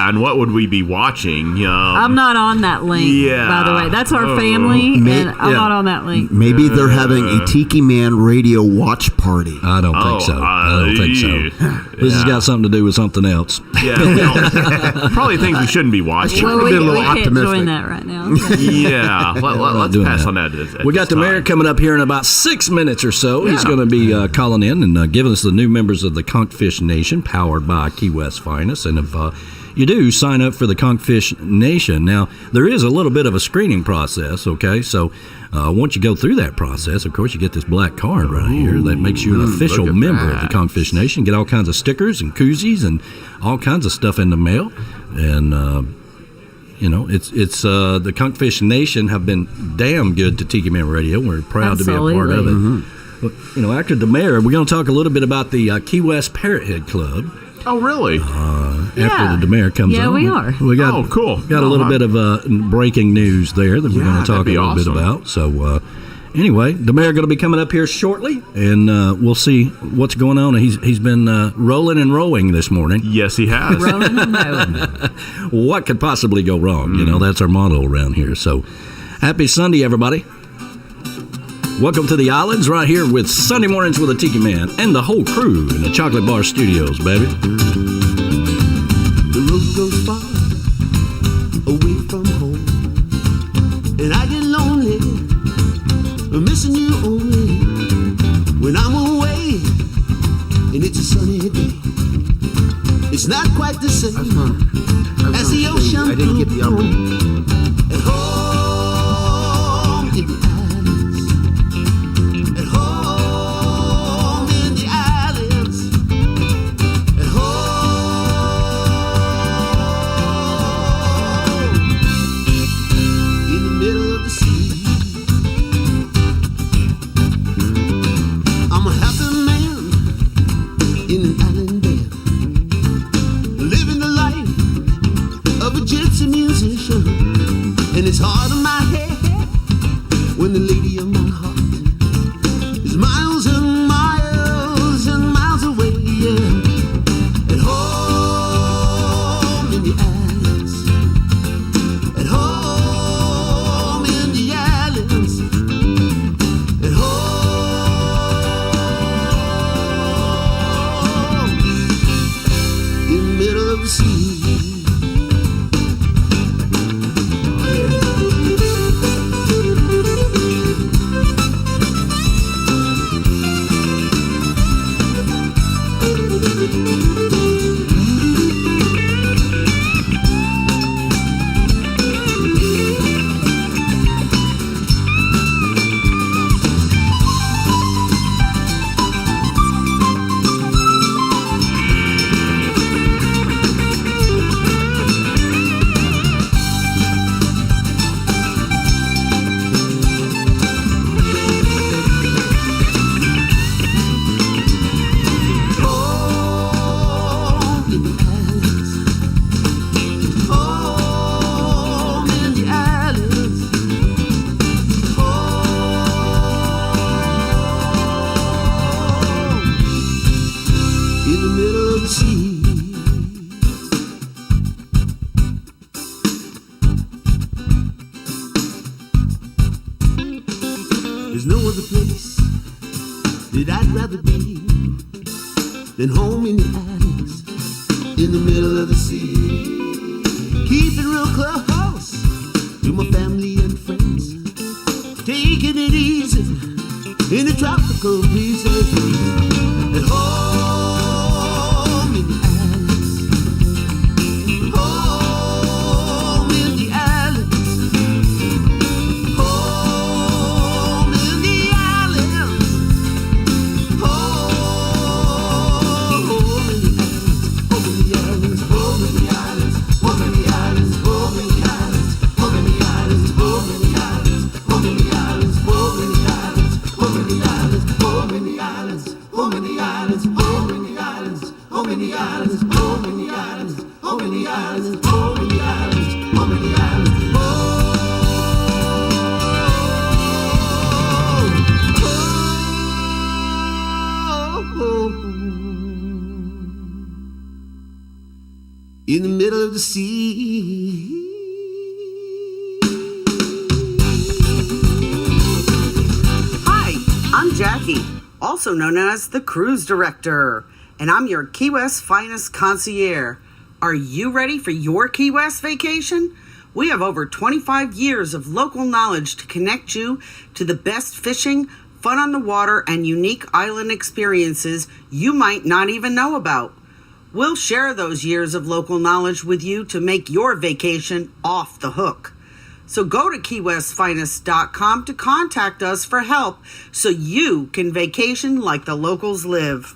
And what would we be watching? I'm not on that link, by the way. That's our family, and I'm not on that link. Maybe they're having a Tiki Man Radio watch party. I don't think so. I don't think so. This has got something to do with something else. Yeah, probably things we shouldn't be watching. Well, we can't join that right now. Yeah, let's pass on that. We got the mayor coming up here in about 6 minutes or so. He's going to be calling in and giving us the new members of the Conchfish Nation, powered by Key West Finest. And if you do sign up for the Conchfish Nation, now there is a little bit of a screening process, okay? So once you go through that process, of course, you get this black card right here that makes you an official member of the Conchfish Nation. Get all kinds of stickers and koozies and all kinds of stuff in the mail. And it's the Conchfish Nation have been damn good to Tiki Man Radio. We're proud to be a part of it. Mm-hmm. After the mayor, we're going to talk a little bit about the Key West Parrothead Club. Oh, really? After the mayor comes on. Yeah, we are. We got, cool. Got a little bit of breaking news there that we're going to talk a little bit about. So, anyway, the mayor going to be coming up here shortly, and we'll see what's going on. He's been rolling and rowing this morning. Yes, he has. Rolling and rolling. What could possibly go wrong? That's our motto around here. So, happy Sunday, everybody. Welcome to the Islands, right here with Sunday Mornings with a Tiki Man and the whole crew in the Chocolate Bar Studios, baby. The road goes far away from home, and I get lonely, missing you only when I'm away, and it's a sunny day. It's not quite the same as the ocean. I didn't get the upper. At home in the islands. Living the life of a gypsy musician. of my heart is miles and miles and miles away, yeah. At home in the islands, at home in the islands, at home in the middle of the sea. There's no other place that I'd rather be than home in the islands, in the middle of the sea. Keep it real close to my family and friends, taking it easy in the tropical breezes. At home in the islands, home in the islands. In the middle of the sea. Hi, I'm Jackie, also known as the Cruise Director, and I'm your Key West finest concierge. Are you ready for your Key West vacation? We have over 25 years of local knowledge to connect you to the best fishing, fun on the water, and unique island experiences you might not even know about. We'll share those years of local knowledge with you to make your vacation off the hook. So go to KeyWestFinest.com to contact us for help so you can vacation like the locals live.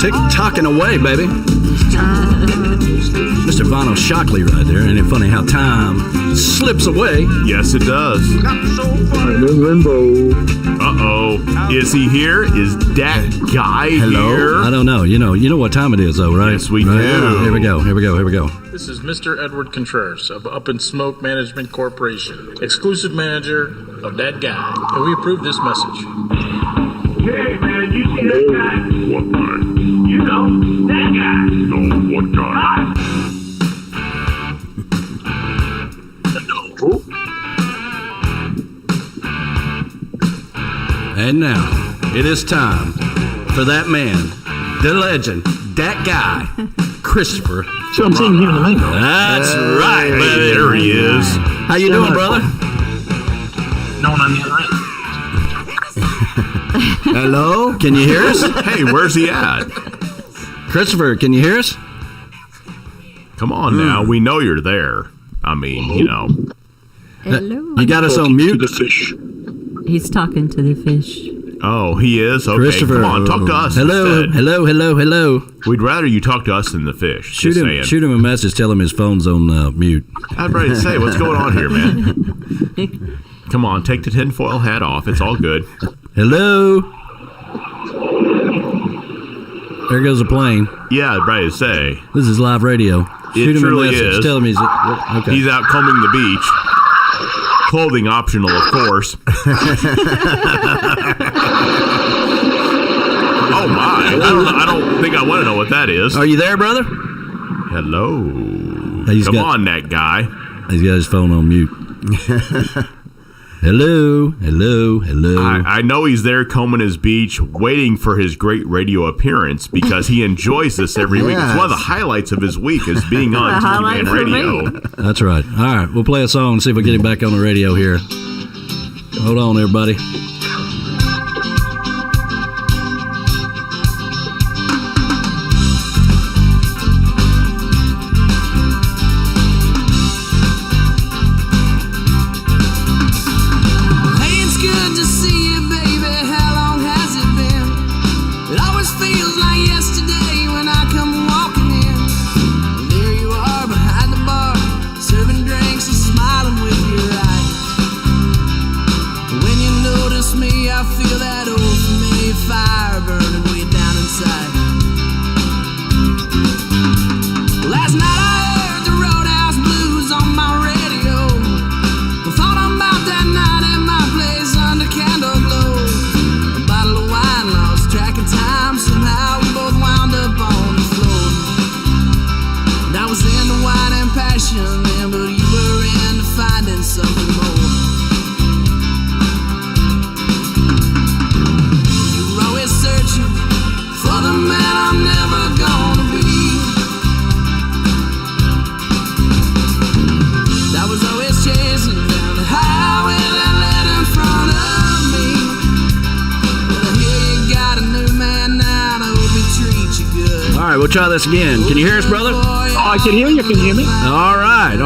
Tick-tocking away, baby. Mr. Vano Shockley right there. Ain't it funny how time slips away? Yes, it does. I'm in limbo. Uh-oh. Is he here? Is that guy here? I don't know. You know what time it is, though, right? Yes, we do. Here we go. This is Mr. Edward Contreras of Up and Smoke Management Corporation, exclusive manager of that guy. And we approve this message. Hey, man, you see that guy? What guy? You know, that guy. No, what guy? And now, it is time for that man, the legend, that guy, Christopher Ferrara. So I'm seeing you in the mango. That's right, baby. There he is. How you doing, brother? No one on the other end. Hello? Can you hear us? Hey, where's he at? Christopher, can you hear us? Come on now. We know you're there. I mean, you know. Hello. You got us on mute? The fish. He's talking to the fish. Oh, he is? Okay, Christopher, come on, talk to us Hello, instead. hello. We'd rather you talk to us than the fish. Shoot just him, saying. shoot him a message. Tell him his phone's on mute. I'm ready to say, what's going on here, man? Come on, take the tinfoil hat off. It's all good. Hello. There goes a plane. Yeah, I'm ready to say. This is live radio. Shoot him truly a message. is. Tell him he's okay. He's out combing the beach. Clothing optional, of course. Oh my! I don't think I want to know what that is. Are you there, brother? Hello. Come on, that guy. He's got his phone on mute. Hello. I know he's there combing his beach, waiting for his great radio appearance because he enjoys this every week. It's one of the highlights of his week is being on Tiki Man Radio. That's right. All right, we'll play a song and see if we get him back on the radio here. Hold on, everybody. We'll try this again. Can you hear us, brother? Oh, I can hear you. Can you hear me? All right.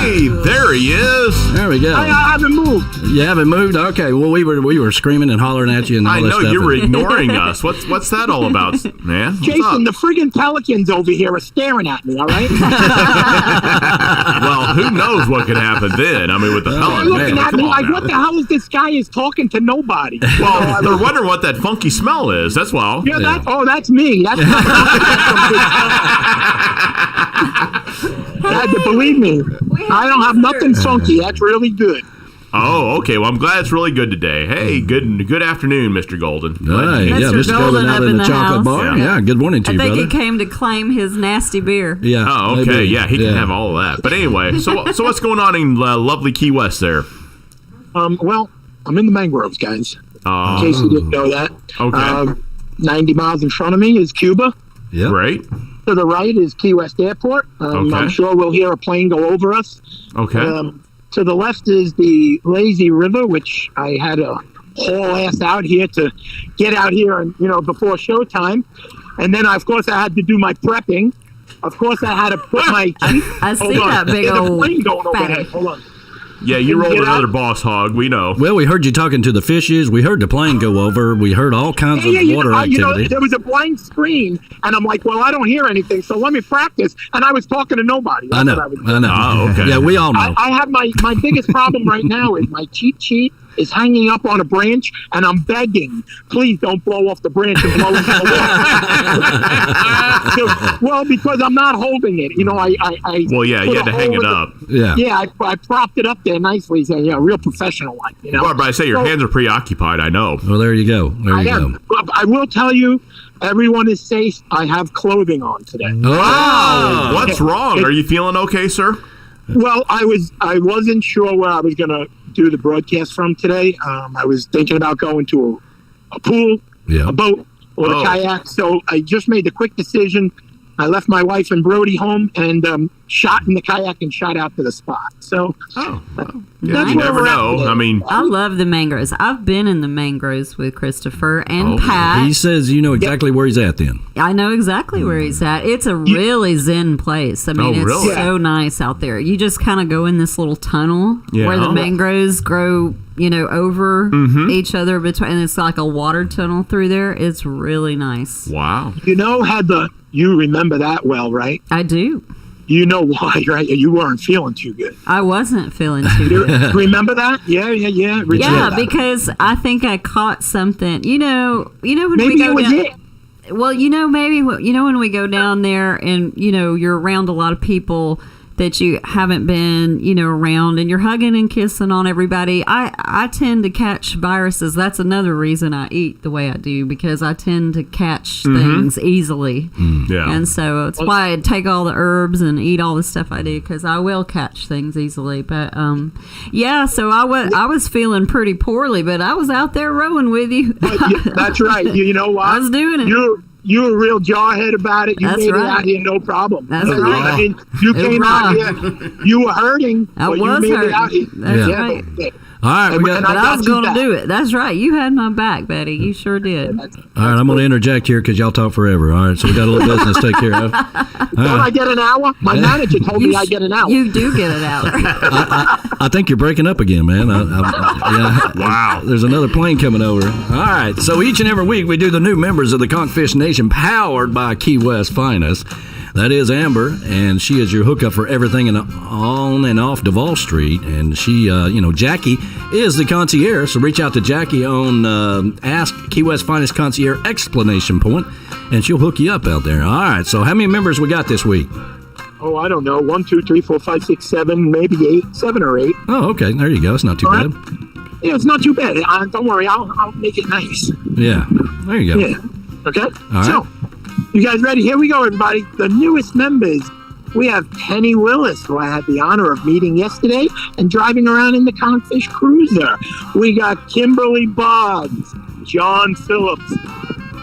Hey, there he is. There we go. I haven't moved. You haven't moved? Okay. Well, we were screaming and hollering at you and all I that know stuff. you were ignoring us. What's that all about, man? What's Jason, up? the friggin' pelicans over here are staring at me, all right? Well, who knows what could happen then? I mean, with the They're pelicans. looking at Come me on like, now. what the hell is this guy is talking to nobody? Well, they're wondering what that funky smell is. That's all. Yeah, that's me. That's believe me, I don't have nothing funky. That's really good. Oh, okay. Well, I'm glad it's really good today. Hey, good afternoon, Mr. Golden. Hey, yeah, Mr. Golden out in the chocolate bar. Yeah, good morning to you, brother. I think he came to claim his nasty beer. Yeah. Oh, okay. Maybe. Yeah, he can have all of that. But anyway, so what's going on in lovely Key West there? Well, I'm in the mangroves, guys. In case you didn't know that. Okay. 90 miles in front of me is Cuba. Yeah. Great. To the right is Key West Airport. Okay. I'm sure we'll hear a plane go over us. Okay. To the left is the Lazy River, which I had to haul ass out here to get out here and before showtime. And then, of course, I had to do my prepping. Of course, I had to put my teeth. I see that big There's old a plane going fatty. overhead. Hold on. Yeah, you rolled another boss hog. We know. Well, we heard you talking to the fishes. We heard the plane go over. We heard all kinds of water activity. There was a blank screen, and I'm like, well, I don't hear anything, so let me practice. And I was talking to nobody. I know. Oh, okay. Yeah, we all know. I have my biggest problem right now is my cheat sheet is hanging up on a branch, and I'm begging, please don't blow off the branch and blow into the water. Well, because I'm not holding it. Well, yeah, you had to hang it up. Yeah, I propped it up there nicely, so real professional like. Well, but I say your hands are preoccupied. I know. Well, there you go. There you go. I will tell you, everyone is safe. I have clothing on today. Oh, what's wrong? Are you feeling okay, sir? Well, I wasn't sure where I was going to do the broadcast from today. I was thinking about going to a pool, a boat, or a kayak. So I just made the quick decision. I left my wife and Brody home and shot in the kayak and shot out to the spot. So you never know. I mean, I love the mangroves. I've been in the mangroves with Christopher and Pat. He says you know exactly where he's at then. I know exactly where he's at. It's a really zen place. I mean, it's so nice out there. You just kind of go in this little tunnel where the mangroves grow, over each other between, and it's like a water tunnel through there. It's really nice. Wow. You remember that well, right? I do. You know why, right? You weren't feeling too good. I wasn't feeling too good. Remember that? Yeah. Yeah, because I think I caught something. When maybe we go it was down. it. Well, when we go down there and you're around a lot of people that you haven't been, around, and you're hugging and kissing on everybody. I tend to catch viruses. That's another reason I eat the way I do, because I tend to catch things easily. Yeah. And so that's why I take all the herbs and eat all the stuff I do, because I will catch things easily. But so I was feeling pretty poorly, but I was out there rowing with you. That's right. You know what? I was doing it. You were a real jarhead about it. You made it out here, no problem. That's right. I mean, you came out here. You were hurting, but you made it out here. That's right. All right, but I was going to do it. That's right. You had my back, Betty. You sure did. All right, I'm going to interject here because y'all talk forever. All right, so we got a little business to take care of. Don't I get an hour? My manager told me I get an hour. You do get an hour. I think you're breaking up again, man. Wow. There's another plane coming over. All right, so each and every week we do the new members of the Conchfish Nation, powered by Key West Finest. That is Amber, and she is your hookup for everything on and off Duval Street. And she, Jackie is the concierge. So reach out to Jackie on Ask Key West Finest Concierge Explanation Point, and she'll hook you up out there. All right. So how many members we got this week? Oh, I don't know. 1, 2, 3, 4, 5, 6, 7, maybe 8, 7 or 8. Oh, okay. There you go. It's not too bad. Yeah, it's not too bad. Don't worry. I'll make it nice. Yeah. There you go. Yeah. Okay. All right. So, you guys ready? Here we go, everybody. The newest members. We have Penny Willis, who I had the honor of meeting yesterday and driving around in the Conchfish Cruiser. We got Kimberly Boggs, John Phillips,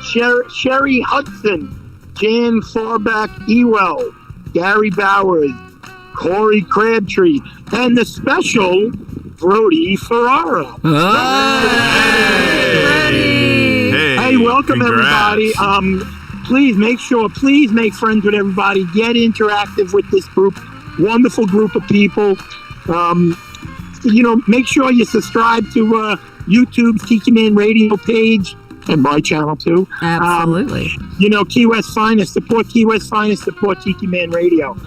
Sherry Hudson, Jan Farback Ewell, Gary Bowers, Corey Crabtree, and the special Brody Ferrara. Hey, welcome, everybody. Please make friends with everybody. Get interactive with this group. Wonderful group of people. Make sure you subscribe to YouTube's Tiki Man Radio page and my channel too. Absolutely. Key West Finest. Support Key West Finest. Support Tiki Man Radio.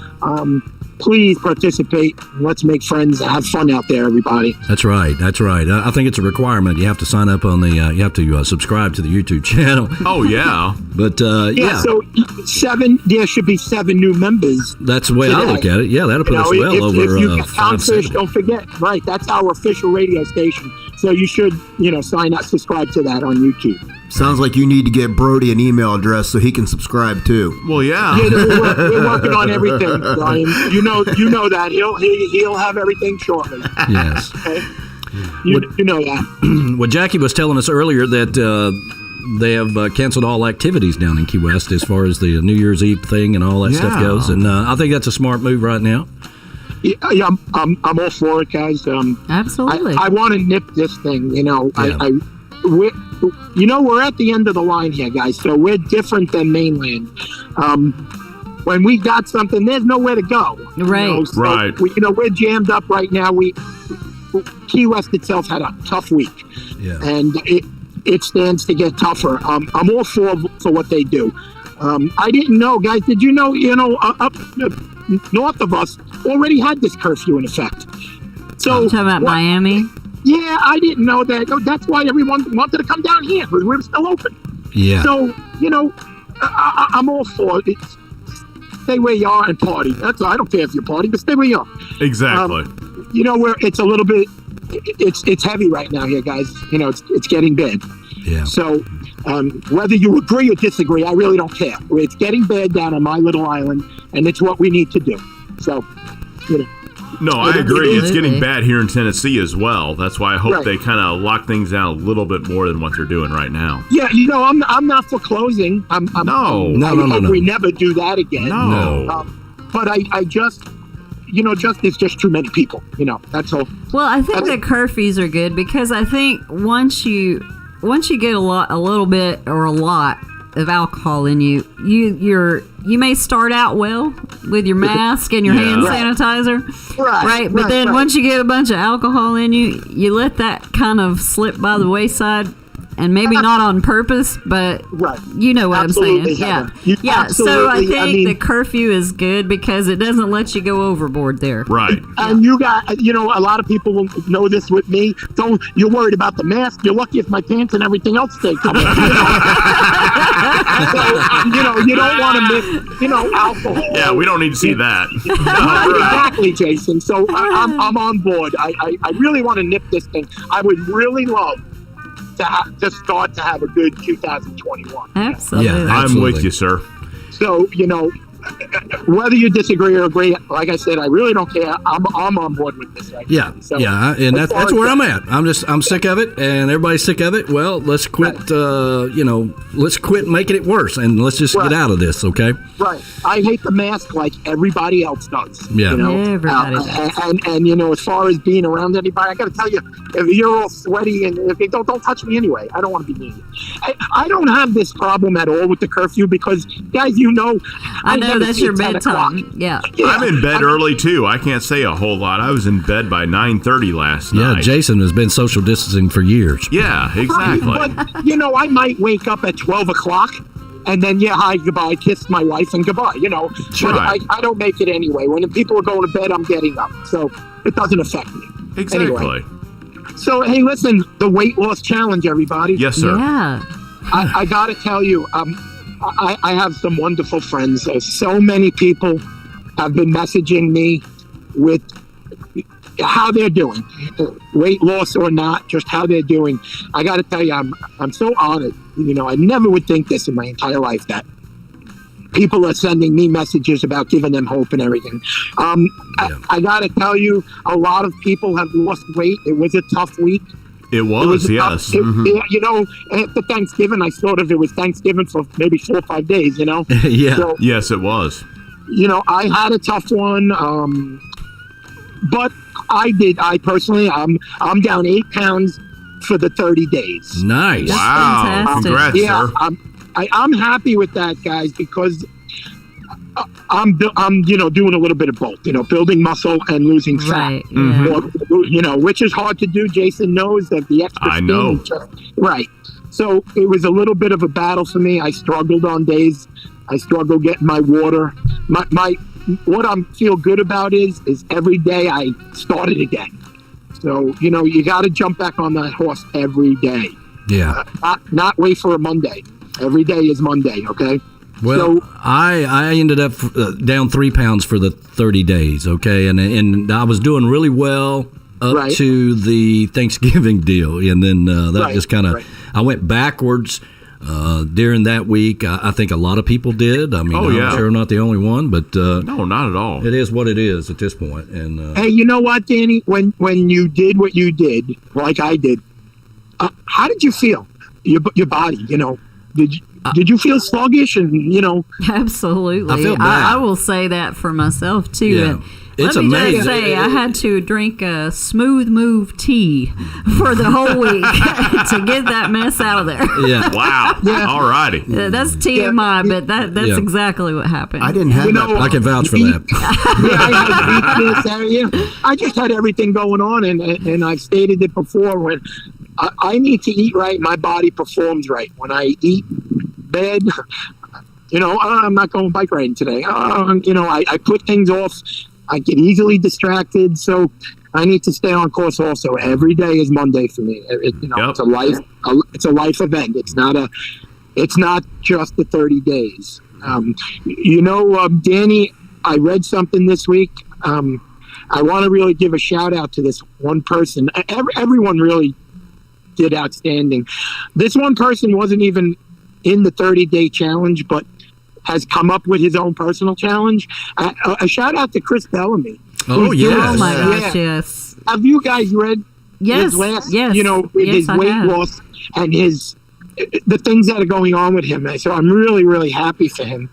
Please participate. Let's make friends. Have fun out there, everybody. That's right. I think it's a requirement. You have to sign up on you have to subscribe to the YouTube channel. Oh, yeah. But, So there should be 7 new members. That's the way I look at it. Yeah, that'll put us well over if you 5, 6. Don't forget. Right. That's our official radio station. So you should, sign up, subscribe to that on YouTube. Sounds like you need to get Brody an email address so he can subscribe too. Well, yeah. We're working on everything, Brian. You know that he'll have everything shortly. Yes. Okay? You know that. Well, Jackie was telling us earlier that they have canceled all activities down in Key West as far as the New Year's Eve thing and all that stuff goes, and I think that's a smart move right now. Yeah, I'm all for it, guys. Absolutely. I want to nip this thing. We're at the end of the line here, guys. So we're different than mainland. When we got something, there's nowhere to go. Right. Right. We're jammed up right now. Key West itself had a tough week, and it stands to get tougher. I'm all for what they do. I didn't know, guys. Did you know? Up north of us already had this curfew in effect. So you're talking about Miami? Yeah, I didn't know that. That's why everyone wanted to come down here because we were still open. Yeah. So I'm all for it. Stay where you are and party. That's all. I don't care if you party, but stay where you are. Exactly. Where it's a little bit, it's heavy right now here, guys. It's getting bad. Yeah. So whether you agree or disagree, I really don't care. It's getting bad down on my little island, and it's what we need to do. So, No, I agree. It's getting bad here in Tennessee as well. That's why I hope they kind of lock things down a little bit more than what they're doing right now. Yeah, I'm not for closing. No. We never do that again. No. But I just, it's just too many people. That's all. Well, I think the curfews are good because I think once you get a little bit or a lot of alcohol in you may start out well with your mask and your hand sanitizer, right? But then once you get a bunch of alcohol in you let that kind of slip by the wayside, and maybe not on purpose, but you know what Absolutely, I'm saying. Yeah. So I think the curfew is good because it doesn't let you go overboard there. Right. And you got, a lot of people will know this with me. So you're worried about the mask. You're lucky if my pants and everything else stay covered. So, you don't want to miss, alcohol. Yeah, we don't need to see that. Exactly, Jason. So I'm on board. I really want to nip this thing. I would really love to start to have a good 2021. Absolutely. Yeah, I'm with you, sir. So, whether you disagree or agree, like I said, I really don't care. I'm on board with this right now. So, and that's where I'm at. I'm sick of it, and everybody's sick of it. Well, let's quit. Let's quit making it worse, and let's just get out of this, okay? Right. I hate the mask like everybody else does. Yeah. Everybody does. And as far as being around anybody, I got to tell you, if you're all sweaty and if you don't touch me anyway. I don't want to be near you. I don't have this problem at all with the curfew because, guys, I know that's your bedtime. Yeah. I'm in bed early too. I can't say a whole lot. I was in bed by 9:30 last night. Yeah, Jason has been social distancing for years. Yeah, exactly. But I might wake up at 12 o'clock and then hi, goodbye, kiss my wife and goodbye. But I don't make it anyway. When the people are going to bed, I'm getting up, so it doesn't affect me. Exactly. Anyway. So hey, listen, the weight loss challenge, everybody. Yes, sir. Yeah. I got to tell you, I have some wonderful friends. So many people have been messaging me with how they're doing, weight loss or not, just how they're doing. I got to tell you, I'm so honored. I never would think this in my entire life that people are sending me messages about giving them hope and everything. I got to tell you, a lot of people have lost weight. It was a tough week. It was yes. After Thanksgiving, I thought of it was Thanksgiving for maybe 4 or 5 days, Yeah. So, yes, it was. I had a tough one, but I personally, I'm down 8 pounds for the 30 days. Nice. That's wow. fantastic. Congrats, sir. I'm happy with that, guys, because I'm doing a little bit of both, building muscle and losing fat. Right. Yeah. Which is hard to do. Jason knows that the extra I know. Right. So it was a little bit of a battle for me. I struggled on days. I struggled getting my water. What I feel good about is every day I started again. So, you got to jump back on that horse every day. Yeah. Not wait for a Monday. Every day is Monday, okay? Well, I ended up down 3 pounds for the 30 days, okay? And I was doing really well up to the Thanksgiving deal. And then that just kind of, I went backwards during that week. I think a lot of people did. I mean, I'm sure I'm not the only one, but no, not at all. It is what it is at this point. And hey, you know what, Danny? When you did what you did, like I did, how did you feel? Your body, Did you feel sluggish and, Absolutely. I feel bad. I will say that for myself, too. Yeah. It's Let me amazing. just say, I had to drink a smooth move tea for the whole week to get that mess out of there. Yeah. Wow. All righty. That's TMI, but that's exactly what happened. I didn't have that. I can vouch for that. I just had everything going on, and I've stated it before. When I need to eat right, my body performs right. When I eat bad, I'm not going bike riding today. I put things off. I get easily distracted, so I need to stay on course. Also, every day is Monday for me. It's a life. It's a life event. It's not just the 30 days. Danny, I read something this week. I want to really give a shout out to this one person. Everyone really did outstanding. This one person wasn't even in the 30-day challenge, but has come up with his own personal challenge. A shout out to Chris Bellamy. Oh, yes. Oh, my gosh, yes. Have you guys read his last, his weight loss and the things that are going on with him? So I'm really, really happy for him.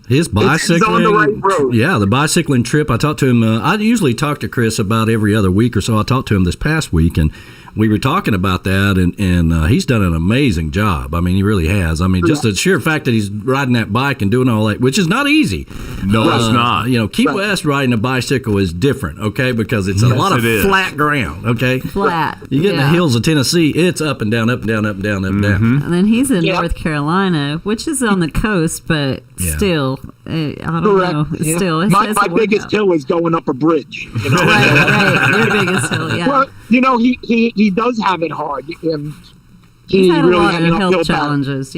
His bicycling, he's on the right road. Yeah, the bicycling trip. I talked to him. I usually talk to Chris about every other week or so. I talked to him this past week, and we were talking about that, and he's done an amazing job. I mean, he really has. I mean, just the sheer fact that he's riding that bike and doing all that, which is not easy. No, it's not. Key West riding a bicycle is different, okay, because it's a lot of flat ground, okay? Flat. You get in the hills of Tennessee, it's up and down, up and down, up and down, up and down. And then he's in North Carolina, which is on the coast, but still, I don't know. Yeah. Still, my biggest hill is going up a bridge. Right. Your biggest hill, yeah. Well, he does have it hard. He's had a lot of health challenges,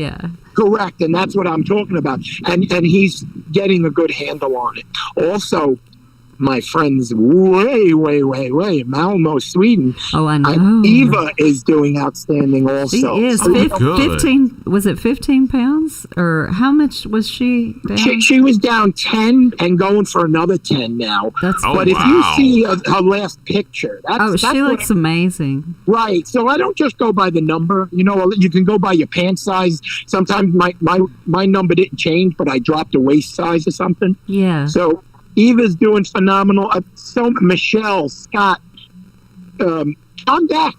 Correct, and that's what I'm talking about. And he's getting a good handle on it. Also, my friends way Malmo, Sweden. Oh, I know. Eva is doing outstanding also. She is. 15, was it 15 pounds? Or how much was she down? She was down 10 and going for another 10 now. But if you see her last picture, she looks amazing. Right. So I don't just go by the number. You can go by your pant size. Sometimes my number didn't change, but I dropped a waist size or something. Yeah. So Eva's doing phenomenal. So Michelle, Scott, John Beck,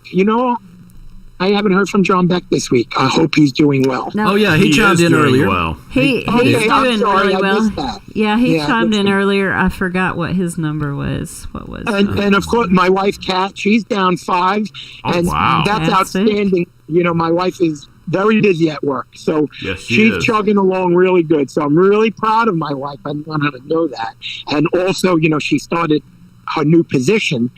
I haven't heard from John Beck this week. I hope he's doing well. No, he chimed in earlier. Well. He's doing really well. Yeah, he chimed in it. earlier. I forgot what his number was. What was and of course, my wife, Kat, she's down 5. And that's outstanding. My wife is very busy at work, so she's chugging along really good. So I'm really proud of my wife. I want her to know that. And also, she started her new position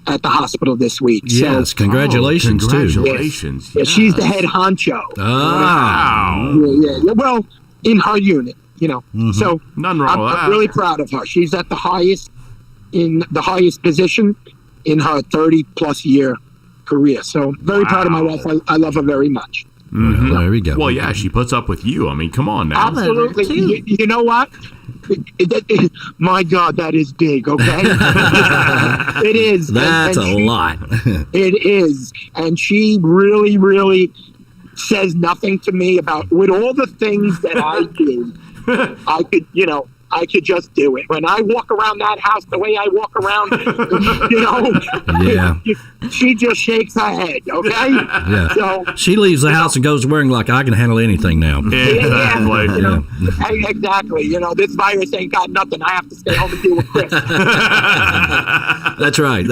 at the hospital this week. Yes, congratulations too. Congratulations. Yeah, she's the head honcho. Wow. Yeah. Well, in her unit, So nothing wrong with that. I'm really proud of her. She's at the highest position in her 30+ year career. So very proud of my wife. I love her very much. Mm-hmm. There we go. Well, yeah, she puts up with you. I mean, come on now. Absolutely. You know what? My God, that is big, okay? It is. That's a lot. It is. And she really, really says nothing to me about, with all the things that I do, I could just do it. When I walk around that house the way I walk around, she just shakes her head, okay? Yeah. So she leaves the house and goes to wearing like, I can handle anything now. Exactly. Exactly. This virus ain't got nothing. I have to stay home and deal with Chris. That's right.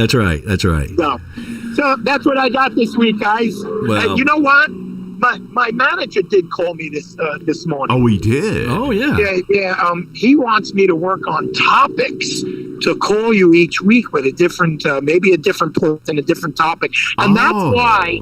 So that's what I got this week, guys. Well, and you know what? My manager did call me this morning. Oh, he did? Oh, yeah. Yeah. He wants me to work on topics to call you each week with a different, maybe a different point and a different topic. And that's why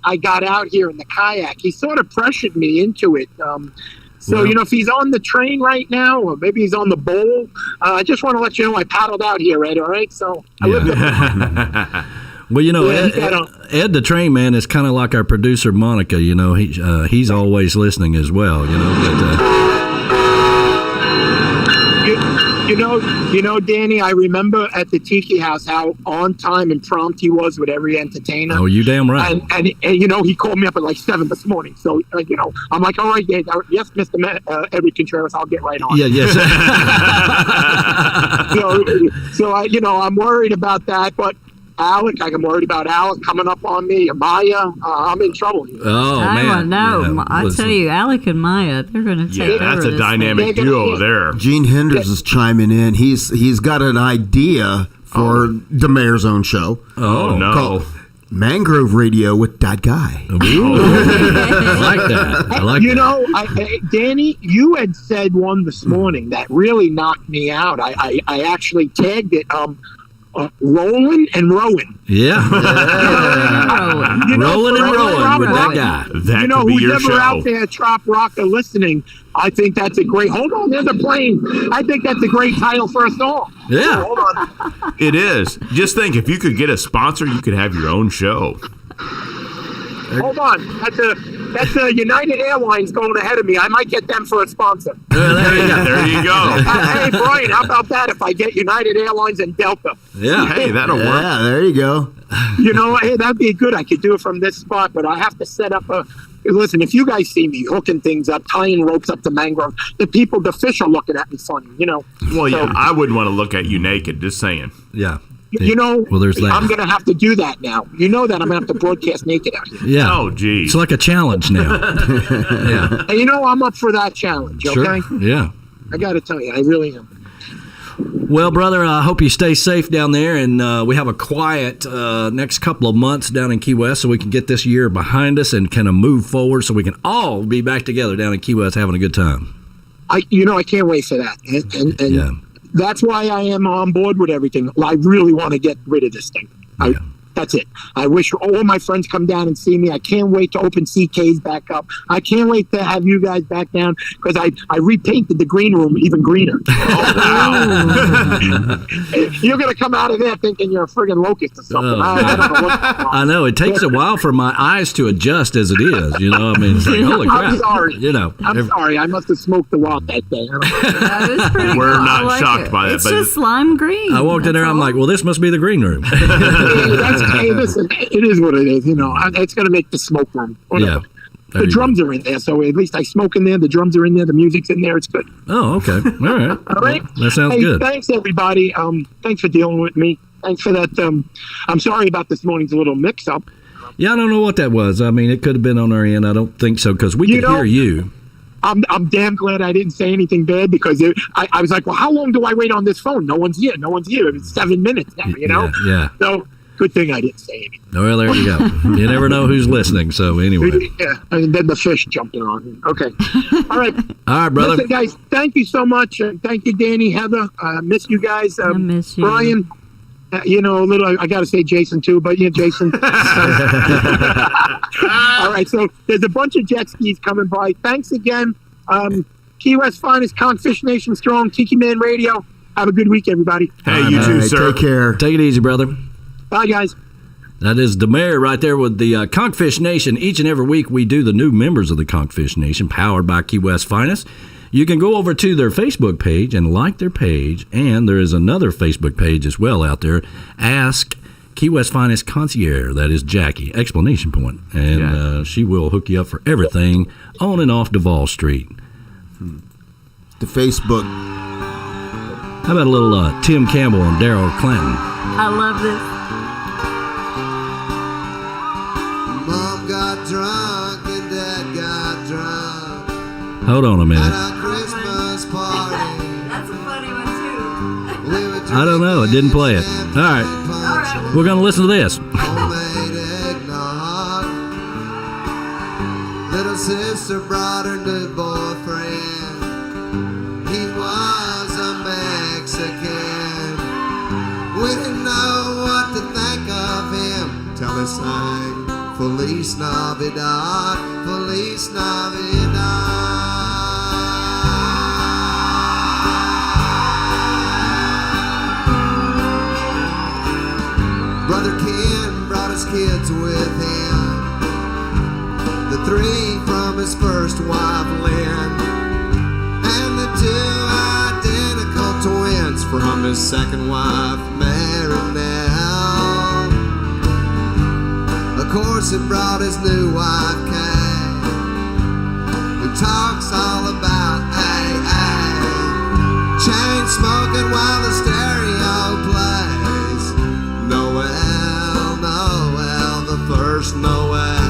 I got out here in the kayak. He sort of pressured me into it. If he's on the train right now, or maybe he's on the bowl, I just want to let you know I paddled out here, Ed, all right? So I lived up. Well, Ed the Train Man is kind of like our producer Monica. He's always listening as well. You know, Danny, I remember at the Tiki House how on time and prompt he was with every entertainer. Oh, you damn right. And you know, he called me up at like 7 this morning. So, you know, I'm like, all right, yes, Mr. Edward Contreras, I'll get right on. Yeah, yes. so I, you know, I'm worried about that, but Alec, I'm worried about Alec coming up on me, or Maya. I'm in trouble here. Oh, man. No, I tell you, Alec and Maya, they're going to take over. Yeah, that's a dynamic duo there. Gene Henders is chiming in. He's got an idea for the mayor's own show. Oh, no. Called Mangrove Radio with DAT Guy. Ooh. I like that. I like you that. know, Danny, you had said one this morning that really knocked me out. I actually tagged it. Rolling and Rowan. Yeah. Rolling and Rowan with that guy. That you know, could be who's your ever show. out there, Trop Rocker, listening, I think that's a great... Hold on, there's a plane. I think that's a great title for a song. Yeah. Hold on. It is. Just think, if you could get a sponsor, you could have your own show. Hold on. That's a United Airlines going ahead of me. I might get them for a sponsor. There you go. Hey, Brian, how about that if I get United Airlines and Delta? Yeah. Hey, that'll work. Yeah, there you go. You know, hey, that'd be good. I could do it from this spot, but I have to set up a... Listen, if you guys see me hooking things up, tying ropes up to mangrove, the fish are looking at me funny, you know. Well, yeah, So, I wouldn't want to look at you naked, just saying. Yeah. you know, well, there's that. I'm going to have to do that now. You know that I'm going to have to broadcast naked out here. Yeah. Oh, geez. It's like a challenge now. Yeah. And you know, I'm up for that challenge, okay? Sure. Yeah. I got to tell you, I really am. Well, brother, I hope you stay safe down there, and we have a quiet next couple of months down in Key West so we can get this year behind us and kind of move forward so we can all be back together down in Key West having a good time. I can't wait for that. And yeah. That's why I am on board with everything. I really want to get rid of this thing. Yeah. That's it. I wish all my friends come down and see me. I can't wait to open CK's back up. I can't wait to have you guys back down because I repainted the green room even greener. You're going to come out of there thinking you're a friggin' locust or something. I don't know what's going on. I know. It takes a while for my eyes to adjust as it is. You know, I mean, it's like, holy crap. I'm sorry. You know, I'm sorry. I must have smoked a lot that day. We're not shocked by that. It's just lime green. I walked in there. I'm like, well, this must be the green room. Hey, listen, it is what it is. You know, it's going to make the smoke room. Whatever. Yeah. The drums are in there, so at least I smoke in there. The drums are in there. The music's in there. It's good. Oh, okay. All right. All right. That sounds good. Thanks, everybody. Thanks for dealing with me. Thanks for that. I'm sorry about this morning's little mix-up. Yeah, I don't know what that was. I mean, it could have been on our end. I don't think so because we could hear you. I'm damn glad I didn't say anything bad because I was like, well, how long do I wait on this phone? No one's here. No one's here. It's 7 minutes now, you know? Yeah. So good thing I didn't say anything. Well, there you go. You never know who's listening. So anyway. Yeah, and then the fish jumping on. Okay. All right. All right, brother. Listen, guys, thank you so much. Thank you, Danny, Heather. Miss you guys. I miss you. Brian, I got to say Jason too, but yeah, Jason. All right, so there's a bunch of jet skis coming by. Thanks again. Key West finest, Conchfish Nation strong, Tiki Man Radio. Have a good week, everybody. Hey, you too, sir. Take care. Take it easy, brother. Bye, guys. That is the mayor right there with the Conchfish Nation. Each and every week we do the new members of the Conchfish Nation, powered by Key West Finest. You can go over to their Facebook page and like their page, and there is another Facebook page as well out there. Ask Key West Finest Concierge. That is Jackie, exclamation point. And she will hook you up for everything on and off Duval Street. The Facebook. How about a little Tim Campbell and Daryl Clanton? I love this. Mom got drunk and Dad got drunk Hold on a minute. at a Christmas party. That's a funny one, too. We were I don't know. It didn't play it. All right. We're going to listen to this. homemade eggnog. Little sister brought her new boyfriend. He was a Mexican. We didn't know what to think of him till he sang Feliz Navidad, Feliz Navidad. Brother Ken brought his kids with him, the 3 from his first wife Lynn, and the 2 identical twins. his second wife married now. Of course, he brought his new wife, Kay, who talks all about chain smoking while the stereo plays Noel, Noel, the first Noel.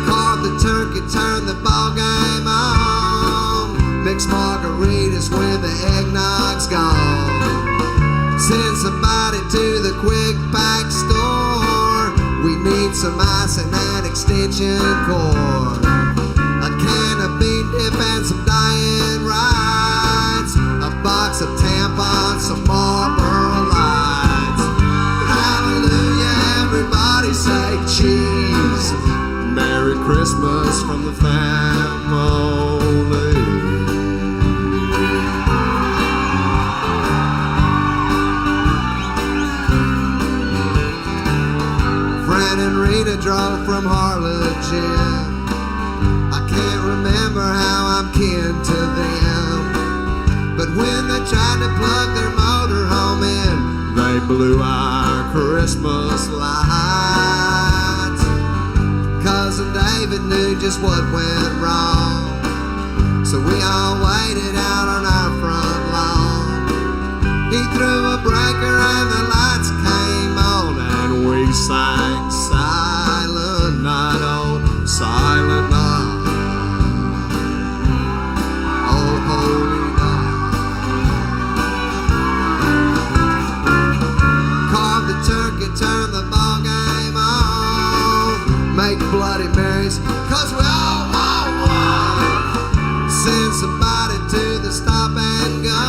Caught the turkey, turned the ball game on, mixed margaritas when the eggnog's gone. Send somebody to the quick pack store. We need some ice and an extension cord, a can of bean dip and some diet rides, a box of tampons, some Marlboro Lights. Hallelujah, everybody say cheese. Merry Christmas from the family. Rita drove from Harlingen. I can't remember how I'm kin to them, but when they tried to plug their motorhome in, they blew our Christmas lights. Cousin David knew just what went wrong, so we all waited out on our front lawn. He threw a breaker and the lights came on, and we sang Silent Night, oh, Silent Night, oh, holy night. Carve the turkey, turn the ball game on, make Bloody Marys, 'cause we all want one. Send somebody to the stop and go.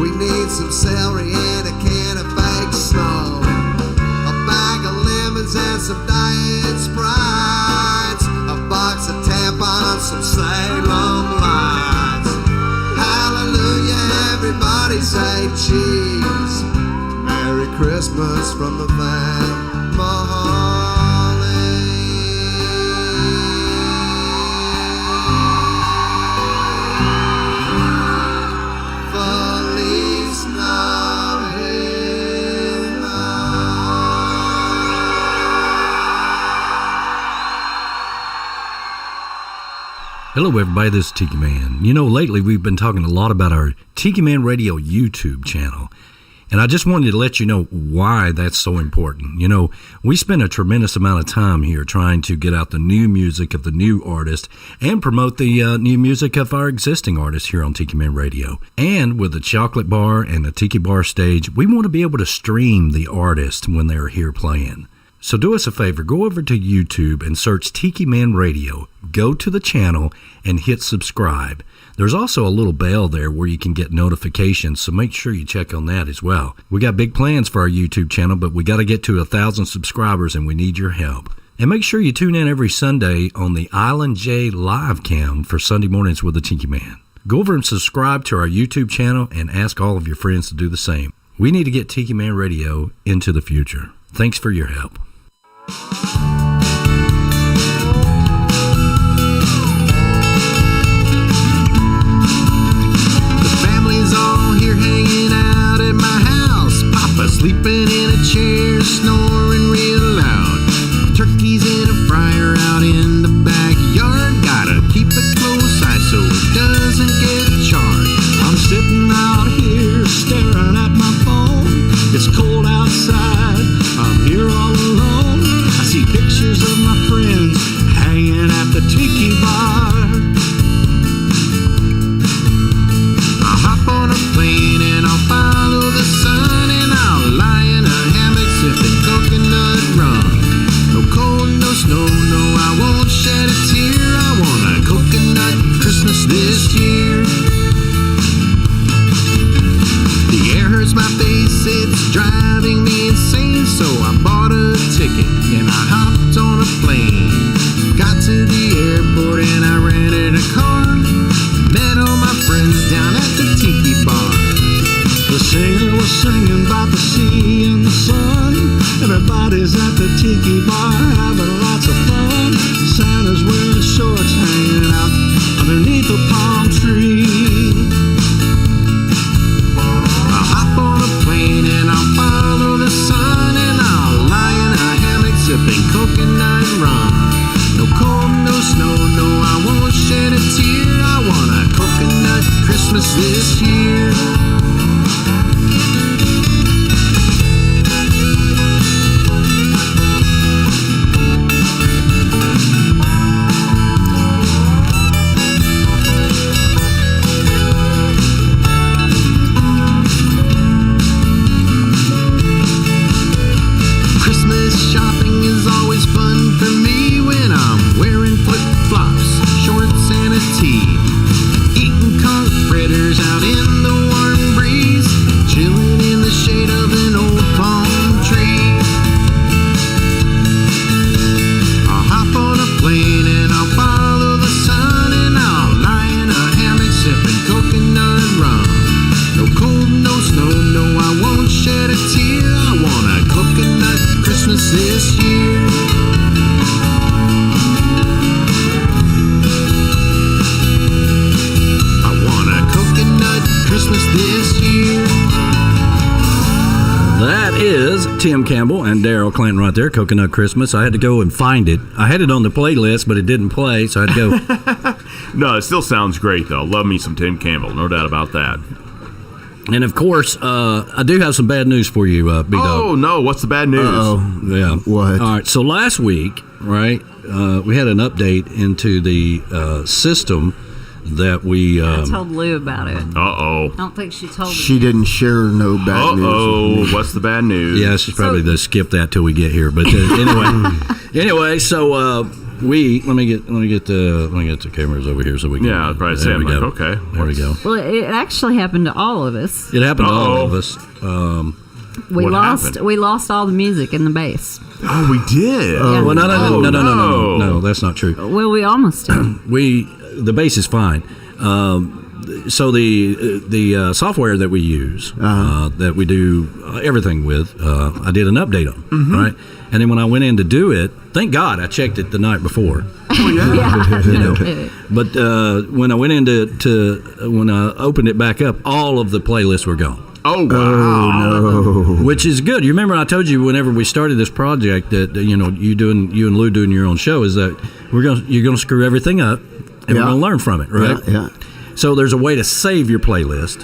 We need some celery and a can of fake snow, a bag of lemons and some diet Sprites, a box of tampons, some Salem Lights. Hallelujah, everybody say cheese. Merry Christmas from the family. Hello, everybody. This is Tiki Man. You know, lately we've been talking a lot about our Tiki Man Radio YouTube channel, and I just wanted to let you know why that's so important. You know, we spend a tremendous amount of time here trying to get out the new music of the new artist and promote the new music of our existing artists here on Tiki Man Radio. And with the chocolate bar and the Tiki Bar stage, we want to be able to stream the artist when they're here playing. So do us a favor, go over to YouTube and search Tiki Man Radio. Go to the channel and hit subscribe. There's also a little bell there where you can get notifications, so make sure you check on that as well. We got big plans for our YouTube channel, but we got to get to 1,000 subscribers and we need your help. And make sure you tune in every Sunday on the Island J live cam for Sunday mornings with the Tiki Man. Go over and subscribe to our YouTube channel and ask all of your friends to do the same. We need to get Tiki Man Radio into the future. Thanks for your help. Sleeping in a chair, snoring real loud. Turkeys in a fryer out in the backyard. Gotta keep a close eye so it doesn't get charged. I'm sitting out here staring at my phone. It's cold outside, I'm here all alone. I see pictures of my friends hanging at the tiki bar. I'll hop on a plane and I'll follow the sun, and I'll lie in a hammock sipping coconut rum. No cold, no snow, no, I won't shed a tear. I want a coconut Christmas this year. The air hurts my face, it's driving me insane. So I bought a ticket and I hopped on a plane. Got to the airport and I rented a car. Met all my friends down at the tiki bar. The singer was singing about the sea and the sun. Everybody's at the tiki bar having lots of fun. is Tim Campbell and Daryl Clanton right there, Coconut Christmas. I had to go and find it. I had it on the playlist, but it didn't play, so I had to go. No, it still sounds great, though. Love me some Tim Campbell, no doubt about that. And, of course, I do have some bad news for you, B-Dog. Oh, no, what's the bad news? Uh-oh. Yeah. What? All right, so last week, right, we had an update into the system that we... I told Lou about it. Uh-oh. I don't think she told me. She didn't share no bad news. Uh-oh, what's the bad news? Yeah, she's probably going to skip that till we get here. But anyway, so let me get the cameras over here so we can. Yeah, probably say okay. There we go. Well, it actually happened to all of us. It happened to all of us. We what lost happened? We lost all the music in the bass. Oh, we did. Yeah. Well, no, that's not true. Well, we almost did. The bass is fine. So the software that we use, that we do everything with, I did an update on, right? And then when I went in to do it, thank God I checked it the night before. Oh yeah. You know. But when I went in when I opened it back up, all of the playlists were gone. Oh wow! Oh, no. Which is good. You remember I told you whenever we started this project that you and Lou doing your own show is that you're gonna screw everything up and we're gonna learn from it, right? Yeah. So there's a way to save your playlist.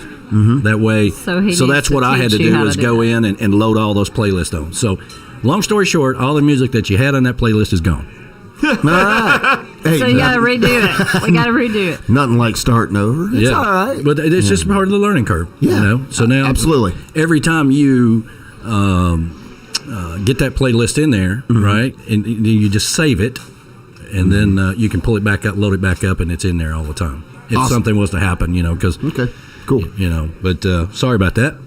That way. So that's what I had to do was go in and load all those playlists on. So long story short, all the music that you had on that playlist is gone. All right. Hey, So you got to redo it. We got to redo it. nothing like starting over. It's all right. But it's just part of the learning curve. Yeah. You know? So now, absolutely. Every time you get that playlist in there, right, and you just save it, and then you can pull it back up, load it back up, and it's in there all the time. If something was to happen, because okay, cool. But sorry about that.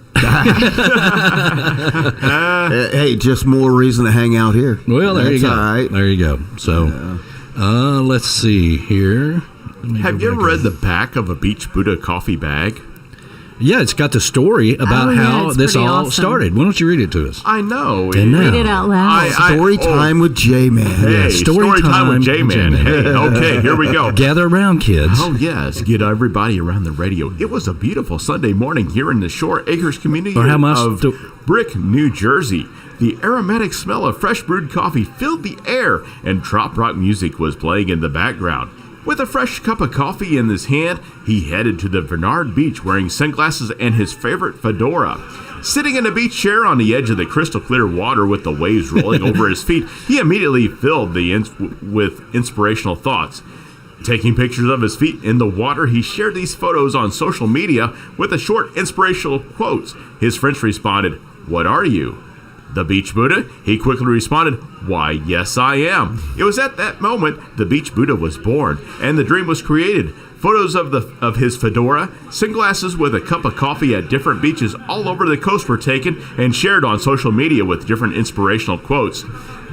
Hey, just more reason to hang out here. Well, there you go. All right. There you go. So, let's see here. Have you ever read the back of a Beach Buddah coffee bag? Yeah, it's got the story about how it's this pretty all awesome. started. Why don't you read it to us? I know. Read it out loud. Story time with J-Man. Hey, story time with J-Man. Hey, okay, here we go. Gather around, kids. Oh, yes. Get everybody around the radio. It was a beautiful Sunday morning here in the Shore Acres community of Brick, New Jersey. The aromatic smell of fresh brewed coffee filled the air, and trop rock music was playing in the background. With a fresh cup of coffee in his hand, he headed to the Vernard Beach wearing sunglasses and his favorite fedora. Sitting in a beach chair on the edge of the crystal clear water with the waves rolling over his feet, he immediately filled with inspirational thoughts. Taking pictures of his feet in the water, he shared these photos on social media with a short inspirational quotes. His friends responded, "What are you? The Beach Buddah?" He quickly responded, "Why, yes, I am." It was at that moment the Beach Buddah was born, and the dream was created. Photos of his fedora, sunglasses with a cup of coffee at different beaches all over the coast were taken and shared on social media with different inspirational quotes.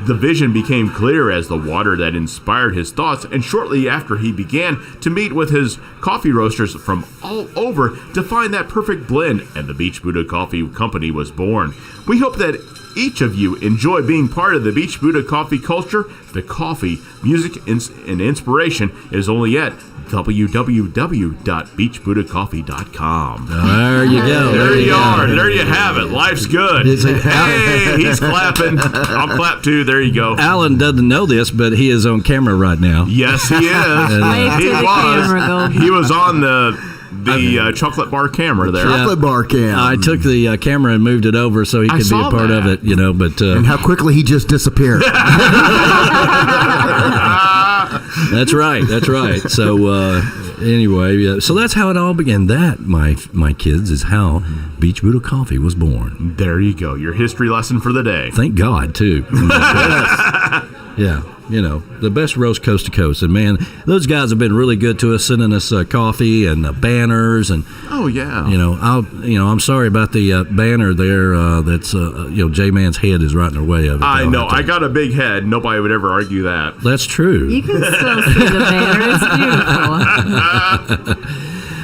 The vision became clear as the water that inspired his thoughts, and shortly after he began to meet with his coffee roasters from all over to find that perfect blend, and the Beach Buddah Coffee Company was born. We hope that each of you enjoy being part of the Beach Buddah coffee culture. The coffee, music, and inspiration is only at www.beachbuddahcoffee.com. There you go. There you are. There you have it. Life's good. Hey, he's clapping. I'll clap too. There you go. Alan doesn't know this, but he is on camera right now. Yes, he is. He was on the chocolate bar camera there. Chocolate bar cam. I took the camera and moved it over so he could be a part of it, but and how quickly he just disappeared. That's right. So anyway, so that's how it all began. That, my kids, is how Beach Buddah Coffee was born. There you go. Your history lesson for the day. Thank God, too. Yeah. The best roast coast to coast. And man, those guys have been really good to us, sending us coffee and banners. And oh yeah, I'm sorry about the banner there. That's J-Man's head is right in the way of it. I know. I got a big head. Nobody would ever argue that. That's true. You can still see the banner. It's beautiful.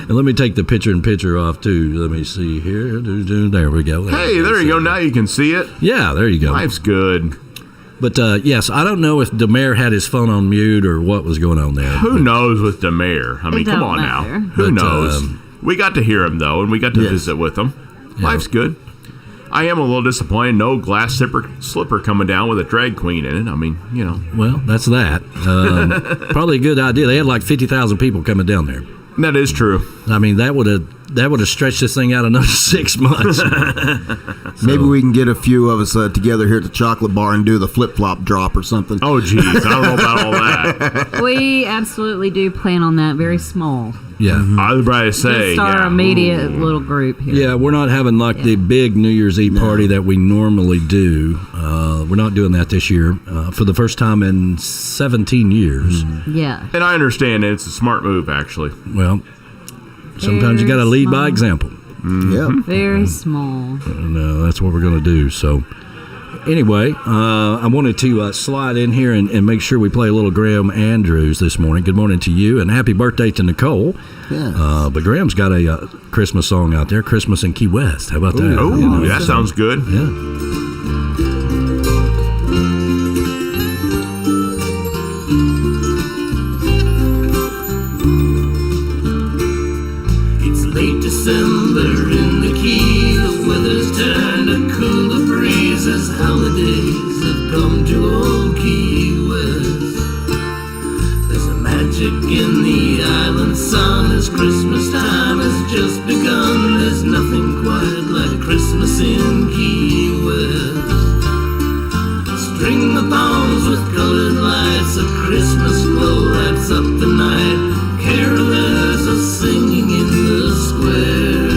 And let me take the picture off too. Let me see here. There we go. Hey, there you go. Now you can see it. Yeah, there you go. Life's good. But yes, I don't know if DeMare had his phone on mute or what was going on there. Who knows with DeMare? I mean, come on now. Who knows? We got to hear him though, and we got to visit with him. Yeah. Life's good. I am a little disappointed. No glass slipper coming down with a drag queen in it. I mean, you know. Well, that's that. Probably a good idea. They had like 50,000 people coming down there. That is true. I mean, that would have stretched this thing out another 6 months. Maybe we can get a few of us together here at the chocolate bar and do the flip-flop drop or something. Oh, geez. I don't know about all that. We absolutely do plan on that. Very small. Yeah. I was about to say. Just our immediate little group here. Yeah, we're not having like the big New Year's Eve party that we normally do. We're not doing that this year for the first time in 17 years. Yeah. And I understand it's a smart move, actually. Well, sometimes you got to lead by example. Yeah. Very small. And that's what we're going to do. So, anyway, I wanted to slide in here and make sure we play a little Graham Andrews this morning. Good morning to you, and happy birthday to Nicole. Yeah. But Graham's got a Christmas song out there, Christmas in Key West. How about that? Oh, that sounds good. Yeah. Late December in the Key, the weather's turned to cooler breezes. Holidays have come to old Key West. There's a magic in the island sun as Christmas time has just begun. There's nothing quite like Christmas in Key West. String the palms with colored lights, a Christmas glow lights up the night. Carolers are singing in the square.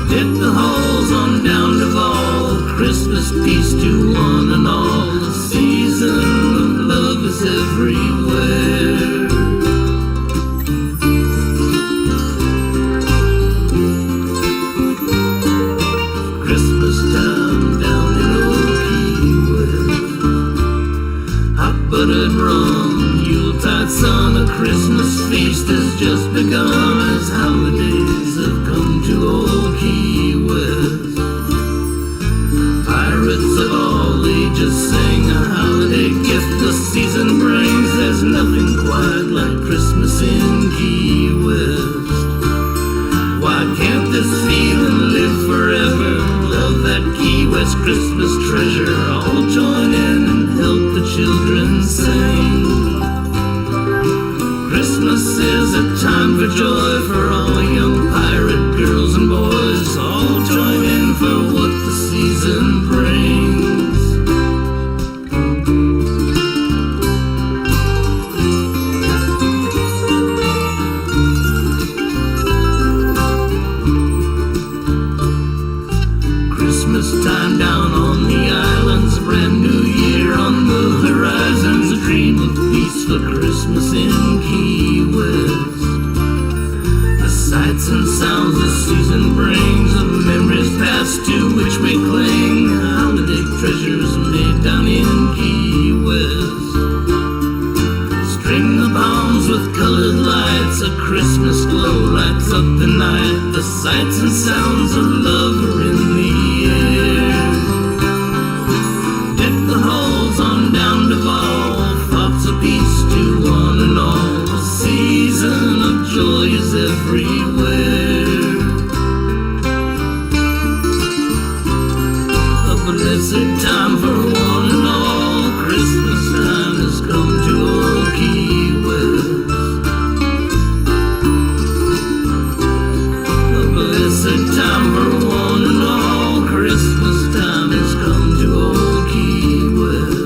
Deck the halls on down to ball. Christmas peace to one and all. The season of love is everywhere. Christmas time down in old Key West. Hot buttered rum, Yuletide sun, a Christmas feast has just begun as holidays have come to old Key West. Pirates of all ages sing a holiday gift the season brings. There's nothing quite like Christmas in Key West. Why can't this feeling live forever? Love that Key West Christmas treasure. All join in and help the children sing. Christmas is a time for joy for all young pirate girls and boys. All join in for what the season brings. Christmas time down on the islands, brand new year on the horizons. A dream of peace for Christmas in Key West. The sights and sounds the season brings, of memories past to which we cling. Holiday treasures made down in Key West. String the palms with colored lights, a Christmas glow lights up the night. The sights and sounds of love are in the air. Deck the halls on down to ball, thoughts of peace to one and all. A season of joy is everywhere. A blessed time for one and all. Christmas time has come to old Key West. A blessed time for one and all. Christmas time has come to old Key West.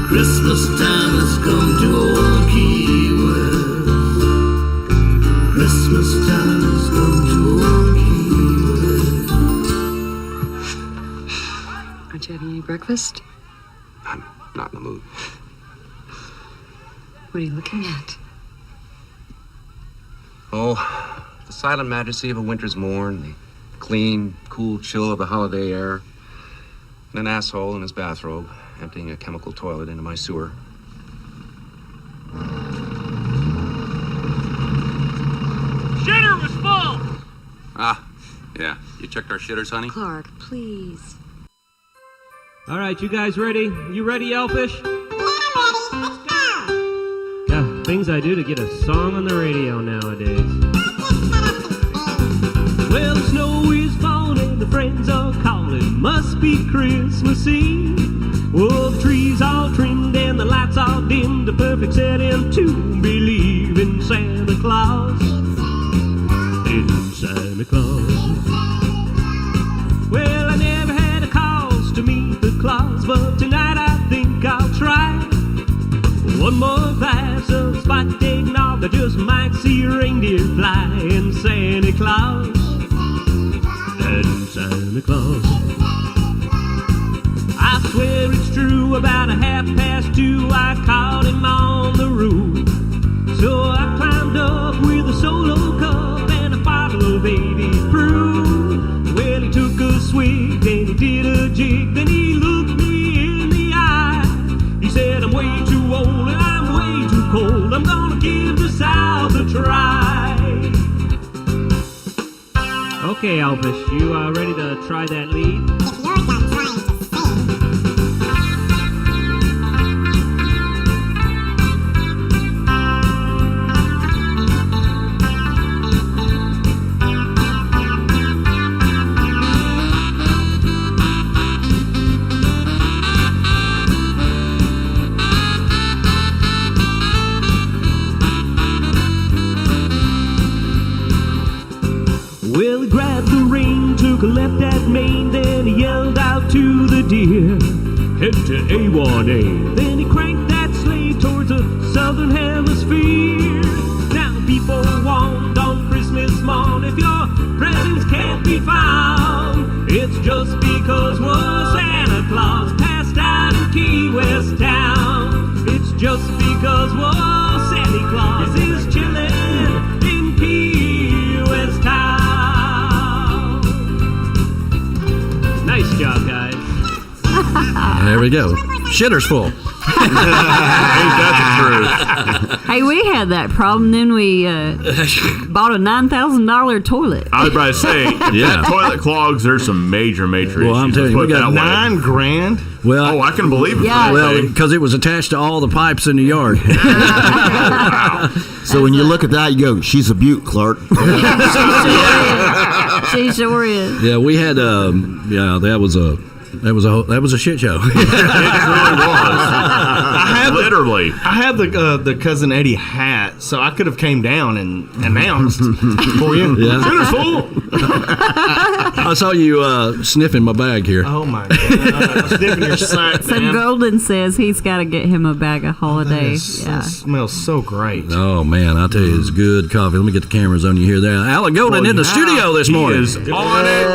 Christmas time has come to old Key West. Christmas time has come to old Key West. Aren't you having any breakfast? I'm not in the mood. What are you looking at? Oh, the silent majesty of a winter's morn, the clean, cool chill of the holiday air, and an asshole in his bathrobe emptying a chemical toilet into my sewer. Shitter was full! Ah, yeah. You checked our shitters, honey? Clark, please. All right, you guys ready? You ready, Elfish? Yeah, I'm ready. Let's go. Yeah, things I do to get a song on the radio nowadays. Well, the snow is must be Christmas Eve. Well, the trees all trimmed and the lights all dimmed, the perfect setting to believe in Santa Claus. In Santa Claus. Well, I never had a cause to meet the Claus, but tonight I think I'll try. One more glass of spiked eggnog, I just might see a reindeer fly in Santa Claus. And Santa Claus. I swear it's true, about 2:30 I caught him on the roof. So I climbed up with a solo cup and a bottle of 80 proof. Well, he took a swig, then he did a jig, then he looked me in the eye. He said, I'm way too old and I'm way too cold, I'm gonna give the South a try. Okay, Elvis, you are ready to try that lead? If you're done trying to Well, he grabbed the rein, took a left at Maine, then he yelled out to the deer, head to A1A. Then he cranked that sleigh towards the southern hemisphere. Now people want on Christmas morn, if your presents can't be found, it's just because one Santa Claus passed out in Key West town. It's just because one Santa Claus is chillin' in Key West town. Nice job, guys. There we go. Shitter's full. Ain't that the truth? Hey, we had that problem. Then we bought a $9,000 toilet. I was about to say, Yeah. toilet clogs, there's some major issues. Well, I'm telling you, we Let's put got it that way. $9,000. Well, Oh, I can believe it. Yeah. well, because it was attached to all the pipes in the yard. So when you look at that, you go, she's a beaut, Clark. She sure is. Yeah, we had that was a shit show. It really was. Literally. I had the Cousin Eddie hat, so I could have came down and announced for you. Yeah. Shitter's full. I saw you sniffing my bag here. Oh my God! Sniffing your sack, So man. Golden says he's got to get him a bag of holiday. That smells so great. Oh man, I tell you, it's good coffee. Let me get the cameras on you here. There, Alan Golden in the studio this morning. He is on it.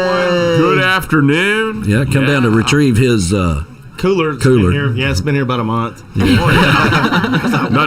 Good afternoon. Yeah, come down to retrieve his Cooler. Cooler. Been here. Yeah, it's been here about a month. Nothing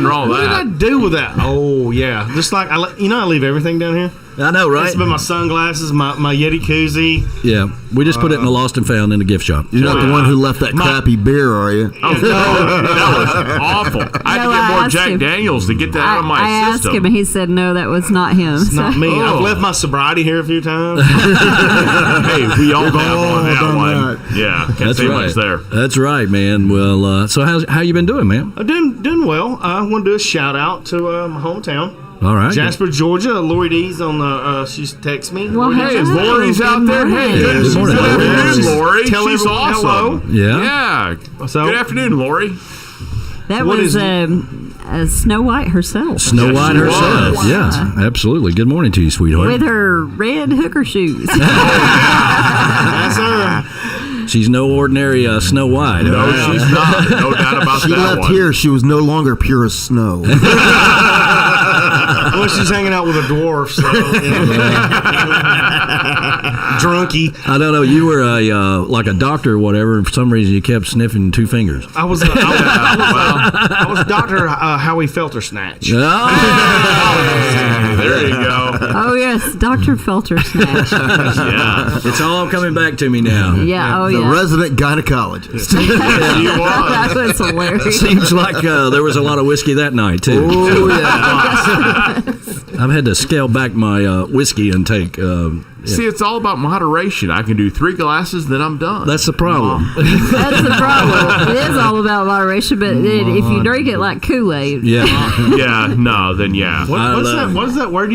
wrong with What did I that. do with that? Oh yeah, just like I leave everything down here. I know, right? It's been my sunglasses, my Yeti koozie. Yeah, we just put it in the lost and found in the gift shop. You're not the one who left that crappy beer, are you? Oh, no, that was awful. I had to get more asked Jack him. Daniels to get that out of my I asked system. him, and he said no, that was not him. It's not me. Oh. I've left my sobriety here a few times. Hey, we all have on that done one. Yeah, can't That's say right. much there. That's right, man. Well, so how you been doing, man? I'm doing well. I want to do a shout out to my hometown. All right. Jasper, Georgia. Lori D's on the. She's texted me. Well, Lori Hey, D's. Lori's out there. Hey, Yeah, good morning, good Lori. afternoon, Lori. Tell She's everyone awesome. hello. Yeah. So- Good afternoon, Lori. That What was is- Snow White herself. Snow Yes, White she herself. was. Yeah, absolutely. Good morning to you, sweetheart. With her red hooker shoes. That's her. She's no ordinary Snow White. No, she's not. No doubt about She that left one. here. She was no longer pure as snow. Well, she's hanging out with a dwarf, so drunky. I don't know. You were like a doctor or whatever, and for some reason you kept sniffing two fingers. I was Dr. Howie Felter Snatch. There you go. Oh yes, Dr. Felter Snatch. Yeah. It's all coming back to me now. Yeah. Oh The yeah. resident gynecologist. She was. That was hilarious. Seems like there was a lot of whiskey that night too. Oh, yeah. I've had to scale back my whiskey intake. See, it's all about moderation. I can do 3 glasses, then I'm done. That's the problem. That's the problem. It is all about moderation, but if you drink it like Kool-Aid, Yeah. Yeah, no, then yeah. What is that word?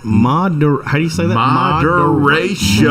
How do you say that? Moderation.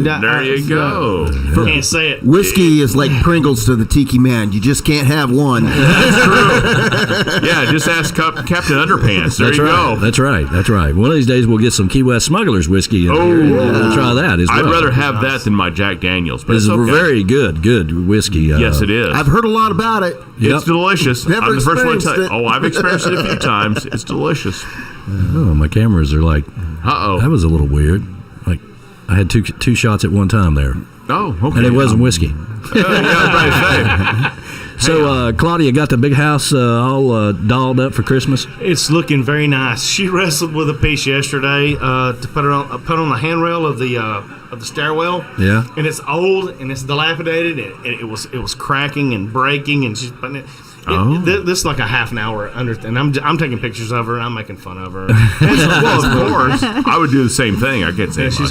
There you go. Can't say it. Whiskey is like Pringles to the Tiki Man. You just can't have one. That's true. Yeah, just ask Captain Underpants. There you go. That's right. One of these days we'll get some Key West Smugglers whiskey in here. We'll try that as well. I'd rather have that than my Jack Daniels. But it's okay. very good whiskey. Yes, it is. I've heard a lot about it. It's delicious. Never I'm the first one to tell you. experienced it. Oh, I've experienced it a few times. It's delicious. Oh, my cameras are like, that was a little weird. Like, I had two shots at one time there. Oh, okay. And it wasn't whiskey. Yeah, I was about to say. So, Claudia got the big house all dolled up for Christmas? It's looking very nice. She wrestled with a piece yesterday to put on the handrail of the stairwell. Yeah. And it's old and it's dilapidated and it was cracking and breaking and she's putting it. This is like a half an hour and I'm taking pictures of her and I'm making fun of her. Well, of course, I would do the same thing. I can't say she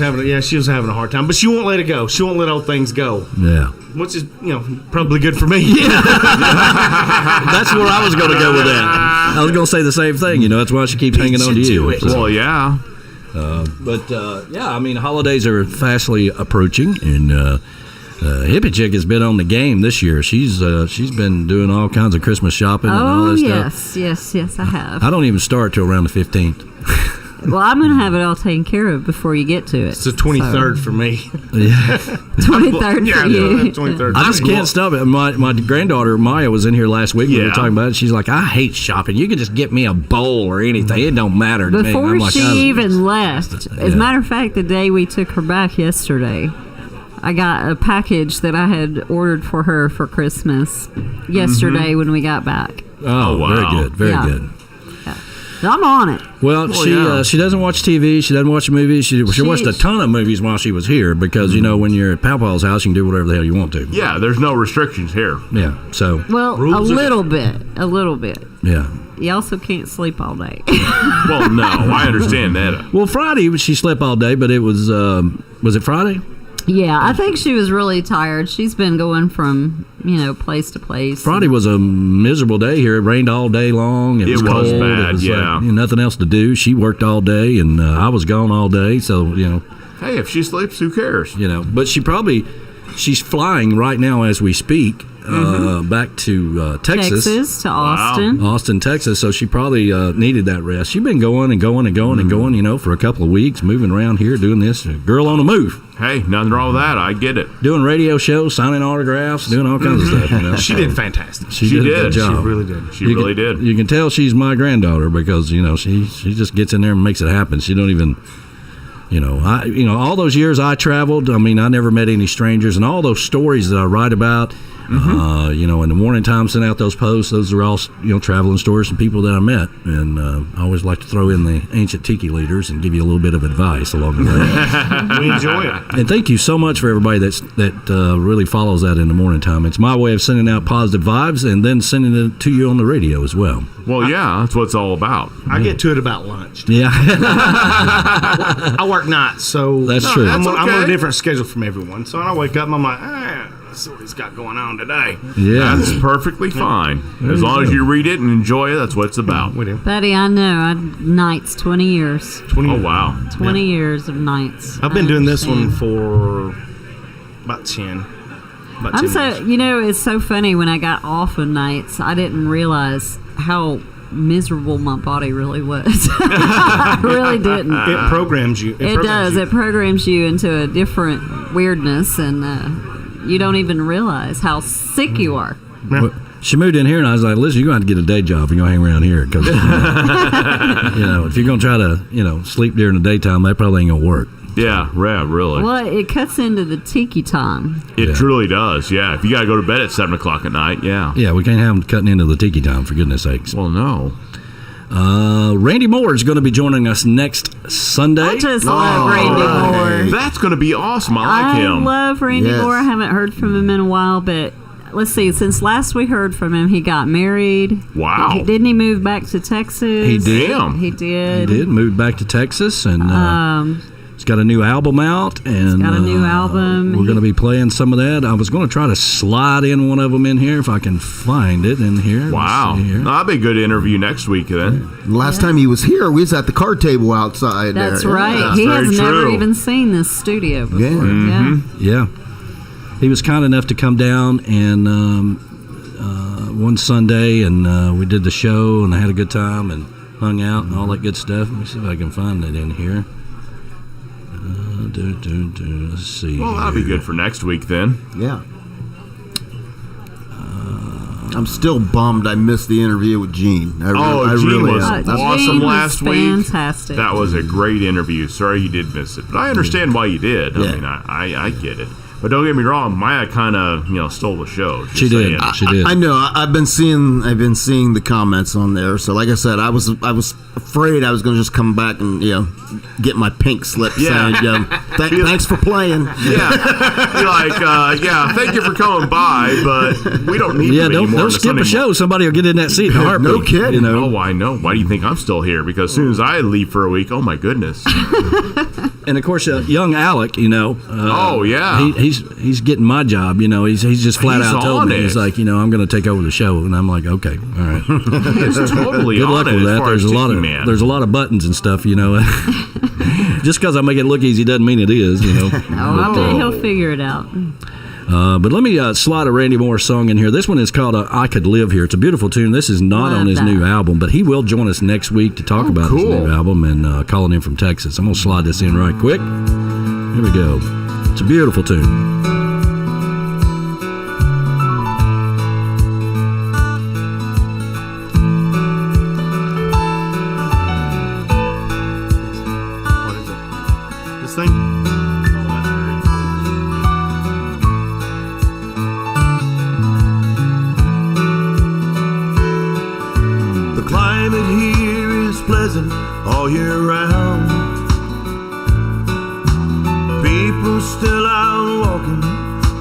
was having a hard time, but she won't let it go. She won't let old things go. Yeah. Which is, probably good for me. Yeah. That's where I was going to go with that. I was going to say the same thing. That's why she keeps hanging on to you. Well, yeah. I mean, holidays are fastly approaching, and Hippie Chick has been on the game this year. She's been doing all kinds of Christmas shopping and all this stuff. Yes, I have. I don't even start till around the 15th. Well, I'm going to have it all taken care of before you get to it. It's the 23rd for me. Yeah. 23rd for you. 23rd. I just can't stop it. My granddaughter Maya was in here last week. We were talking about it. She's like, I hate shopping. You can just get me a bowl or anything. It don't matter to me. Before I'm like, she even left, as a matter of fact, the day we took her back yesterday, I got a package that I had ordered for her for Christmas yesterday when we got back. Oh, wow. Very good. I'm on it. Well, she doesn't watch TV. She doesn't watch movies. She watched a ton of movies while she was here because, when you're at Pawpaw's house, you can do whatever the hell you want to. Yeah, there's no restrictions here. Yeah, so. Well, a little bit. Yeah. You also can't sleep all day. Well, no, I understand that. Well, Friday, she slept all day, but it was it Friday? Yeah, I think she was really tired. She's been going from, place to place. Friday was a miserable day here. It rained all day long. It was cold. Bad, it was yeah. Nothing else to do. She worked all day, and I was gone all day, so, Hey, if she sleeps, who cares? But she's flying right now as we speak. Back to Texas. To Austin. Wow. Austin, Texas. So she probably needed that rest. She's been going and going, for a couple of weeks, moving around here, doing this. Girl on the move. Hey, nothing wrong with that. I get it. Doing radio shows, signing autographs, doing all kinds of stuff. She did fantastic. She did a good job. She really did. She really did. You can tell she's my granddaughter because, she just gets in there and makes it happen. She don't even... all those years I traveled, I never met any strangers, and all those stories that I write about, in the morning time, send out those posts. Those are all, traveling stories from people that I met, and I always like to throw in the ancient tiki leaders and give you a little bit of advice along the way. We enjoy it. And thank you so much for everybody that really follows that in the morning time. It's my way of sending out positive vibes and then sending it to you on the radio as well. Well, yeah, that's what it's all about. I get to it about lunch. Yeah. I work nights, so that's true. I'm on a different schedule from everyone. So when I wake up, I'm like, let's see what he's got going on today. Yeah. That's perfectly fine. As long as you read it and enjoy it, that's what it's about. We do. Betty, I know. Nights, 20 years. 20 Oh, wow. 20 years of nights. I've been doing this one for about 10. I'm so, it's so funny. When I got off of nights, I didn't realize how miserable my body really was. I really didn't. It programs you. It does. It programs you into a different weirdness, and you don't even realize how sick you are. Well, she moved in here, and I was like, listen, you're going to have to get a day job if you're going to hang around here. Because, if you're going to try to, sleep during the daytime, that probably ain't going to work. Yeah, really. Well, it cuts into the tiki time. It truly does, yeah. If you got to go to bed at 7 o'clock at night, yeah. Yeah, we can't have them cutting into the tiki time, for goodness sakes. Well, no. Randy Moore is going to be joining us next Sunday. I just love Randy Moore. That's going to be awesome. I like him. I love Randy Moore. I haven't heard from him in a while, but let's see. Since last we heard from him, he got married. Wow. Didn't he move back to Texas? He did. He did. Moved back to Texas, and He's got a new album out, and got a new album. We're going to be playing some of that. I was going to try to slide in one of them in here if I can find it in here. Wow, that'll be a good interview next week then. Last time he was here, we was at the card table outside. That's there. right. Yeah, he has very never true. even seen this studio before. Yeah. Mm-hmm. Yeah. He was kind enough to come down and one Sunday, and we did the show, and I had a good time and hung out and all that good stuff. Let me see if I can find it in here. Let's see. Well, that'll be good for next week then. Yeah. I'm still bummed I missed the interview with Gene. Gene really was am. awesome last week. Fantastic. That was a great interview. Sorry you did miss it, but I understand why you did. I mean, I get it. But don't get me wrong, Maya kind of stole the show. She did. She did. I know. I've been seeing the comments on there. So, like I said, I was afraid I was going to just come back and get my pink slip saying, thanks for playing. Yeah, you're like, thank you for coming by, but we don't need you anymore. Don't skip a show. Somebody will get in that seat in a heartbeat. No kidding. Oh, I know. Why do you think I'm still here? Because as soon as I leave for a week, oh my goodness. And of course, young Alec, oh yeah, he's getting my job. He's just flat out told me he's like, I'm going to take over the show, and I'm like, okay, all right. It's totally good on luck it with as that. far as There's a lot of buttons and stuff, Just because I make it look easy doesn't mean it is, I bet he'll figure it out. But let me slide a Randy Moore song in here. This one is called I Could Live Here. It's a beautiful tune. This is not on his new album, but he will join us next week to talk about his new album and calling in from Texas. I'm going to slide this in right quick. Here we go. It's a beautiful tune. What is it? This thing? The climate here is pleasant all year round. People still out walking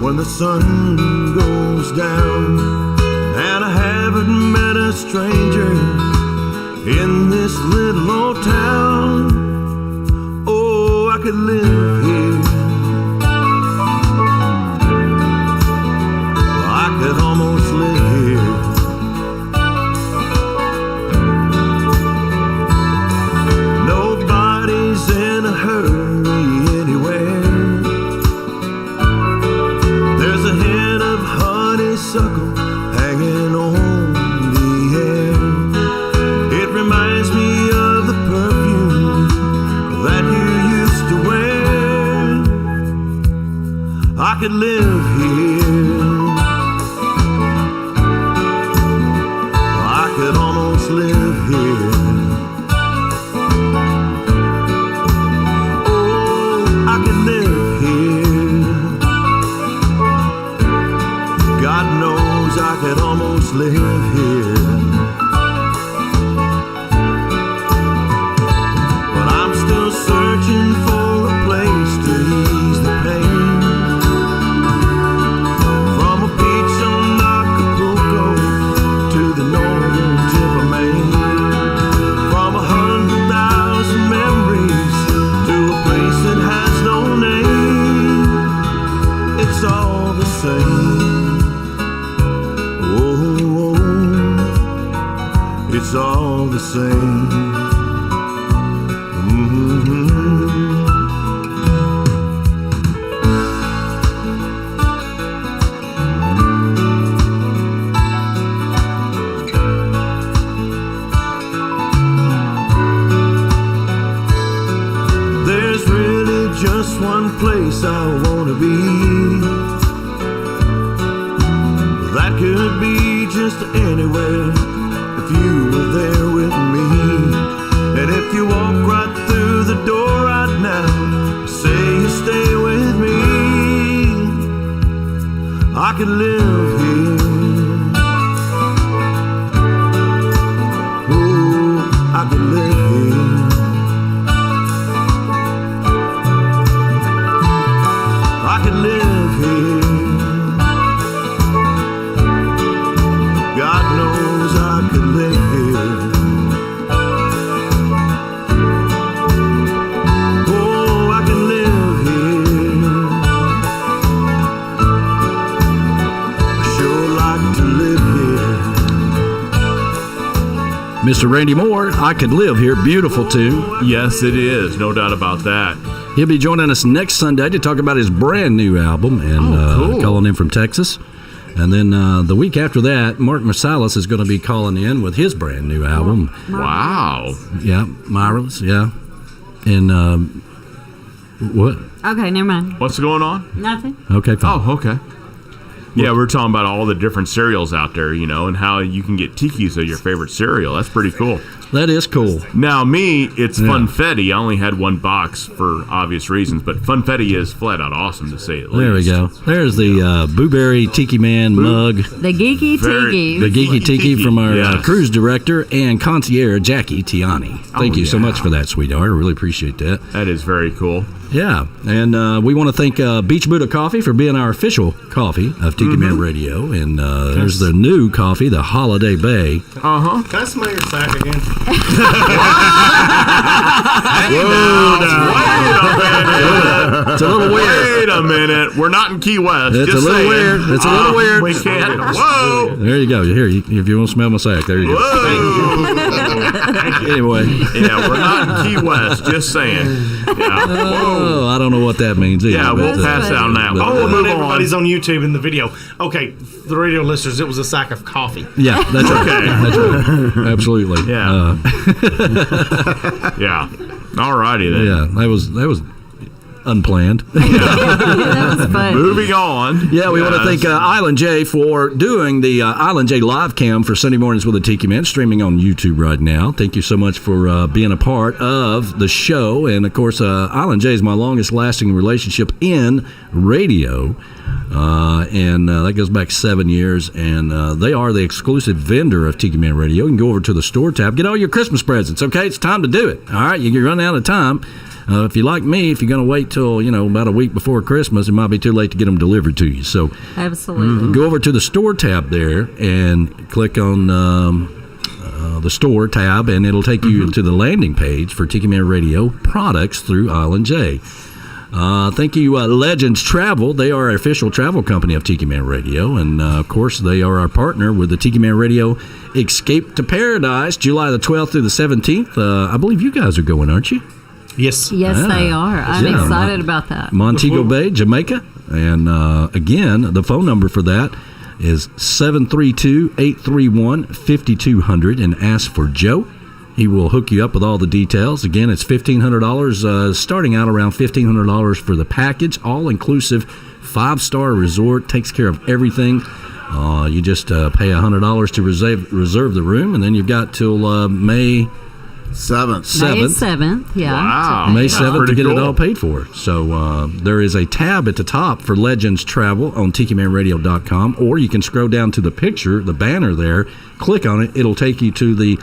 when the sun goes down. And I haven't met a stranger in this little old town. Oh, I could live here. I could almost live here. Nobody's in a hurry anywhere. There's a hint of honeysuckle hanging on the air. It reminds me of the perfume that you used to wear. I could live here. I could almost live here. I could live here. God knows I could almost live here. But I'm still searching for a place to ease the pain. From a beach on Acapulco to the northern tip of Maine. From 100,000 memories to a place that has no name. It's all the same. Oh, it's all the same. Mm-hmm. There's really just one place I wanna be. That could be just anywhere if you were there with me. And if you walk right through the door right now, say you stay with me, I could live here. Oh, I could live here. I could live here. God knows I could live here. Oh, I could Mr. Randy Moore, I Could Live Here. Beautiful tune. Yes, it is. No doubt about that. He'll be joining us next Sunday to talk about his brand new album and cool. calling in from Texas. And then the week after that, Mark Marsalis is going to be calling in with his brand new album. Wow. Yeah, Marvelous, yeah. And what? Okay, never mind. What's going on? Nothing. Okay, fine. Oh, okay. Yeah, we're talking about all the different cereals out there, and how you can get Tiki's as your favorite cereal. That's pretty cool. That is cool. Now, me, it's Funfetti. I only had one box for obvious reasons, but Funfetti is flat out awesome, to say it least. There we go. There's the Blueberry Tiki Man mug. The Geeky Tiki. The Geeky Tiki from our cruise director and concierge, Jackie Tiani. Thank you so much for that, sweetheart. I really appreciate that. That is very cool. Yeah, and we want to thank Beach Buddah Coffee for being our official coffee of Tiki Man Radio. And there's the new coffee, the Holiday Bay. Can I smell your sack again? Whoa, it's a little weird. Wait a minute. We're not in Key West. It's just a little saying. weird. It's a little weird. We can't. Whoa. There you go. Here, if you want to smell my sack, there you go. Anyway. Yeah, we're not in Key West. Just saying. Yeah. Oh, I don't know what that means either. Yeah, we'll pass out now. We'll move on. Everybody's on YouTube in the video. Okay, the radio listeners, it was a sack of coffee. Yeah, that's right. Okay. That's right. Absolutely. Yeah. Yeah. All righty then. Yeah, that was unplanned. That was fun. Moving on. Yeah, we want to thank Island J for doing the Island J live cam for Sunday Mornings with the Tiki Man, streaming on YouTube right now. Thank you so much for being a part of the show. And, of course, Island J is my longest-lasting relationship in radio. And that goes back 7 years, and they are the exclusive vendor of Tiki Man Radio. You can go over to the store tab, get all your Christmas presents, okay? It's time to do it, all right? You can run out of time. If you're like me, if you're going to wait till, about a week before Christmas, it might be too late to get them delivered to you. So absolutely. Go over to the store tab there and click on the store tab, and it'll take you to the landing page for Tiki Man Radio products through Island J. Thank you, Legends Travel. They are our official travel company of Tiki Man Radio, and of course, they are our partner with the Tiki Man Radio Escape to Paradise, July the 12th through the 17th. I believe you guys are going, aren't you? Yes. Yes, they are. I'm excited about that. Montego Bay, Jamaica. And again, the phone number for that is 732-831-5200, and ask for Joe. He will hook you up with all the details. Again, it's $1,500, starting out around $1,500 for the package, all-inclusive, 5-star resort, takes care of everything. You just pay $100 to reserve the room, and then you've got till May 7th. May 7th, yeah. Wow. May 7th to get cool. it all paid for. So there is a tab at the top for Legends Travel on TikiManRadio.com, or you can scroll down to the picture, the banner there, click on it. It'll take you to the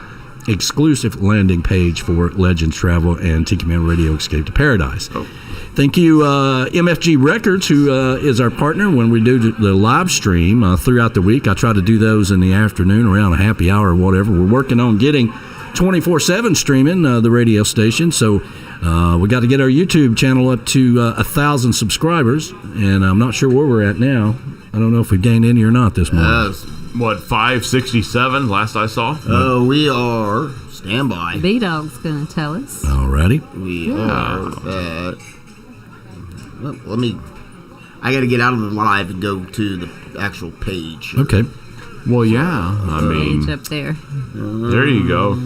exclusive landing page for Legends Travel and Tiki Man Radio Escape to Paradise. Oh. Thank you, MFG Records, who is our partner when we do the live stream throughout the week. I try to do those in the afternoon around a happy hour or whatever. We're working on getting 24/7 streaming the radio station, so we got to get our YouTube channel up to 1,000 subscribers, and I'm not sure where we're at now. I don't know if we gained any or not this morning. What, 567 last I saw? We are standby. B-Dog's going to tell us. Alrighty. We are at. Well, I got to get out of the live and go to the actual page. Okay. Well, yeah. I mean, Page up there. there you go.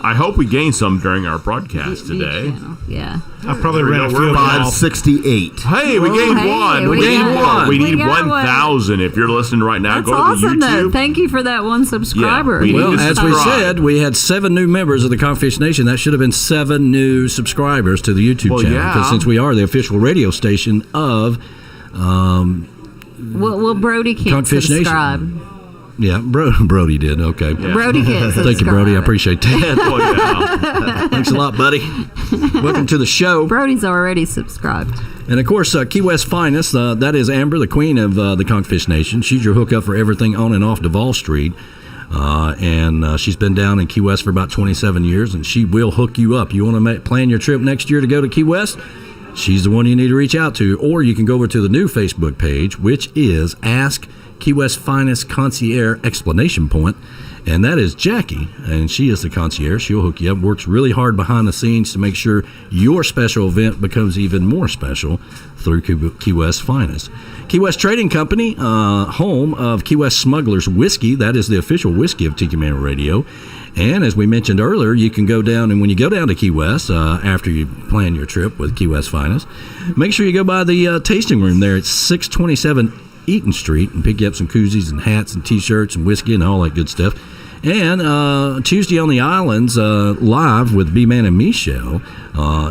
I hope we gain some during our broadcast today. Yeah. I probably ran a few 568. Hey, we gained one. We gained one. We need 1,000. If you're listening right now, That's go to awesome, the YouTube. though. Thank you for that one subscriber. Yeah, Well, as we subscribe. said, we had 7 new members of the Conchfish Nation. That should have been 7 new subscribers to the YouTube channel. yeah. Because since we are the official radio station of Well, Brody can't Conchfish subscribe. Nation. Yeah, Brody did. Okay. Brody can't subscribe. Thank you, Brody. I appreciate that. Oh, yeah. Thanks a lot, buddy. Welcome to the show. Brody's already subscribed. And, of course, Key West Finest, that is Amber, the queen of the Conchfish Nation. She's your hookup for everything on and off Duval Street. And she's been down in Key West for about 27 years, and she will hook you up. You want to plan your trip next year to go to Key West? she's the one you need to reach out to. Or you can go over to the new Facebook page, which is Ask Key West Finest Concierge Explanation Point. And that is Jackie, and she is the concierge. She'll hook you up, works really hard behind the scenes to make sure your special event becomes even more special through Key West Finest. Key West Trading Company, home of Key West Smugglers Whiskey. That is the official whiskey of Tiki Man Radio. And as we mentioned earlier, you can go down, and when you go down to Key West, after you plan your trip with Key West Finest, make sure you go by the tasting room there at 627 Eaton Street and pick you up some koozies and hats and T-shirts and whiskey and all that good stuff. And Tuesday on the Islands, live with B-Man and Michelle,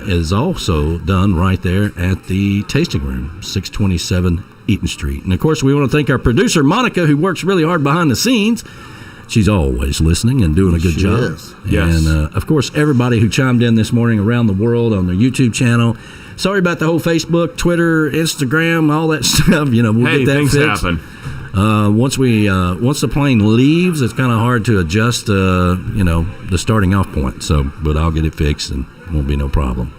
is also done right there at the tasting room, 627 Eaton Street. And, of course, we want to thank our producer, Monica, who works really hard behind the scenes. She's always listening and doing a good job. Yes. And, of course, everybody who chimed in this morning around the world on their YouTube channel. Sorry about the whole Facebook, Twitter, Instagram, all that stuff. We'll get that things fixed. happen. Once the plane leaves, it's kind of hard to adjust, the starting off point. But I'll get it fixed and it won't be no problem.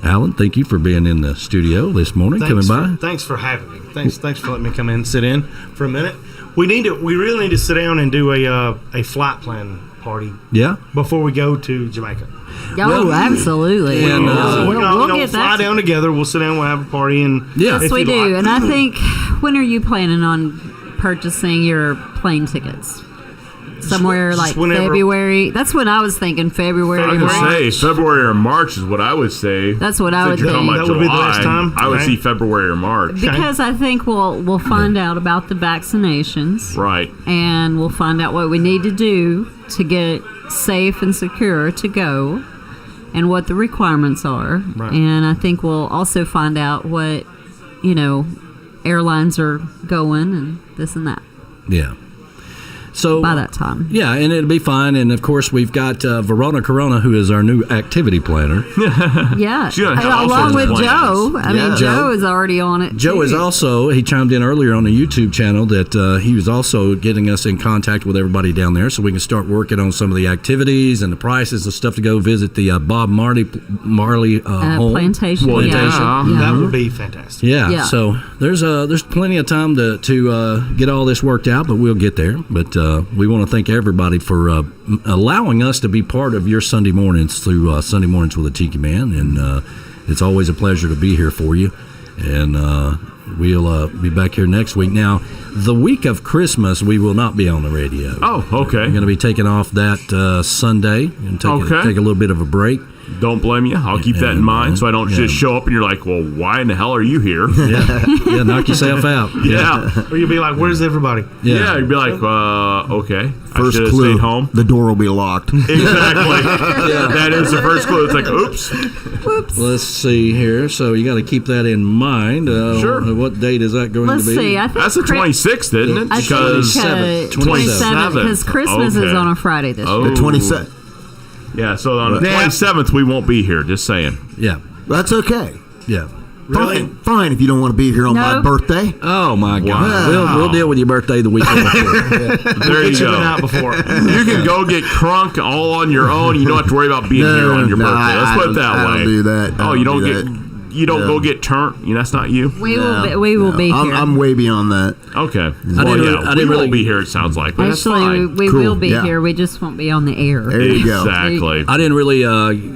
Alan, thank you for being in the studio this morning, coming by. Thanks for having me. Thanks for letting me come in and sit in for a minute. We really need to sit down and do a flight plan party. Yeah. Before we go to Jamaica. Oh, absolutely. And we'll get fly that. down together. We'll sit down. We'll have a party. And Yes, we do. And I think, when are you planning on purchasing your plane tickets? Somewhere like February. That's when I was thinking, February. I would say February or March is what I would say. That's what I would think. That would be the last time. I would see February or March. Because I think we'll find out about the vaccinations. Right. And we'll find out what we need to do to get safe and secure to go and what the requirements are. Right. And I think we'll also find out what, airlines are going and this and that. Yeah. So by that time. Yeah, and it'll be fine. And, of course, we've got Verona Corona, who is our new activity planner. Yeah. She's gonna have all along sorts of with plans. Joe. I mean, Joe is already on it, Joe too. is also, he chimed in earlier on the YouTube channel that he was also getting us in contact with everybody down there so we can start working on some of the activities and the prices and stuff to go visit the Bob Marley home. Plantation. That would be fantastic. Yeah. So there's plenty of time to get all this worked out, but we'll get there. But we want to thank everybody for allowing us to be part of your Sunday mornings through Sunday Mornings with a Tiki Man, and it's always a pleasure to be here for you. And we'll be back here next week. Now, the week of Christmas, we will not be on the radio. Oh, okay. We're going to be taking off that Sunday and take a little bit of a break. Don't blame you. I'll keep that in mind so I don't just show up and you're like, well, why in the hell are you here? Yeah, knock yourself out. Yeah. Or you'll be like, where's everybody? Yeah, you'd be like, okay. First I should have clue, stayed home. the door will be locked. Exactly. That is the first clue. It's like, oops. Let's see here. So you got to keep that in mind. Sure. What date is that going to be? See. I think that's the 26th, isn't it? I think 27th, because Christmas is on a Friday this year. The 27th. Yeah, so on the 27th, we won't be here, just saying. Yeah. That's okay. Yeah. Really? Fine if you don't want to be here on my birthday. Oh, my God. Wow. We'll deal with your birthday the weekend before. There you go. The night before. You can go get crunk all on your own. You don't have to worry about being here on your birthday. Let's put it that way. I don't do that. You don't go get turnt. That's not you. We will be here. I'm way beyond that. Okay. I didn't really be here. It sounds like, but that's Actually, fine. we will be here. We just won't be on the air. There you go. Exactly. I didn't really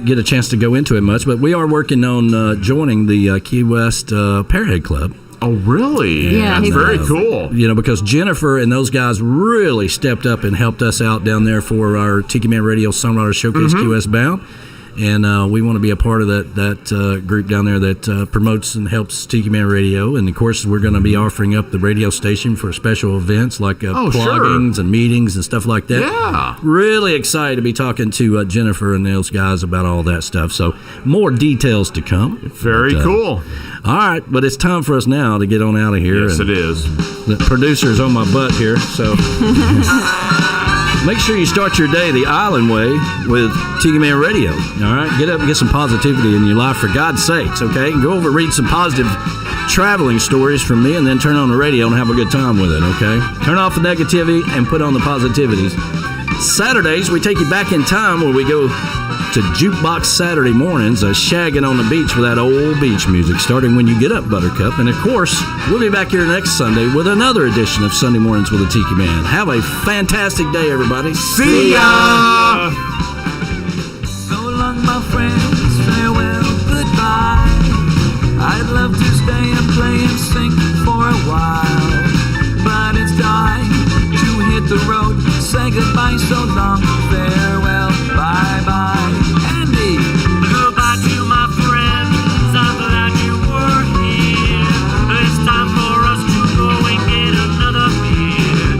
get a chance to go into it much, but we are working on joining the Key West Pearhead Club. Oh, really? Yeah, that's very cool. Because Jennifer and those guys really stepped up and helped us out down there for our Tiki Man Radio Songwriter Showcase Key West Bound. And we want to be a part of that group down there that promotes and helps Tiki Man Radio. And, of course, we're going to be offering up the radio station for special events like pluggings and meetings and stuff like that. Yeah. Really excited to be talking to Jennifer and those guys about all that stuff. So more details to come. Very cool. All right, but it's time for us now to get on out of here. Yes, it is. The producer's on my butt here, so... Make sure you start your day the island way with Tiki Man Radio. All right? Get up and get some positivity in your life, for God's sakes, okay? Go over, read some positive traveling stories from me, and then turn on the radio and have a good time with it, okay? Turn off the negativity and put on the positivities. Saturdays, we take you back in time where we go to Jukebox Saturday mornings, shagging on the beach with that old beach music, starting when you get up, Buttercup. And, of course, we'll be back here next Sunday with another edition of Sunday Mornings with the Tiki Man. Have a fantastic day, everybody. See ya! So long, my friends, farewell, goodbye. I'd love to stay and play and sing for a while, but it's time to hit the road. Say goodbye, so long, farewell, bye-bye. Andy! Goodbye to my friends, I'm glad you were here. It's time for us to go and get another beer.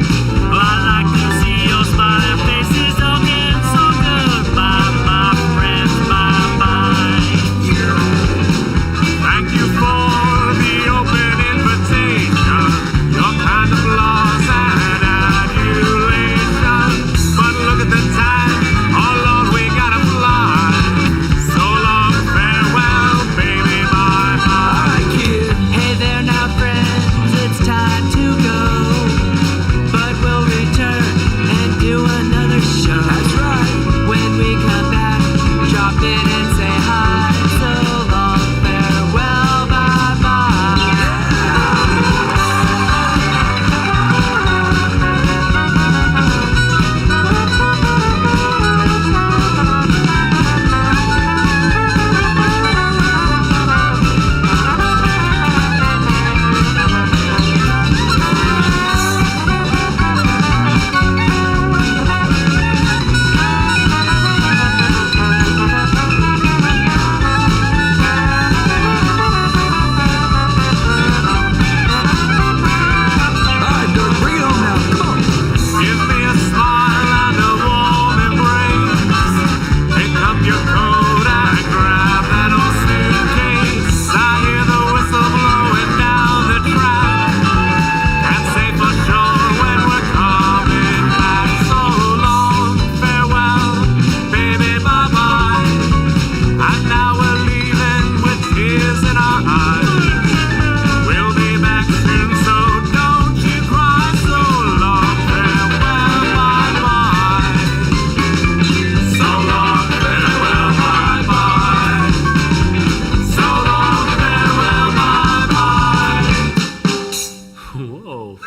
I'd like to see your smiling faces again, so goodbye, my friends, bye-bye. Thank you for the open invitation, your kind of laws and adulation. But look at the time, oh Lord, we gotta fly. So long, farewell, baby, bye-bye. Alright, kid. Hey there now, friends, it's time to go. But we'll return and do another show. That's right. When we come back, drop in and say hi. So long, farewell, bye-bye. Alright, Dirk, bring it on now, come on. Give me a smile and a warm embrace. Pick up your coat and grab that old suitcase. I hear the whistle blowing down the track. Can't say for sure when we're coming back. So long, farewell, baby, bye-bye. And now we're leaving with tears in our eyes. We'll be back soon, so don't you cry. So long, farewell, bye-bye. So long, farewell, bye-bye. So long, farewell, bye-bye. Whoa.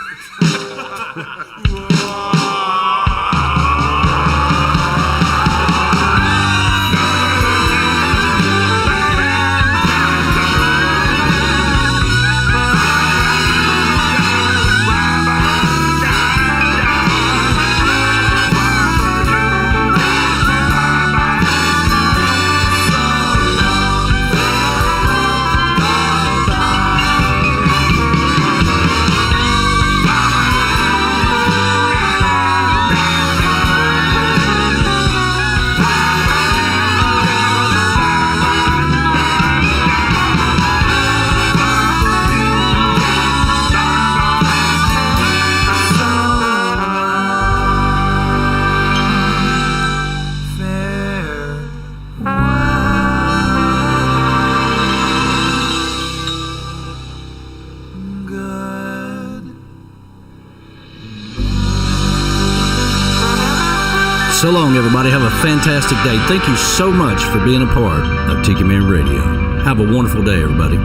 So long, everybody. Have a fantastic day. Thank you so much for being a part of Tiki Man Radio. Have a wonderful day, everybody.